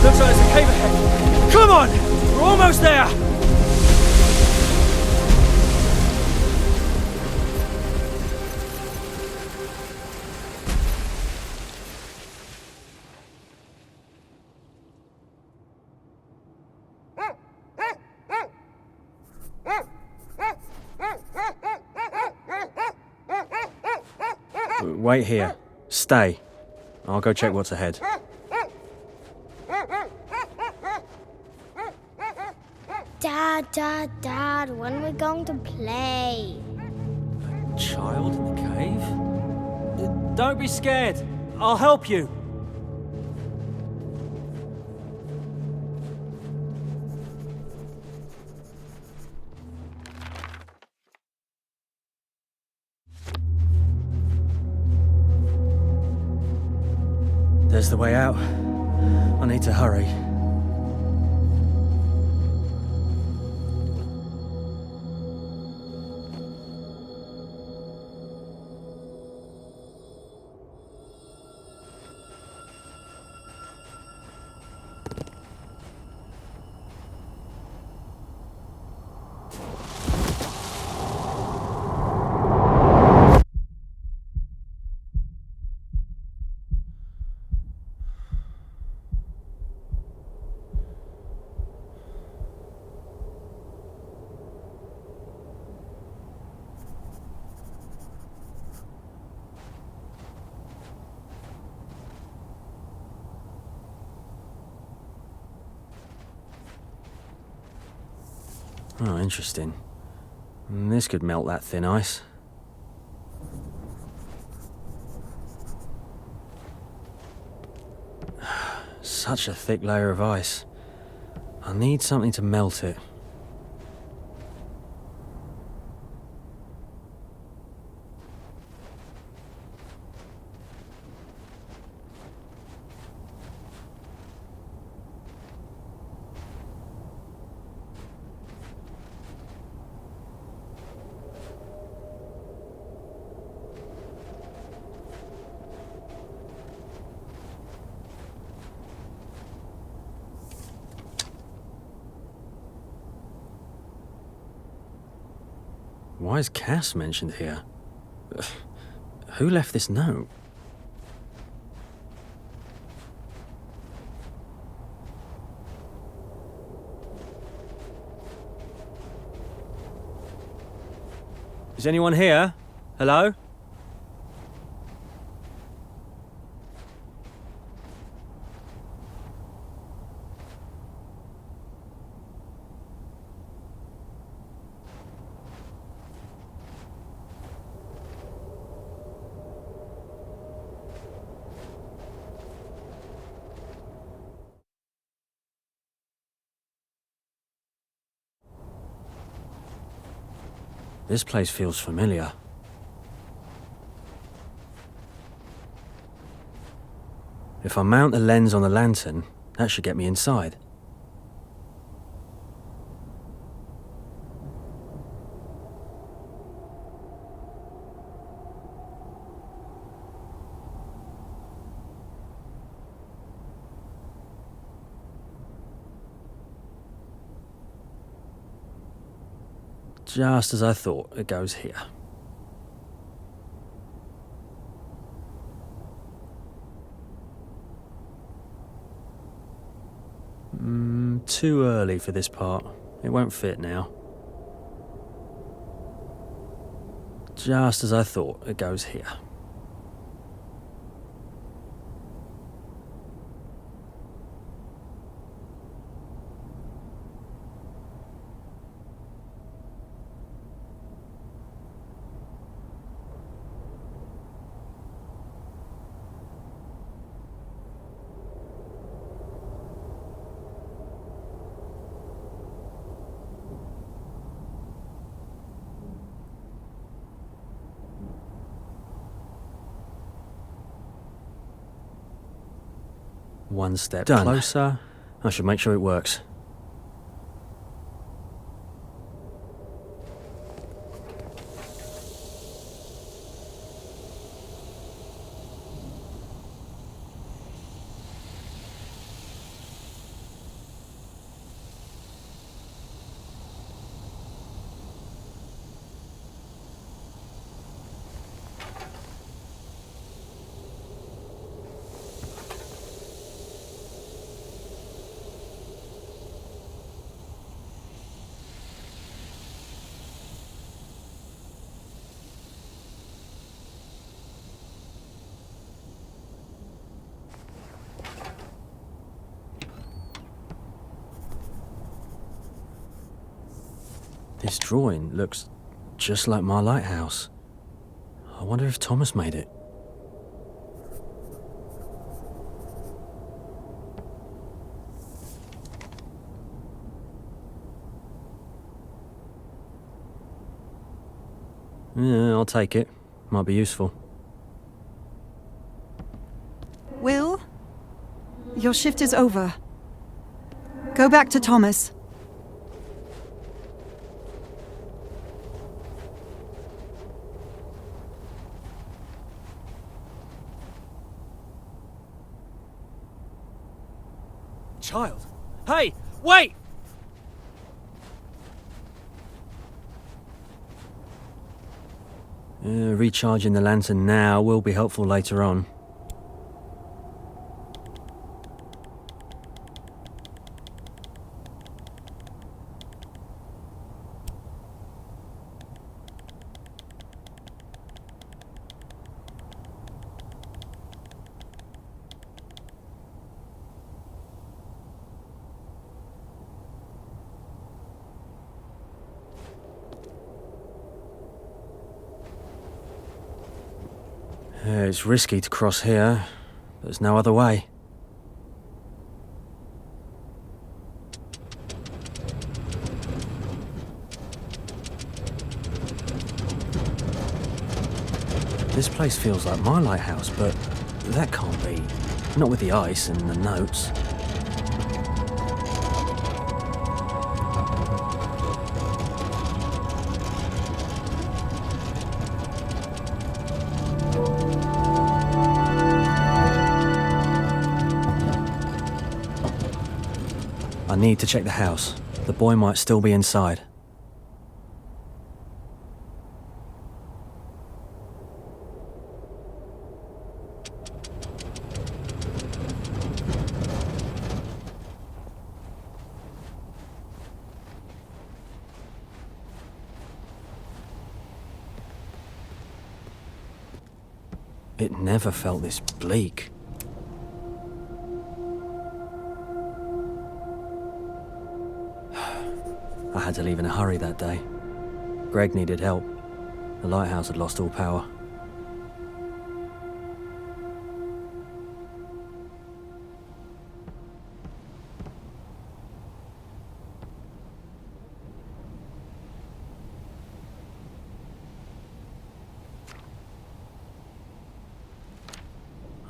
Looks like there's a cave ahead. Come on! We're almost there! Wait here. Stay. I'll go check what's ahead. Dad, when are we going to play? Child in the cave? Don't be scared. I'll help you. There's the way out. I need to hurry. Oh, interesting. This could melt that thin ice. Such a thick layer of ice. I need something to melt it. Why is Cass mentioned here? Who left this note? Is anyone here? Hello? This place feels familiar. If I mount the lens on the lantern, that should get me inside. Just as I thought, it goes here. Too early for this part. It won't fit now. Just as I thought, it goes here. One step closer. I should make sure it works. This drawing looks just like my lighthouse. I wonder if Thomas made it. Yeah, I'll take it. Might be useful. Will? Your shift is over. Go back to Thomas. Child! Hey! Wait! Recharging the lantern now will be helpful later on. It's risky to cross here, but there's no other way. This place feels like my lighthouse, but that can't be. Not with the ice and the notes. I need to check the house. The boy might still be inside. It never felt this bleak. I had to leave in a hurry that day. Greg needed help. The lighthouse had lost all power.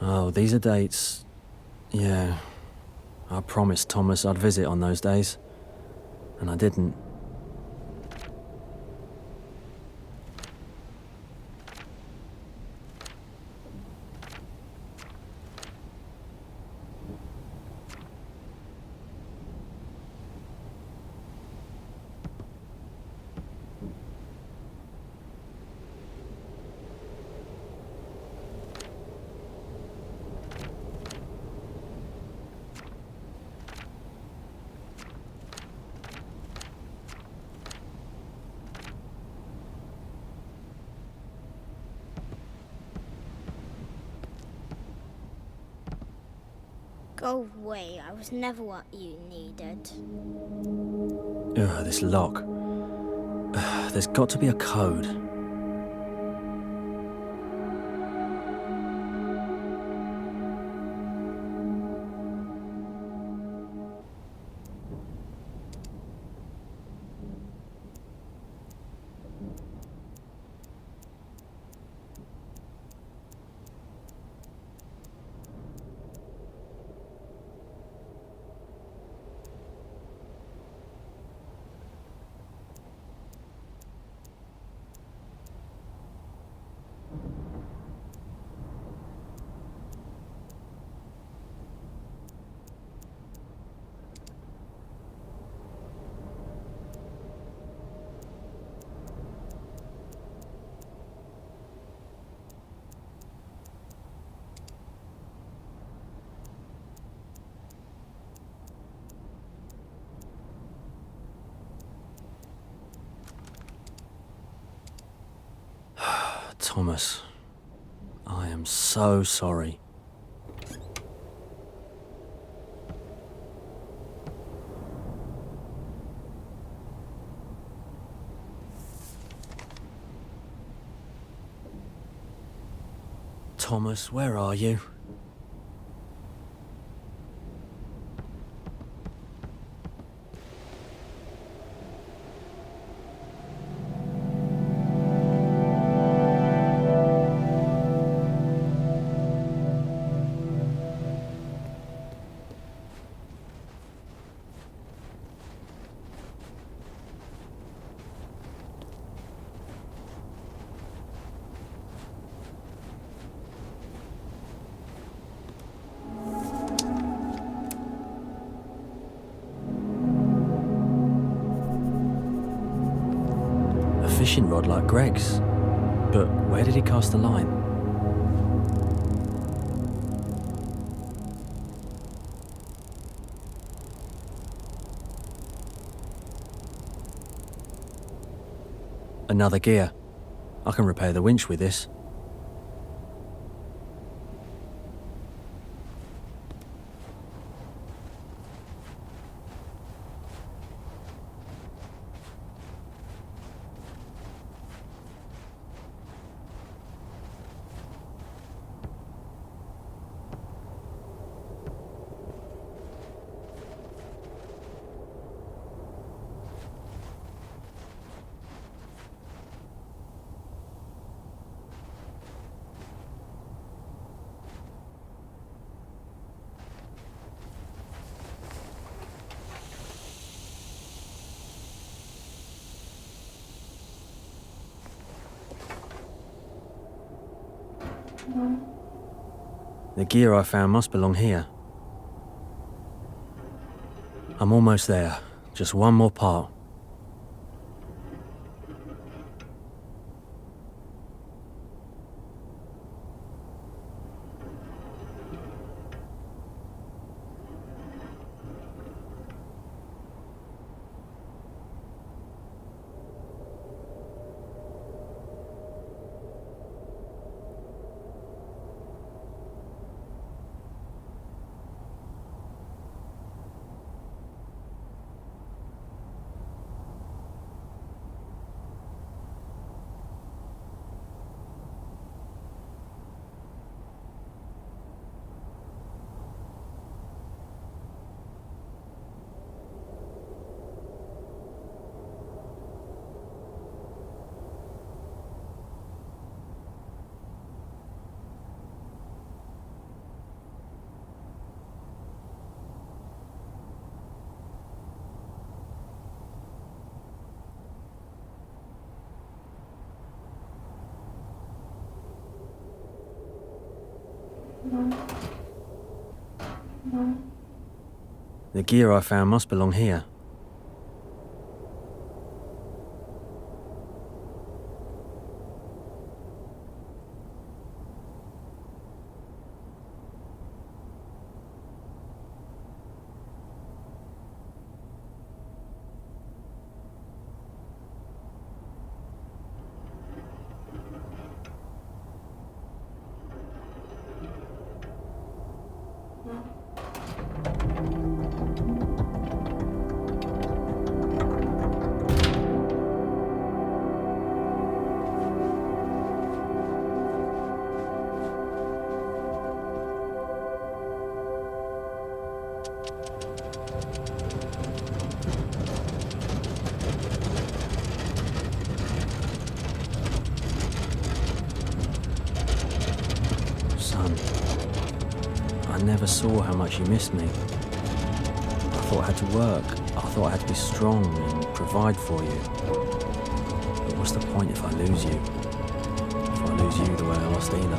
Oh, these are dates. Yeah. I promised Thomas I'd visit on those days. And I didn't. Go away, I was never what you needed. Ugh, this lock. There's got to be a code. Thomas, I am so sorry. Thomas, where are you? Fishing rod like Greg's. But where did he cast the line? Another gear. I can repair the winch with this. The gear I found must belong here. I'm almost there. Just one more part. The gear I found must belong here. Son, I never saw how much you missed me. I thought I had to work. I thought I had to be strong and provide for you. But what's the point if I lose you? If I lose you the way I lost Ela?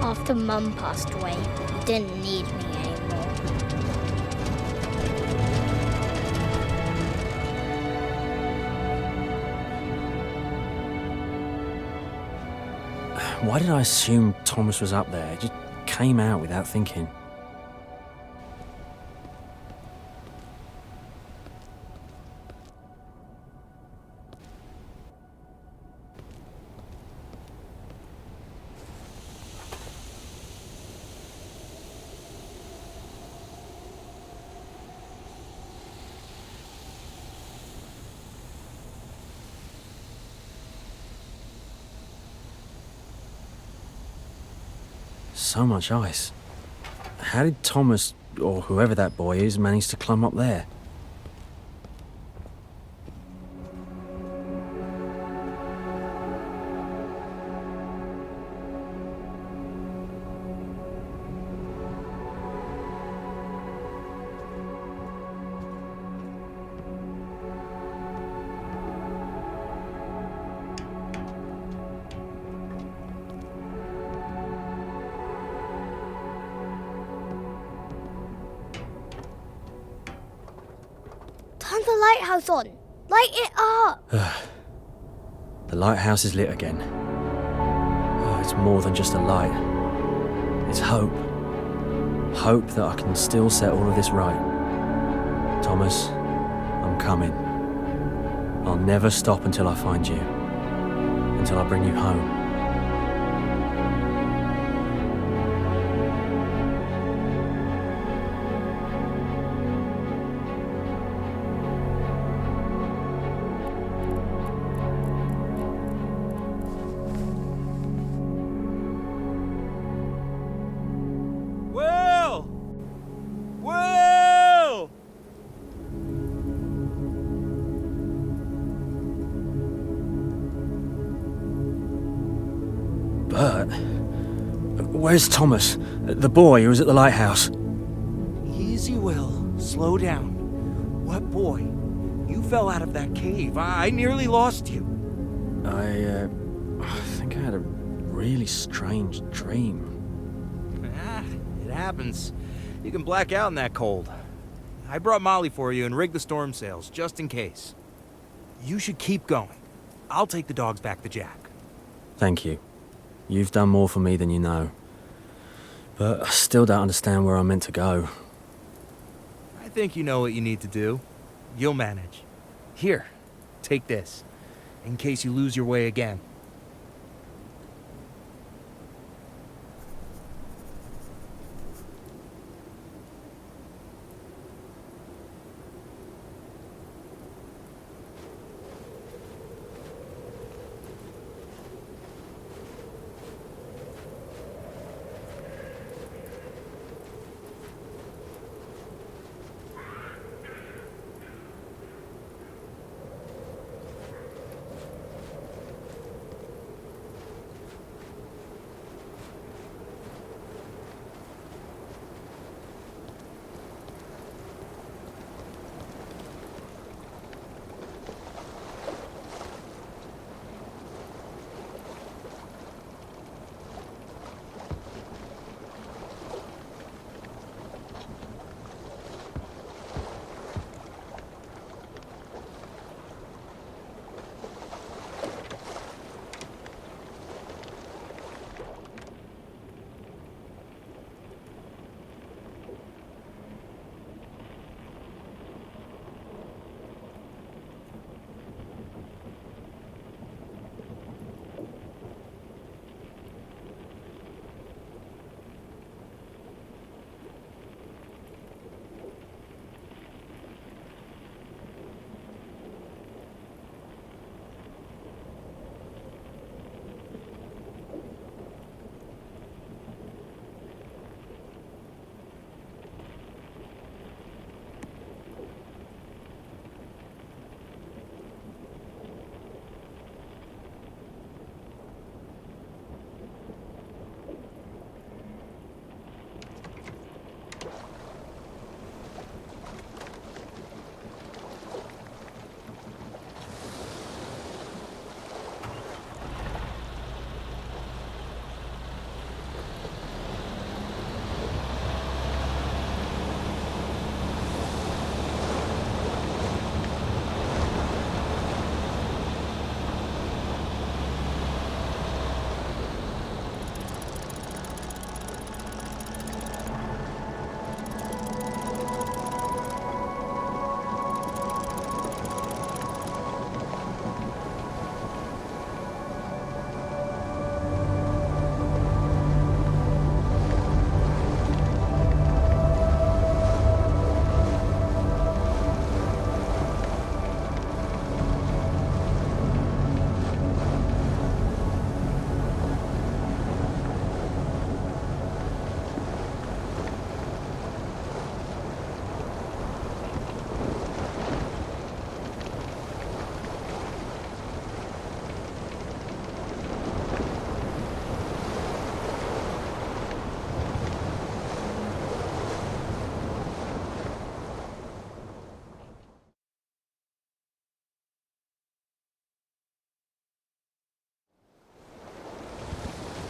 After Mum passed away, you didn't need me anymore. Why did I assume Thomas was up there? It just came out without thinking. So much ice. How did Thomas, or whoever that boy is, manage to climb up there? Turn the lighthouse on. Light it up. The lighthouse is lit again. It's more than just a light. It's hope. Hope that I can still set all of this right. Thomas, I'm coming. I'll never stop until I find you. Until I bring you home. Bert? Where's Thomas? The boy who was at the lighthouse? Easy, Will. Slow down. What boy? You fell out of that cave. I nearly lost you. I think I had a really strange dream. It happens. You can black out in that cold. I brought Molly for you and rigged the storm sails, just in case. You should keep going. I'll take the dogs back to Jack. Thank you. You've done more for me than you know. But I still don't understand where I'm meant to go. I think you know what you need to do. You'll manage. Here, take this, in case you lose your way again.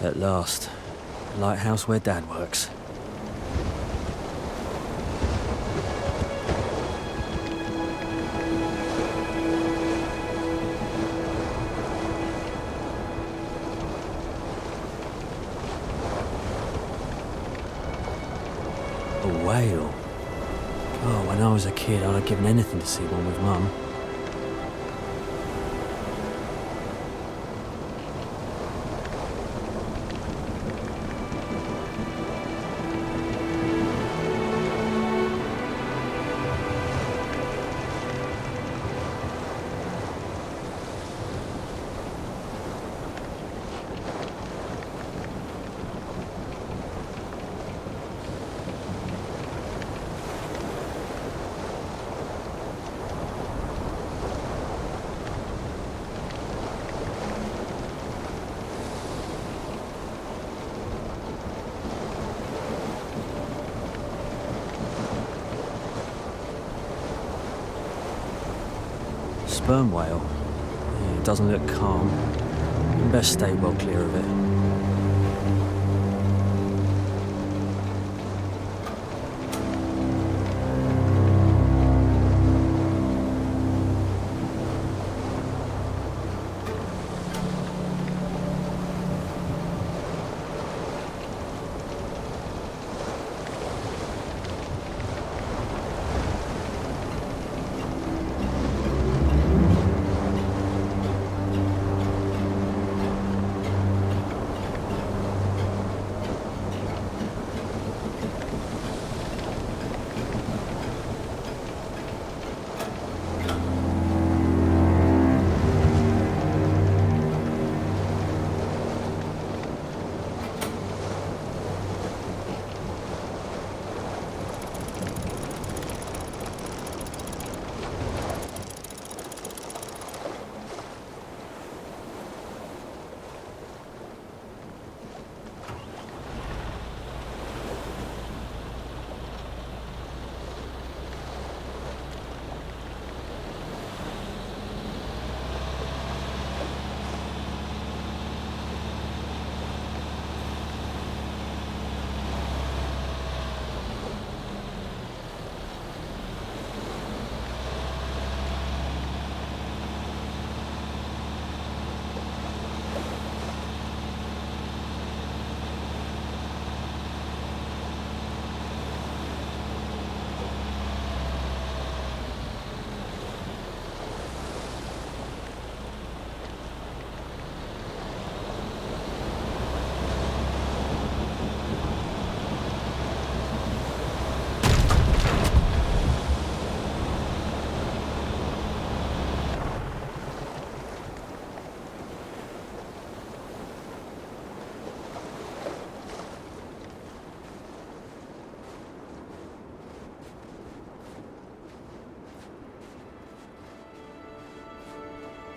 At last. Lighthouse where Dad works. A whale. Oh, when I was a kid, I'd have given anything to see one with Mum. Sperm whale. Yeah, it doesn't look calm. You best stay well clear of it.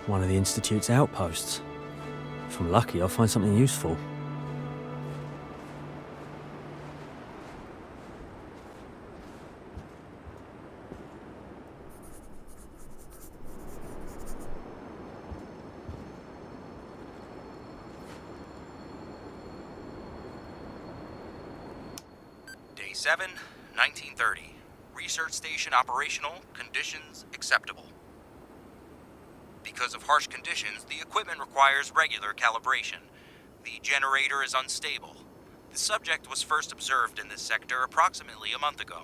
One of the Institute's outposts. If I'm lucky, I'll find something useful. Day 7, 1930. Research station operational, conditions acceptable. Because of harsh conditions, the equipment requires regular calibration. The generator is unstable. The subject was first observed in this sector approximately a month ago.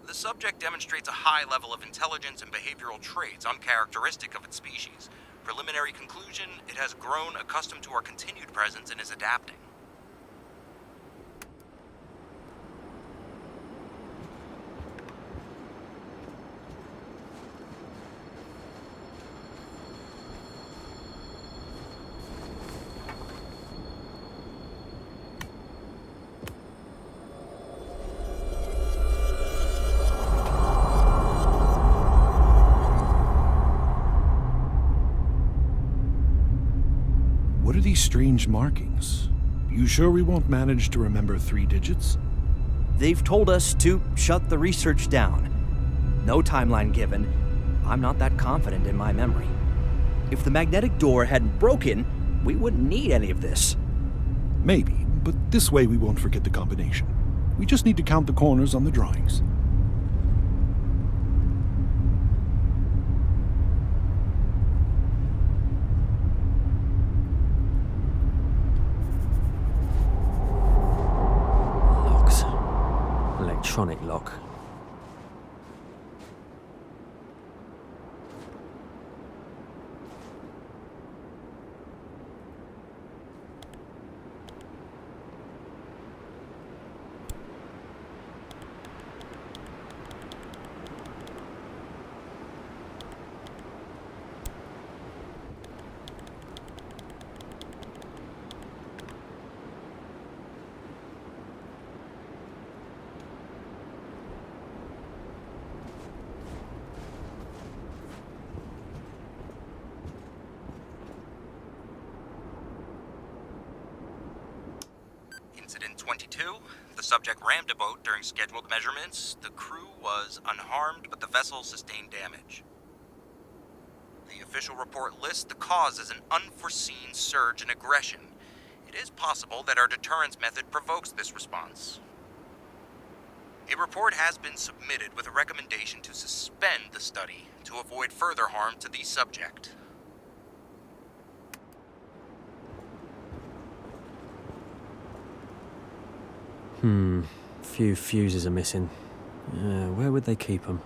The subject demonstrates a high level of intelligence and behavioral traits uncharacteristic of its species. Preliminary conclusion, it has grown accustomed to our continued presence and is adapting. What are these strange markings? You sure we won't manage to remember 3 digits? They've told us to shut the research down. No timeline given. I'm not that confident in my memory. If the magnetic door hadn't broken, we wouldn't need any of this. Maybe, but this way we won't forget the combination. We just need to count the corners on the drawings. Locks. Electronic lock. Incident 22. The subject rammed a boat during scheduled measurements. The crew was unharmed, but the vessel sustained damage. The official report lists the cause as an unforeseen surge in aggression. It is possible that our deterrence method provokes this response. A report has been submitted with a recommendation to suspend the study to avoid further harm to the subject. Few fuses are missing. Where would they keep them?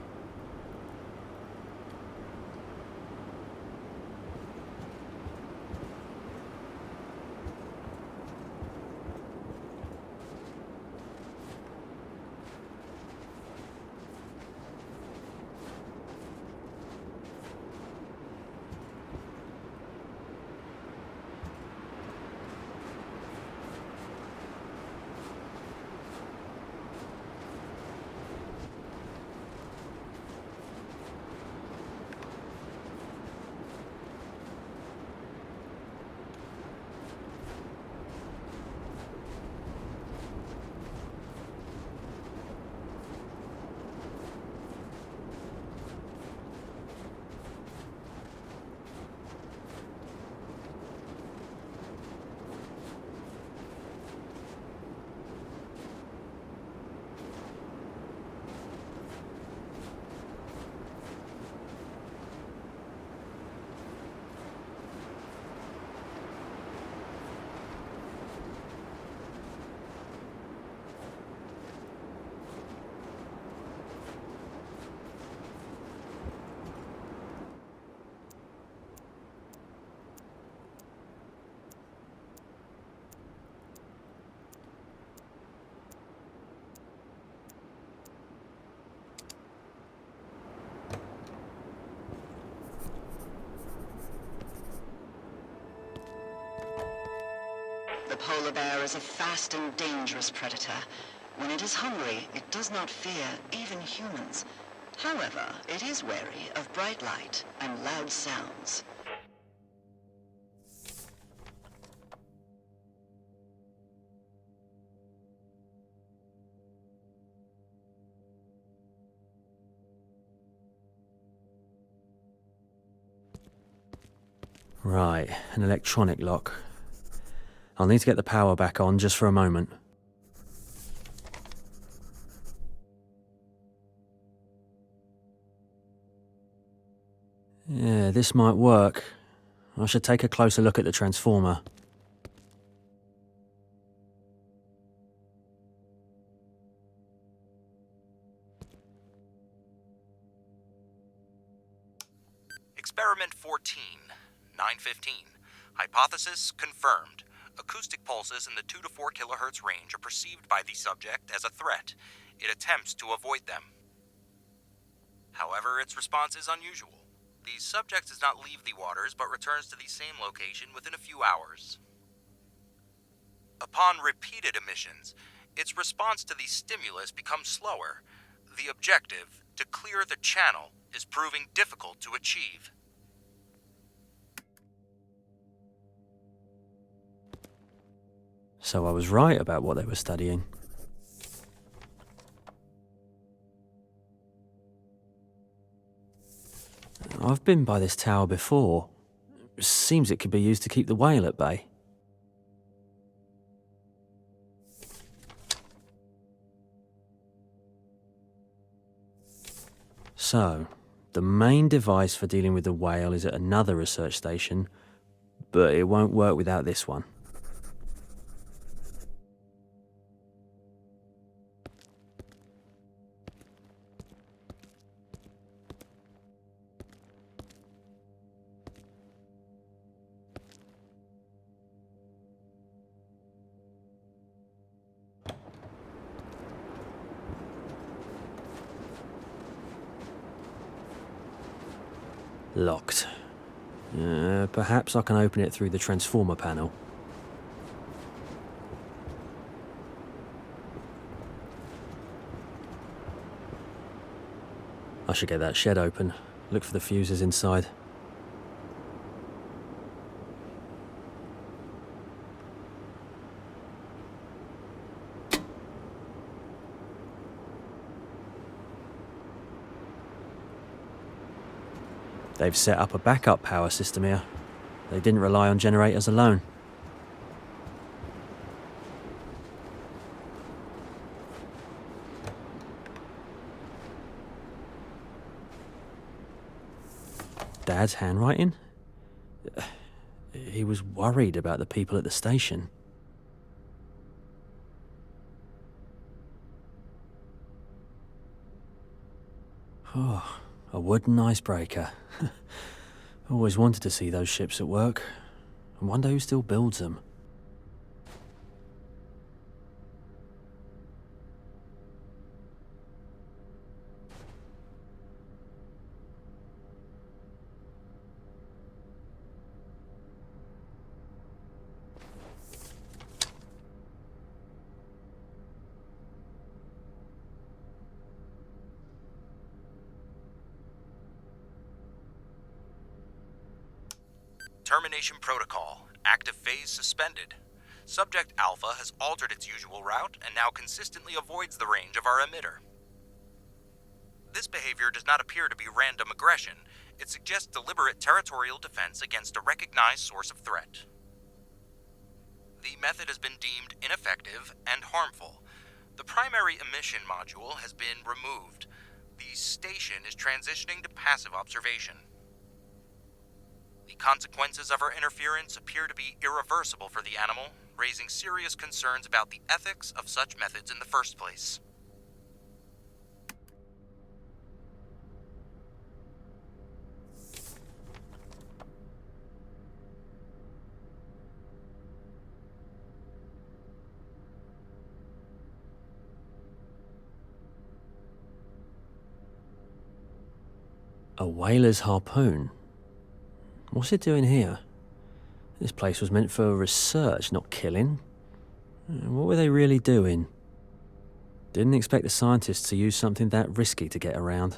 The polar bear is a fast and dangerous predator. When it is hungry, it does not fear even humans. However, it is wary of bright light and loud sounds. Right, an electronic lock. I'll need to get the power back on just for a moment. Yeah, this might work. I should take a closer look at the transformer. Experiment 14, 915. Hypothesis confirmed. Acoustic pulses in the 2 to 4 kilohertz range are perceived by the subject as a threat. It attempts to avoid them. However, its response is unusual. The subject does not leave the waters, but returns to the same location within a few hours. Upon repeated emissions, its response to the stimulus becomes slower. The objective, to clear the channel, is proving difficult to achieve. So I was right about what they were studying. I've been by this tower before. Seems it could be used to keep the whale at bay. So, the main device for dealing with the whale is at another research station, but it won't work without this one. Locked. Perhaps I can open it through the transformer panel. I should get that shed open. Look for the fuses inside. They've set up a backup power system here. They didn't rely on generators alone. Dad's handwriting? He was worried about the people at the station. Oh, a wooden icebreaker. Always wanted to see those ships at work. I wonder who still builds them. Termination protocol. Active phase suspended. Subject Alpha has altered its usual route and now consistently avoids the range of our emitter. This behavior does not appear to be random aggression. It suggests deliberate territorial defense against a recognized source of threat. The method has been deemed ineffective and harmful. The primary emission module has been removed. The station is transitioning to passive observation. The consequences of our interference appear to be irreversible for the animal, raising serious concerns about the ethics of such methods in the first place. A whaler's harpoon? What's it doing here? This place was meant for research, not killing. What were they really doing? Didn't expect the scientists to use something that risky to get around.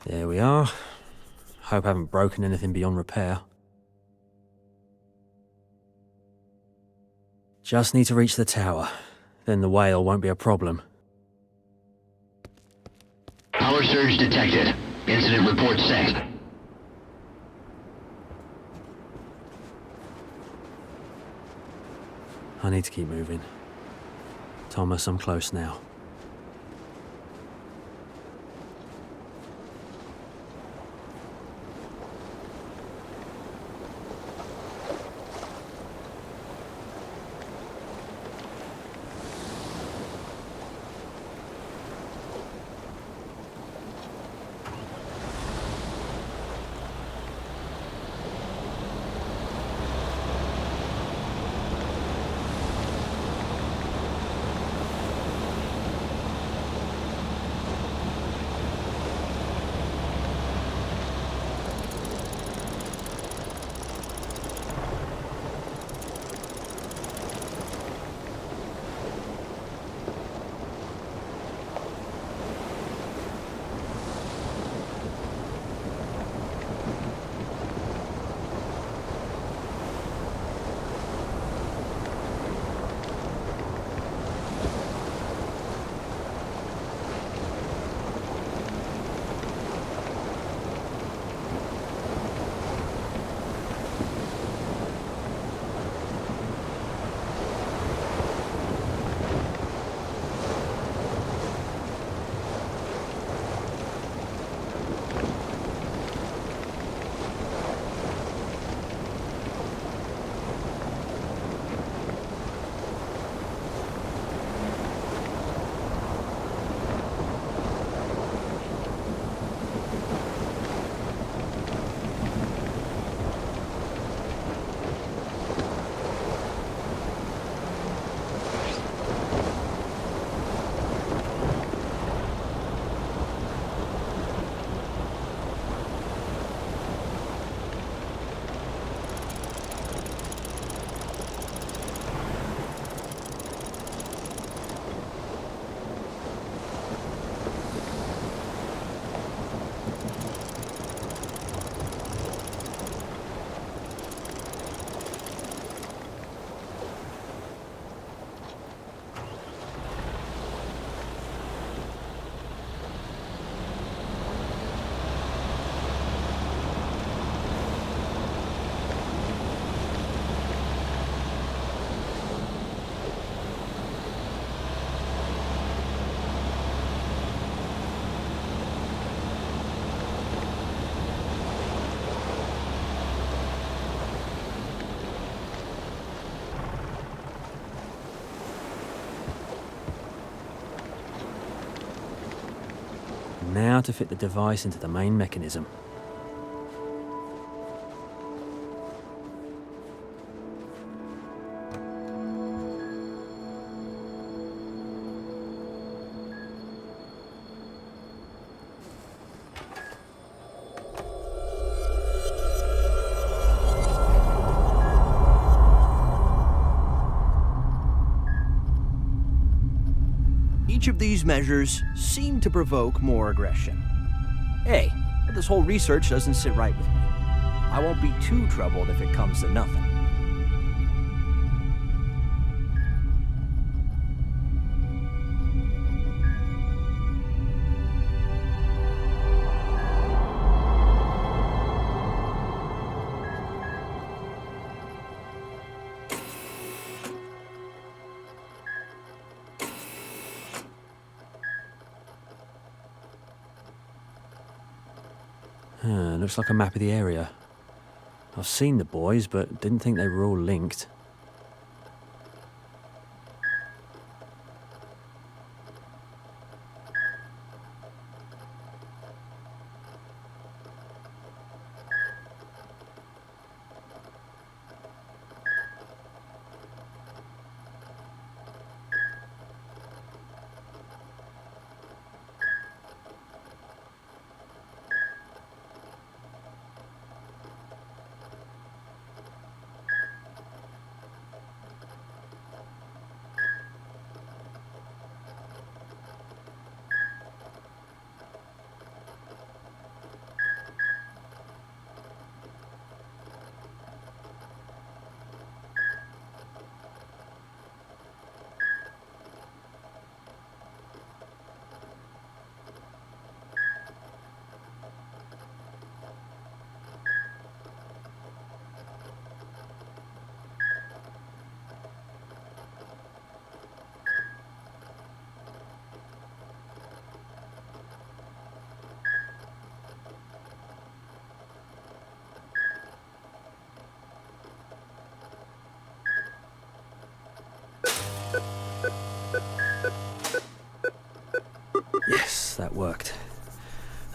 There we are. Hope I haven't broken anything beyond repair. Just need to reach the tower. Then the whale won't be a problem. Power surge detected. Incident report sent. I need to keep moving. Thomas, I'm close now. Now to fit the device into the main mechanism. Each of these measures seem to provoke more aggression. Hey, but this whole research doesn't sit right with me. I won't be too troubled if it comes to nothing. Looks like a map of the area. I've seen the boys, but didn't think they were all linked.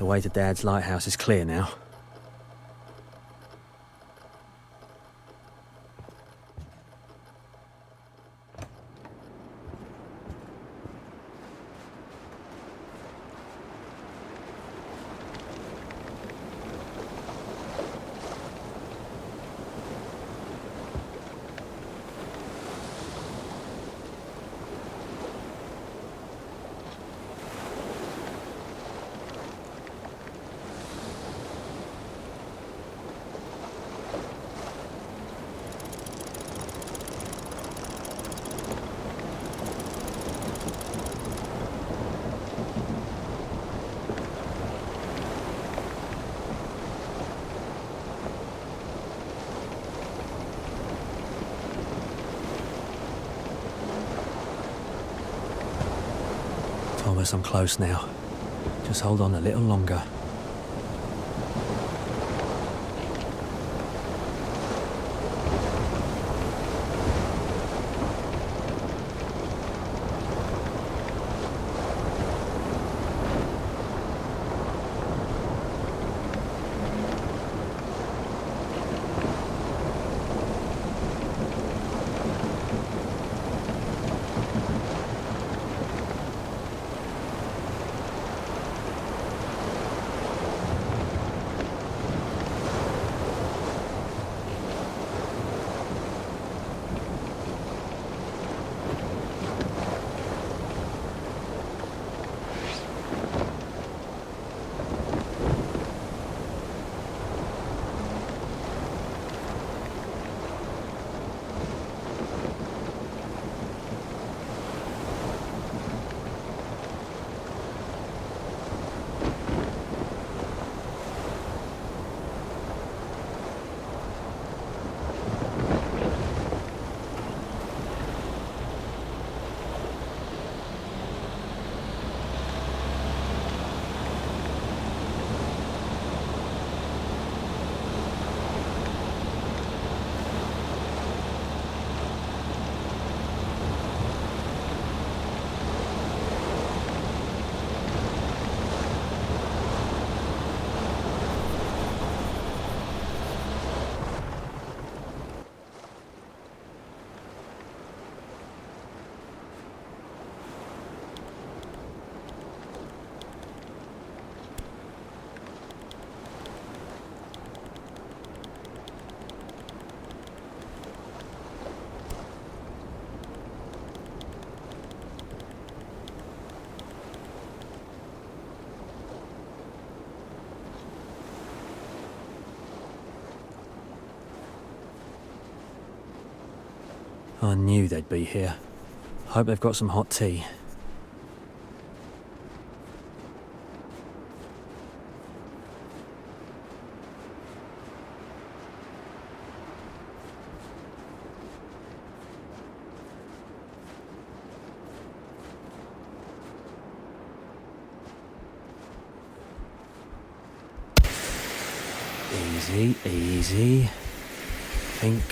The way to Dad's lighthouse is clear now. Thomas, I'm close now. Just hold on a little longer. I knew they'd be here. Hope they've got some hot tea. Easy, easy. Think.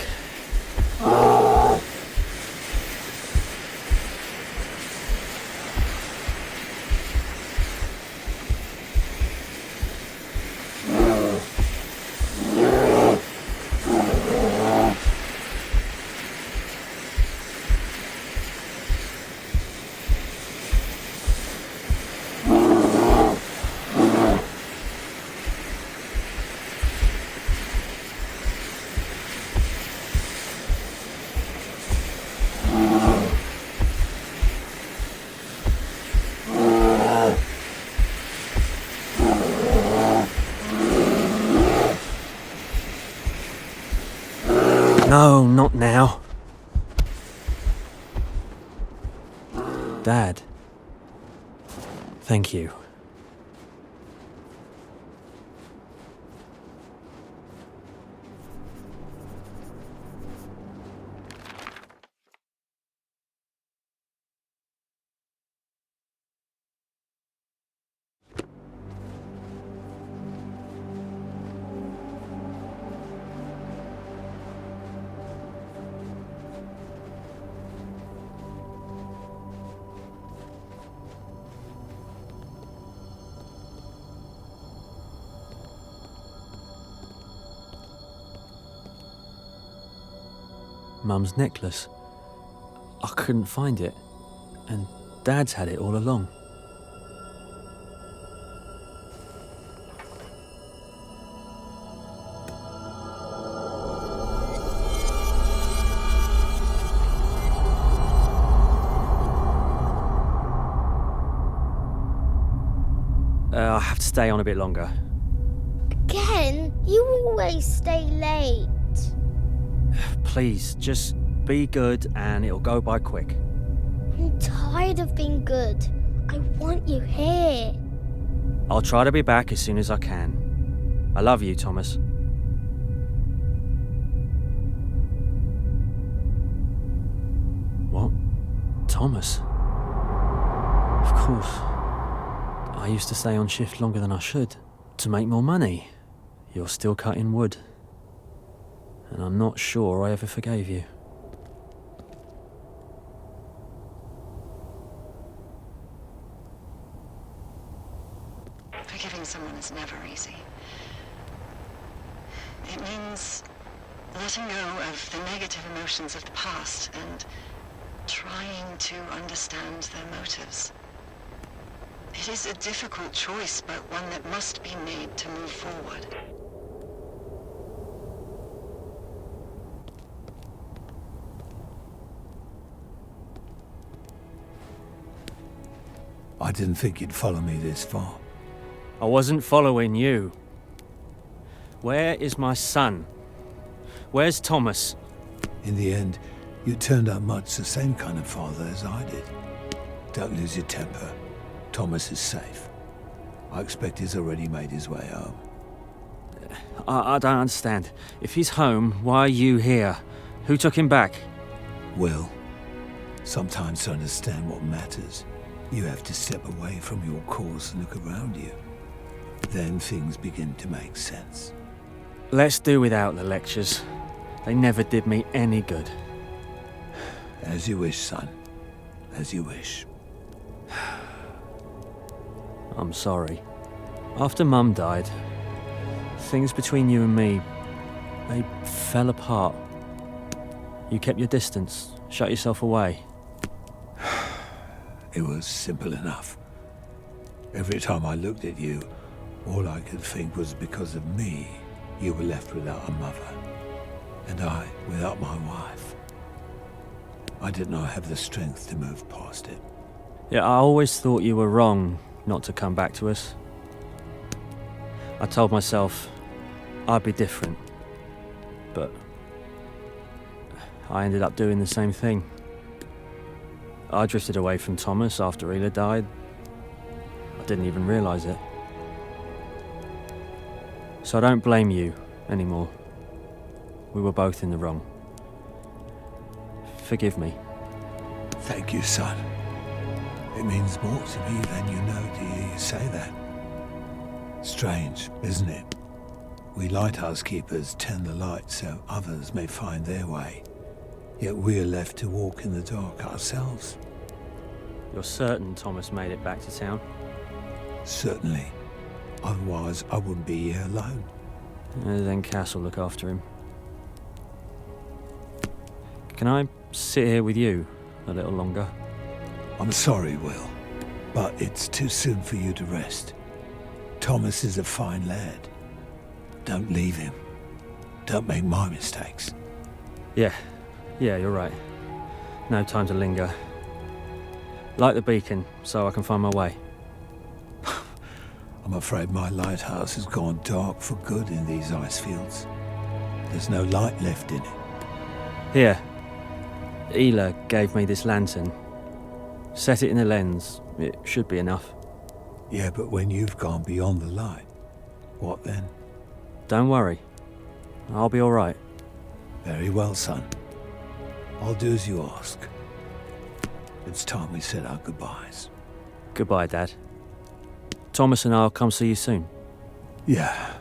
No, not now. Dad. Thank you. Mum's necklace. I couldn't find it, and Dad's had it all along. I have to stay on a bit longer. Again? You always stay late. Please, just be good and it'll go by quick. I'm tired of being good. I want you here. I'll try to be back as soon as I can. I love you, Thomas. What? Thomas? Of course. I used to stay on shift longer than I should, to make more money. You're still cutting wood. And I'm not sure I ever forgave you. Forgiving someone is never easy. It means letting go of the negative emotions of the past and trying to understand their motives. It is a difficult choice, but one that must be made to move forward. I didn't think you'd follow me this far. I wasn't following you. Where is my son? Where's Thomas? In the end, you turned out much the same kind of father as I did. Don't lose your temper. Thomas is safe. I expect he's already made his way home. I don't understand. If he's home, why are you here? Who took him back? Will, sometimes to understand what matters, you have to step away from your course and look around you. Then things begin to make sense. Let's do without the lectures. They never did me any good. As you wish, son. As you wish. I'm sorry. After Mum died, things between you and me, they fell apart. You kept your distance, shut yourself away. It was simple enough. Every time I looked at you, all I could think was because of me, you were left without a mother. And I, without my wife. I did not have the strength to move past it. Yeah, I always thought you were wrong not to come back to us. I told myself I'd be different, but I ended up doing the same thing. I drifted away from Thomas after Hila died. I didn't even realize it. So I don't blame you anymore. We were both in the wrong. Forgive me. Thank you, son. It means more to me than you know to hear you say that. Strange, isn't it? We lighthouse keepers tend the light so others may find their way. Yet we're left to walk in the dark ourselves. You're certain Thomas made it back to town? Certainly. Otherwise, I wouldn't be here alone. Then Cass will look after him. Can I sit here with you a little longer? I'm sorry, Will, but it's too soon for you to rest. Thomas is a fine lad. Don't leave him. Don't make my mistakes. Yeah, you're right. No time to linger. Light the beacon so I can find my way. I'm afraid my lighthouse has gone dark for good in these ice fields. There's no light left in it. Here. Hila gave me this lantern. Set it in the lens. It should be enough. Yeah, but when you've gone beyond the light, what then? Don't worry. I'll be all right. Very well, son. I'll do as you ask. It's time we said our goodbyes. Goodbye, Dad. Thomas and I'll come see you soon. Yeah.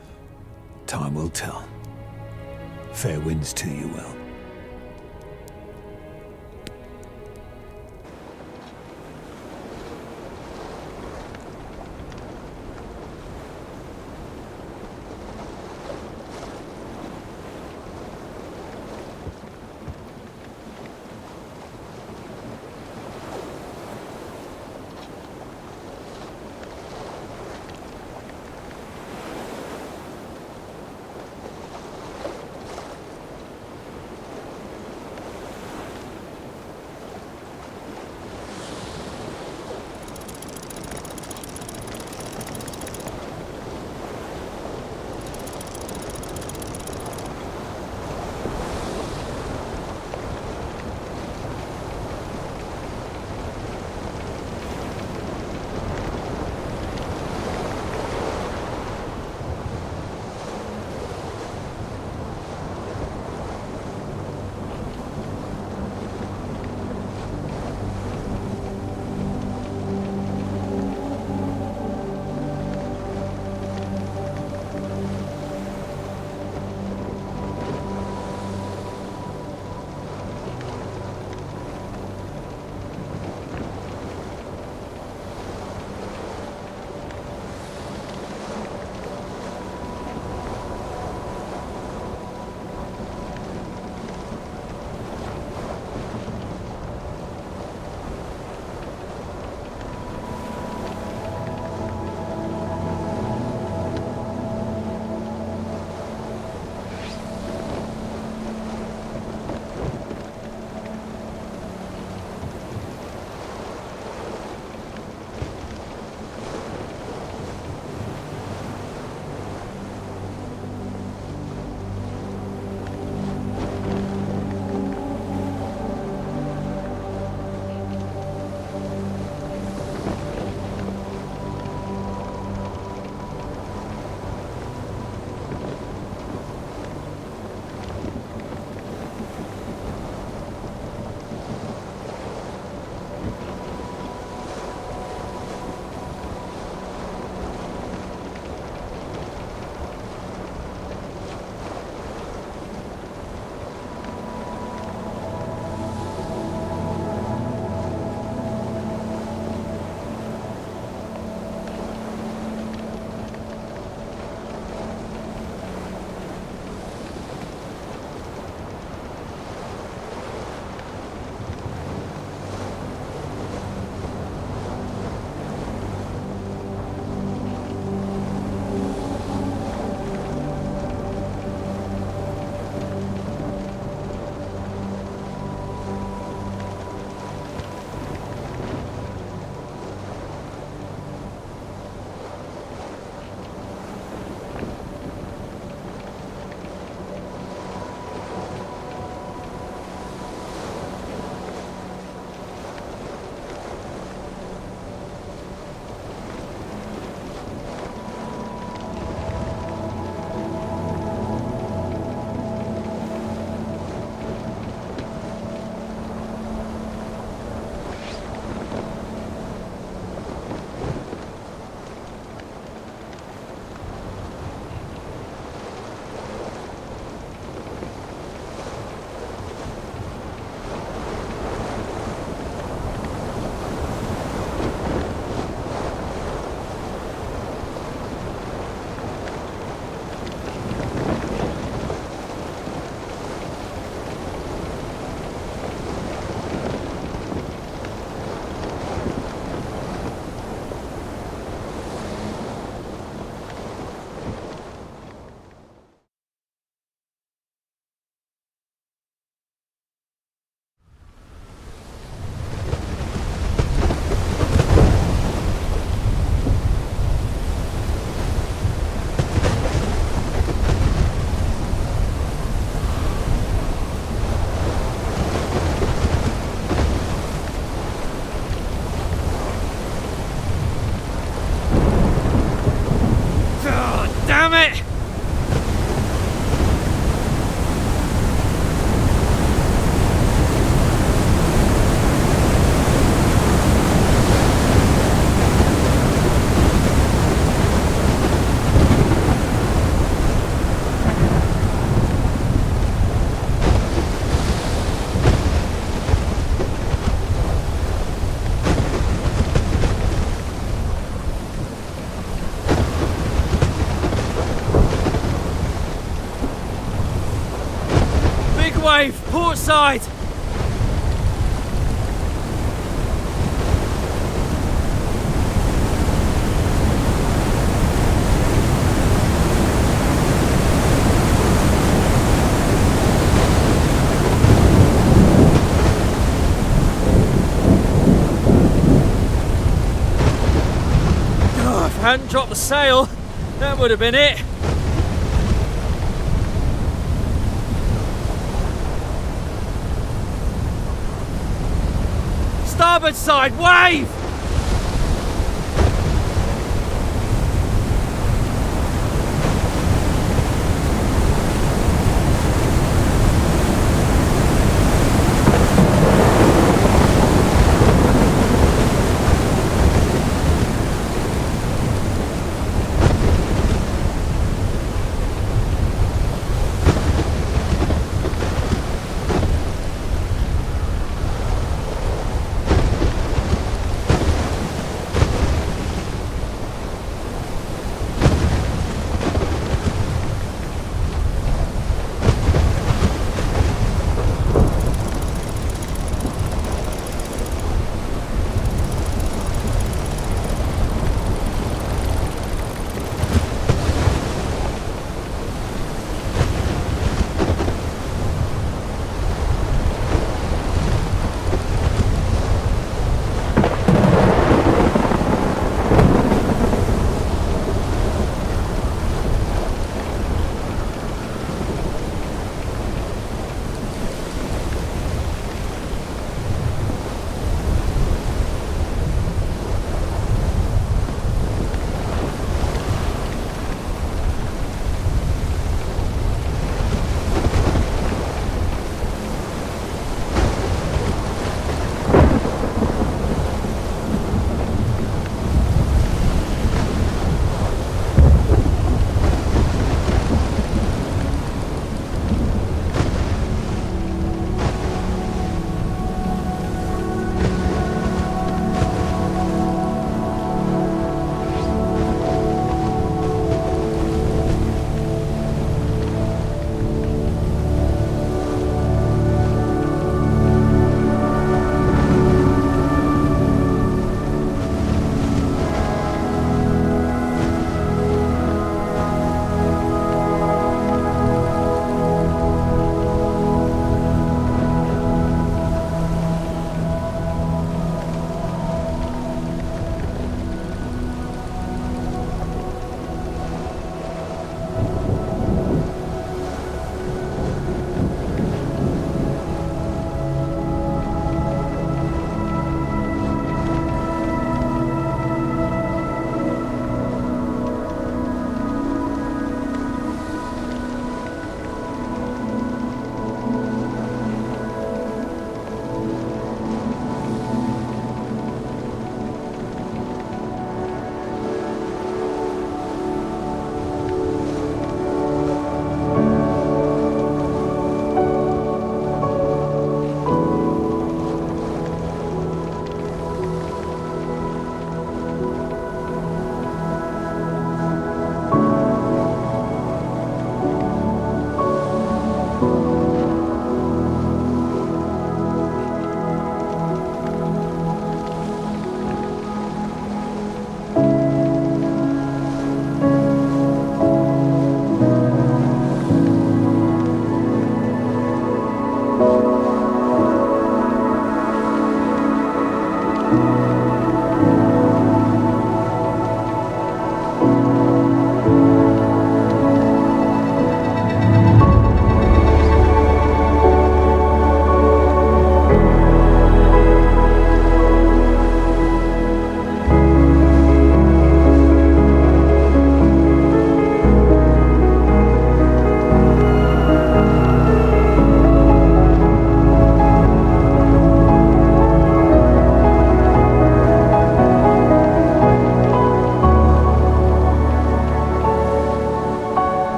Time will tell. Fair winds to you, Will. wave, port side. Oh, if I hadn't dropped the sail, that would have been it. Starboard side, wave!